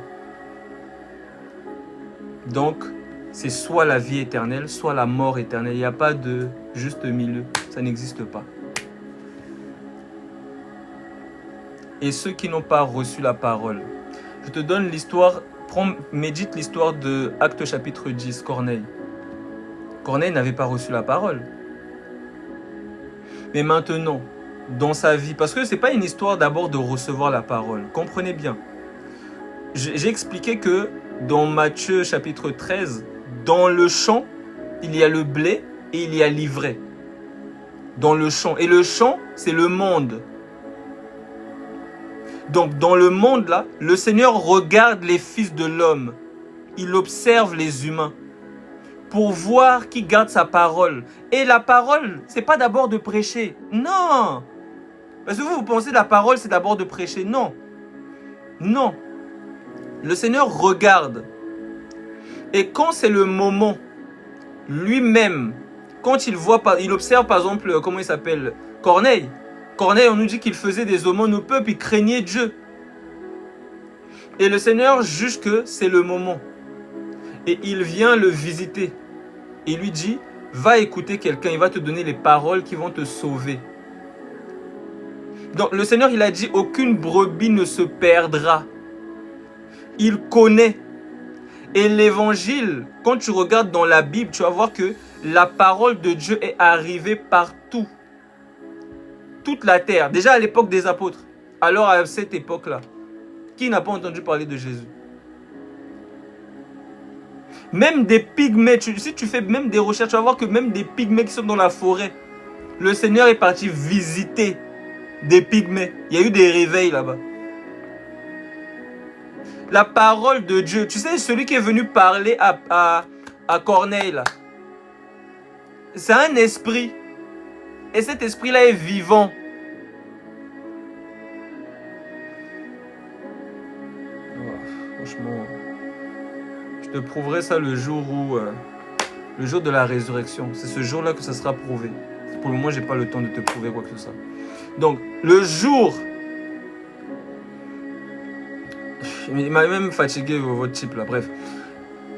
Donc, c'est soit la vie éternelle, soit la mort éternelle. Il n'y a pas de juste milieu. Ça n'existe pas. et ceux qui n'ont pas reçu la parole. Je te donne l'histoire, médite l'histoire de Actes chapitre 10, Corneille. Corneille n'avait pas reçu la parole. Mais maintenant, dans sa vie, parce que ce n'est pas une histoire d'abord de recevoir la parole, comprenez bien. J'ai expliqué que dans Matthieu chapitre 13, dans le champ, il y a le blé et il y a l'ivraie. Dans le champ. Et le champ, c'est le monde. Donc, dans le monde, là, le Seigneur regarde les fils de l'homme. Il observe les humains pour voir qui garde sa parole. Et la parole, c'est pas d'abord de prêcher. Non. Parce que vous pensez que la parole, c'est d'abord de prêcher. Non. Non. Le Seigneur regarde. Et quand c'est le moment, lui-même, quand il voit, il observe par exemple, comment il s'appelle, Corneille. Corneille, on nous dit qu'il faisait des aumônes au peuple, il craignait Dieu. Et le Seigneur juge que c'est le moment. Et il vient le visiter. Il lui dit, va écouter quelqu'un, il va te donner les paroles qui vont te sauver. Donc le Seigneur, il a dit, aucune brebis ne se perdra. Il connaît. Et l'évangile, quand tu regardes dans la Bible, tu vas voir que la parole de Dieu est arrivée partout. Toute la terre. Déjà à l'époque des apôtres. Alors à cette époque-là, qui n'a pas entendu parler de Jésus? Même des pygmées, si tu fais même des recherches, tu vas voir que même des pygmées qui sont dans la forêt, le Seigneur est parti visiter des pygmées. Il y a eu des réveils là-bas. La parole de Dieu, tu sais, celui qui est venu parler à Corneille là, c'est un esprit. Et cet esprit-là est vivant. Oh, franchement, je te prouverai ça le jour où, le jour de la résurrection. C'est ce jour-là que ça sera prouvé. Pour le moment, j'ai pas le temps de te prouver quoi que ce soit. Donc, le jour, il m'a même fatigué votre type là. Bref,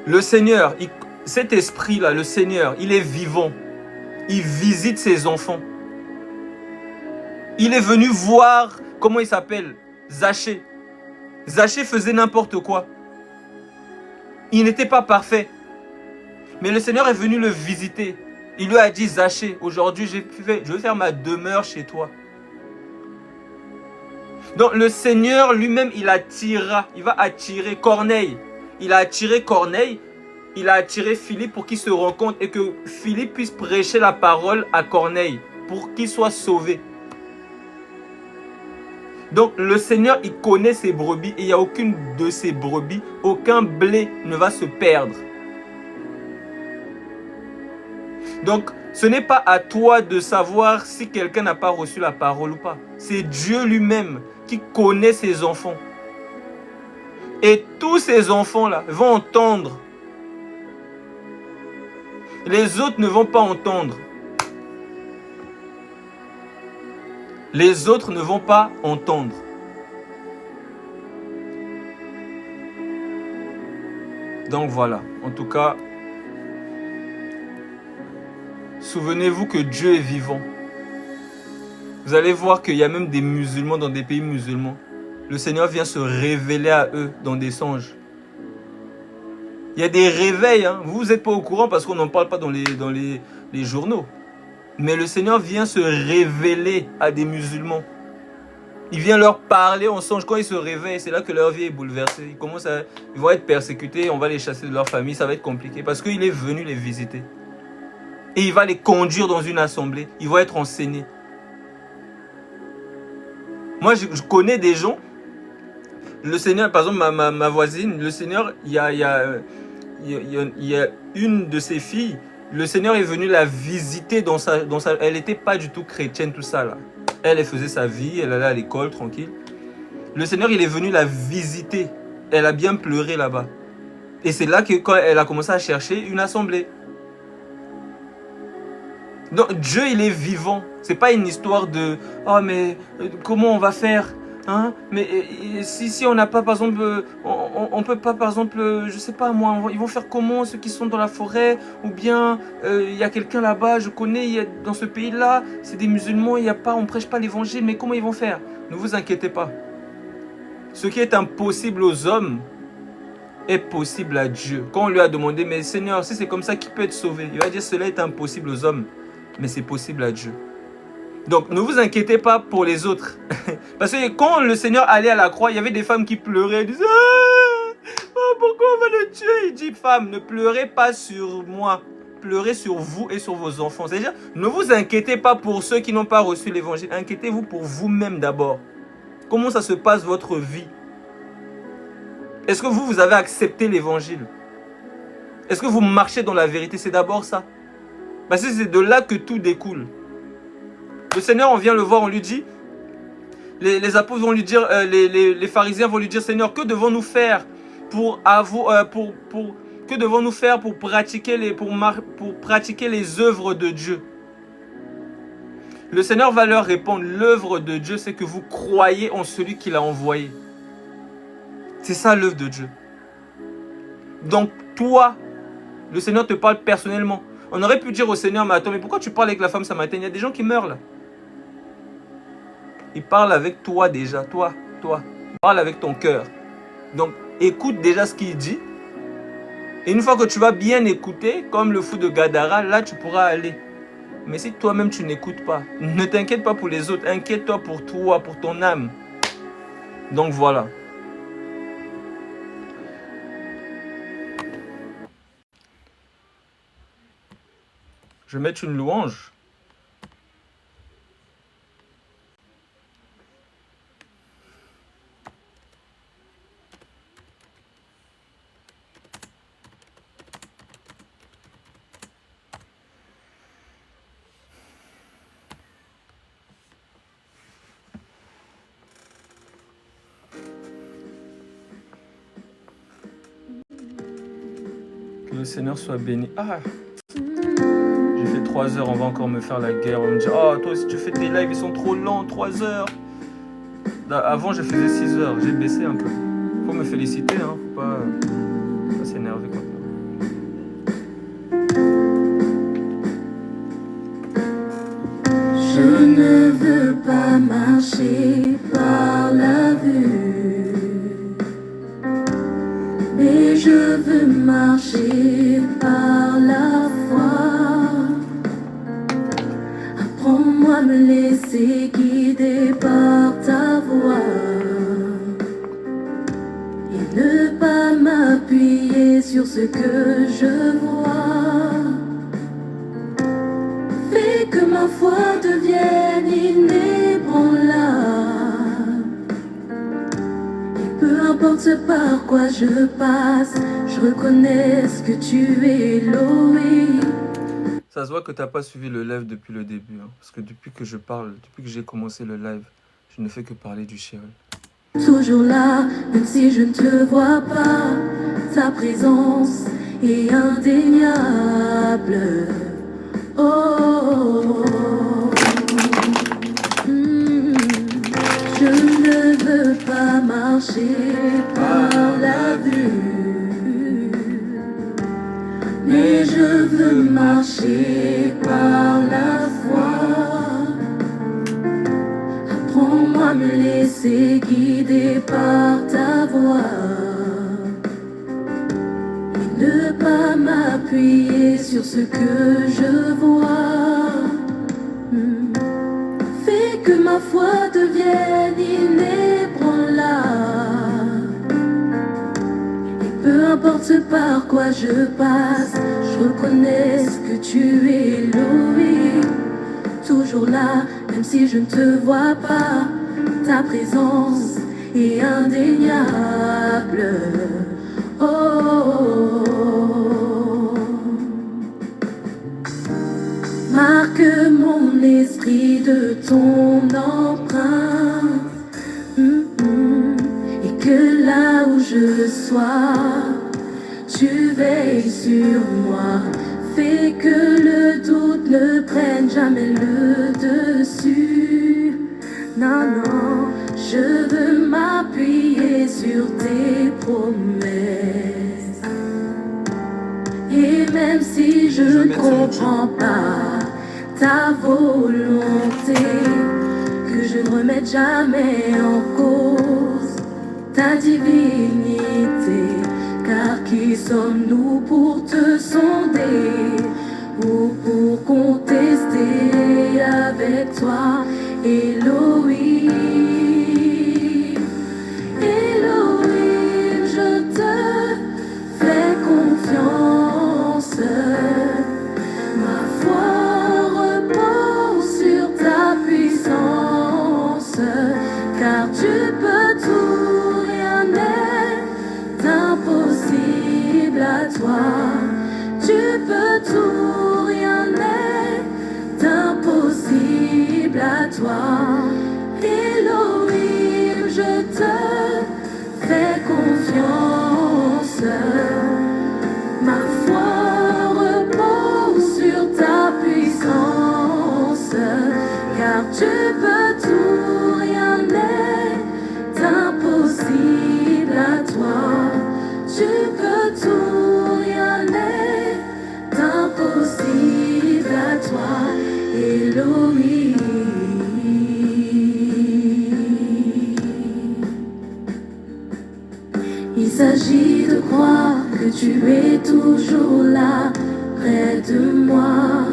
le Seigneur, cet esprit-là, le Seigneur, il est vivant. Il visite ses enfants. Il est venu voir, comment il s'appelle, Zachée. Zachée faisait n'importe quoi. Il n'était pas parfait. Mais le Seigneur est venu le visiter. Il lui a dit, Zachée, aujourd'hui je vais faire ma demeure chez toi. Donc le Seigneur lui-même, il va attirer Corneille. Il a attiré Corneille. Il a attiré Philippe pour qu'il se rencontre et que Philippe puisse prêcher la parole à Corneille pour qu'il soit sauvé. Donc le Seigneur, il connaît ses brebis et il n'y a aucune de ces brebis, aucun blé ne va se perdre. Donc ce n'est pas à toi de savoir si quelqu'un n'a pas reçu la parole ou pas. C'est Dieu lui-même qui connaît ses enfants. Et tous ces enfants-là vont entendre. Les autres ne vont pas entendre. Les autres ne vont pas entendre. Donc voilà, en tout cas, souvenez-vous que Dieu est vivant. Vous allez voir qu'il y a même des musulmans dans des pays musulmans. Le Seigneur vient se révéler à eux dans des songes. Il y a des réveils, hein. Vous n'êtes pas au courant parce qu'on n'en parle pas dans les journaux. Mais le Seigneur vient se révéler à des musulmans. Il vient leur parler en songe. Quand ils se réveillent, c'est là que leur vie est bouleversée. Ils vont être persécutés, on va les chasser de leur famille, ça va être compliqué. Parce qu'il est venu les visiter. Et il va les conduire dans une assemblée. Ils vont être enseignés. Moi, je connais des gens. Le Seigneur, par exemple, ma voisine, le Seigneur, il y a une de ses filles. Le Seigneur est venu la visiter elle n'était pas du tout chrétienne, tout ça là. Elle faisait sa vie, elle allait à l'école, tranquille. Le Seigneur, il est venu la visiter. Elle a bien pleuré là-bas. Et c'est là que quand elle a commencé à chercher une assemblée. Donc Dieu, il est vivant. C'est pas une histoire de « Oh, mais comment on va faire ?» Hein? Mais si on n'a pas, par exemple, on peut pas, par exemple, je sais pas moi, ils vont faire comment ceux qui sont dans la forêt? Ou bien il y a quelqu'un là-bas, je connais, dans ce pays-là, c'est des musulmans, on prêche pas l'évangile, mais comment ils vont faire? Ne vous inquiétez pas. Ce qui est impossible aux hommes est possible à Dieu. Quand on lui a demandé, mais Seigneur, si c'est comme ça, qui peut être sauvé? Il va dire, cela est impossible aux hommes, mais c'est possible à Dieu. Donc, ne vous inquiétez pas pour les autres. Parce que quand le Seigneur allait à la croix, il y avait des femmes qui pleuraient, disaient, oh, pourquoi on va le tuer? Il dit, femme, ne pleurez pas sur moi, pleurez sur vous et sur vos enfants. C'est-à-dire, ne vous inquiétez pas pour ceux qui n'ont pas reçu l'évangile, inquiétez-vous pour vous-même d'abord. Comment ça se passe votre vie? Est-ce que vous avez accepté l'évangile? Est-ce que vous marchez dans la vérité? C'est d'abord ça. Parce que c'est de là que tout découle. Le Seigneur, on vient le voir, on lui dit, les apôtres vont lui dire, les pharisiens vont lui dire, Seigneur, que devons-nous faire pour pratiquer les œuvres de Dieu? Le Seigneur va leur répondre, l'œuvre de Dieu, c'est que vous croyez en celui qui l'a envoyé. C'est ça l'œuvre de Dieu. Donc toi, le Seigneur te parle personnellement. On aurait pu dire au Seigneur, mais attends, mais pourquoi tu parles avec la femme samaritaine? Il y a des gens qui meurent là. Il parle avec toi déjà, toi. Il parle avec ton cœur. Donc écoute déjà ce qu'il dit. Et une fois que tu vas bien écouter, comme le fou de Gadara, là tu pourras aller. Mais si toi-même tu n'écoutes pas, ne t'inquiète pas pour les autres, inquiète-toi pour toi, pour ton âme. Donc voilà. Je vais mettre une louange. Que le Seigneur soit béni. Ah! J'ai fait 3 heures, on va encore me faire la guerre. On me dit, oh, toi, si tu fais tes lives, ils sont trop lents, 3 heures. Là, avant, je faisais 6 heures. J'ai baissé un peu. Faut me féliciter, hein. Faut pas s'énerver maintenant. Je ne veux pas marcher par la vue, mais je veux marcher par la foi. Apprends-moi à me laisser guider par ta voix et ne pas m'appuyer sur ce que je vois. Fais que ma foi devienne inébranlable, et peu importe par quoi je passe, je reconnais que tu es Elohim. Ça se voit que tu n'as pas suivi le live depuis le début. Hein, parce que depuis que je parle, depuis que j'ai commencé le live, je ne fais que parler du chéri. Toujours là, même si je ne te vois pas, ta présence est indéniable. Oh, oh, oh. Je ne veux pas marcher par la vue, mais je veux marcher par la foi. Apprends-moi à me laisser guider par ta voix et ne pas m'appuyer sur ce que je vois. Fais que ma foi devienne inébranlable, et peu importe par quoi je passe, je reconnais que tu es Elohim. Toujours là, même si je ne te vois pas, ta présence est indéniable. Oh, oh, oh. Marque mon esprit de ton empreinte, et que là où je sois, tu veilles sur moi. Fais que le doute ne prenne jamais le dessus. Non, non, je veux m'appuyer sur tes promesses. Et même si je ne comprends pas ta volonté, que je ne remette jamais en cause, divinité. Car qui sommes-nous pour te sonder ou pour contester avec toi, Elohim? Elohim, je te fais confiance. Ma foi repose sur ta puissance, car tu peux tout, rien n'est impossible à toi. Tu peux tout, rien n'est impossible à toi. Elohim, je te fais confiance. Ma foi repose sur ta puissance, car tu peux tout, rien n'est impossible à toi. Tu peux tout, rien n'est impossible à toi, Elohim. Il s'agit de croire que tu es toujours là, près de moi.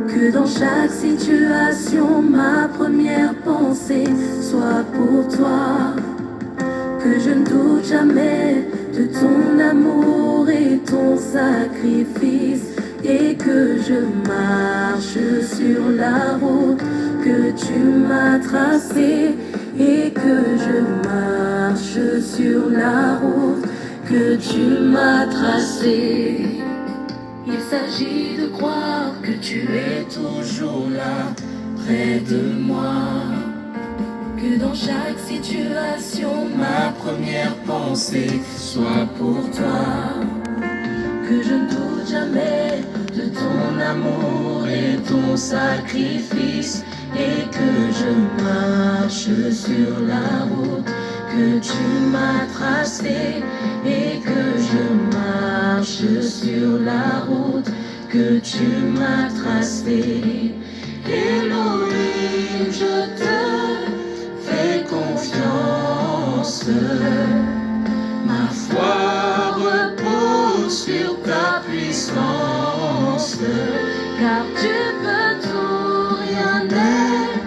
Que dans chaque situation, ma première pensée soit pour toi. Que je ne doute jamais de ton amour et ton sacrifice, et que je marche sur la route que tu m'as tracée, et que je marche sur la route que tu m'as tracée. Il s'agit de croire que tu es toujours là, près de moi. Que dans chaque situation, ma première pensée soit pour toi. Que je ne doute jamais de ton amour et ton sacrifice, et que je marche sur la route que tu m'as tracée, et que je marche sur la route que tu m'as tracée. Elohim, je te fais confiance. Ma foi repose sur ta puissance, car tu peux tout, rien n'est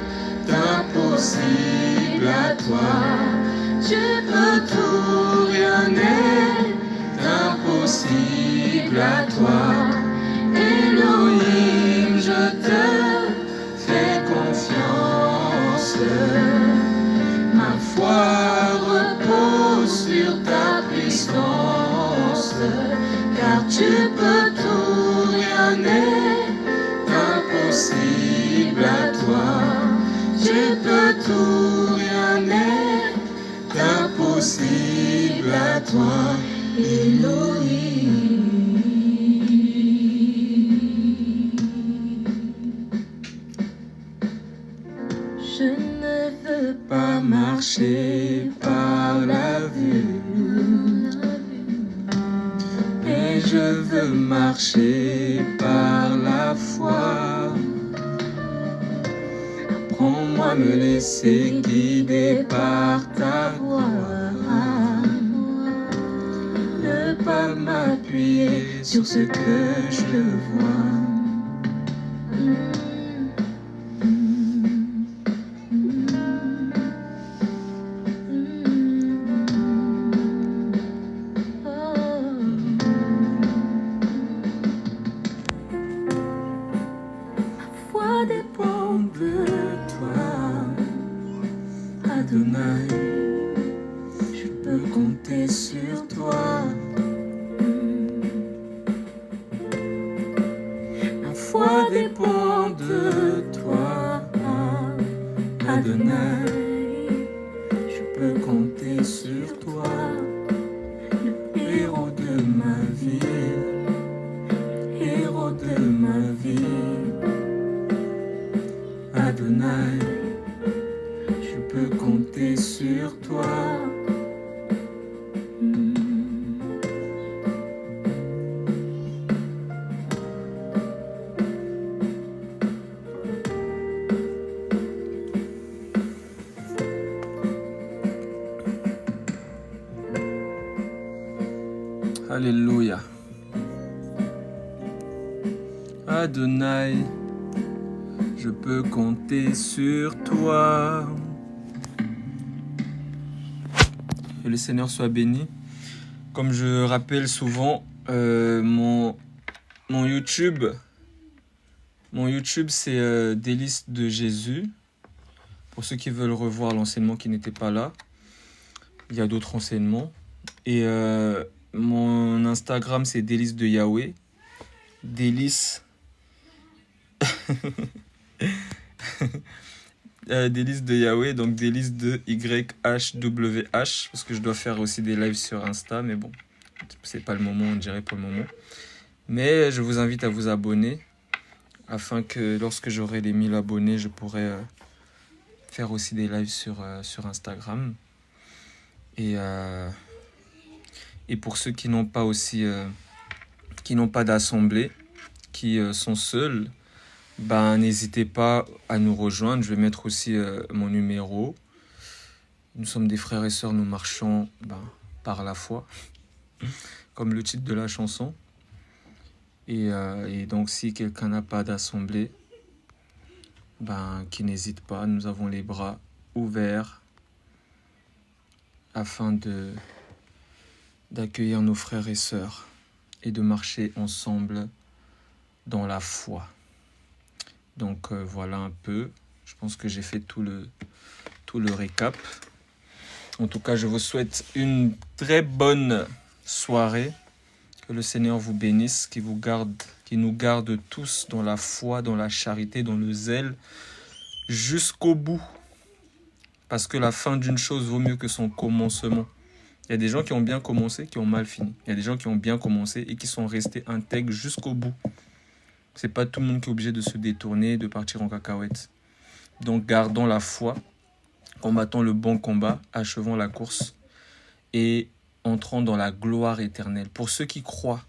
impossible à toi. Tu peux tout, rien n'est impossible à toi. Elohim, je te fais confiance. Ma foi repose sur ta puissance, car tu peux tout, rien n'est impossible à toi. Tu peux tout, rien n'est impossible à toi, Elohim. Je ne veux pas marcher par la vue, mais je veux marcher par la foi. Apprends-moi à me laisser guider par ta voix, ne pas m'appuyer sur ce que je vois. Dépend de toi, Adonai, je peux compter sur toi. Ma foi dépend de toi, Adonai, je peux compter sur toi. Le héros de ma vie, héros de ma vie. Adonai, je peux compter sur toi. Alléluia. Adonai, je peux compter sur toi. Que le Seigneur soit béni. Comme je rappelle souvent, mon YouTube, c'est Délices de Jésus. Pour ceux qui veulent revoir l'enseignement qui n'était pas là, il y a d'autres enseignements. Et mon Instagram, c'est Délices de Yahweh. Délices. Délices de Yahweh, donc Délices de YHWH, parce que je dois faire aussi des lives sur Insta, mais bon, c'est pas le moment, on dirait pour le moment. Mais je vous invite à vous abonner, afin que lorsque j'aurai les 1000 abonnés, je pourrai faire aussi des lives sur Instagram. Et pour ceux qui n'ont pas aussi, qui n'ont pas d'assemblée, qui sont seuls, ben, n'hésitez pas à nous rejoindre. Je vais mettre aussi mon numéro. Nous sommes des frères et sœurs, nous marchons par la foi, comme le titre de la chanson. Et donc, si quelqu'un n'a pas d'assemblée, qu'il n'hésite pas. Nous avons les bras ouverts afin d'accueillir nos frères et sœurs et de marcher ensemble dans la foi. Donc voilà un peu, je pense que j'ai fait tout le récap. En tout cas, je vous souhaite une très bonne soirée. Que le Seigneur vous bénisse, qu'il nous garde tous dans la foi, dans la charité, dans le zèle, jusqu'au bout. Parce que la fin d'une chose vaut mieux que son commencement. Il y a des gens qui ont bien commencé, qui ont mal fini. Il y a des gens qui ont bien commencé et qui sont restés intègres jusqu'au bout. C'est pas tout le monde qui est obligé de se détourner, de partir en cacahuète. Donc gardons la foi, combattons le bon combat, achevons la course et entrons dans la gloire éternelle. Pour ceux qui croient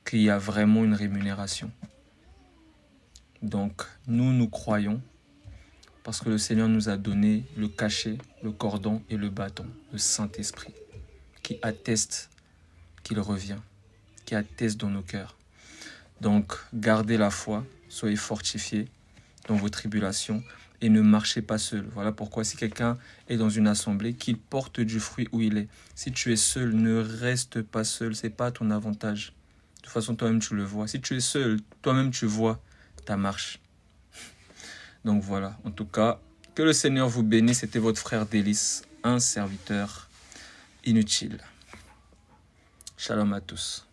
qu'il y a vraiment une rémunération. Donc nous croyons parce que le Seigneur nous a donné le cachet, le cordon et le bâton, le Saint-Esprit, qui atteste qu'il revient, qui atteste dans nos cœurs. Donc, gardez la foi, soyez fortifiés dans vos tribulations et ne marchez pas seul. Voilà pourquoi si quelqu'un est dans une assemblée, qu'il porte du fruit où il est. Si tu es seul, ne reste pas seul, ce n'est pas ton avantage. De toute façon, toi-même, tu le vois. Si tu es seul, toi-même, tu vois ta marche. Donc voilà, en tout cas, que le Seigneur vous bénisse. C'était votre frère Délices, un serviteur inutile. Shalom à tous.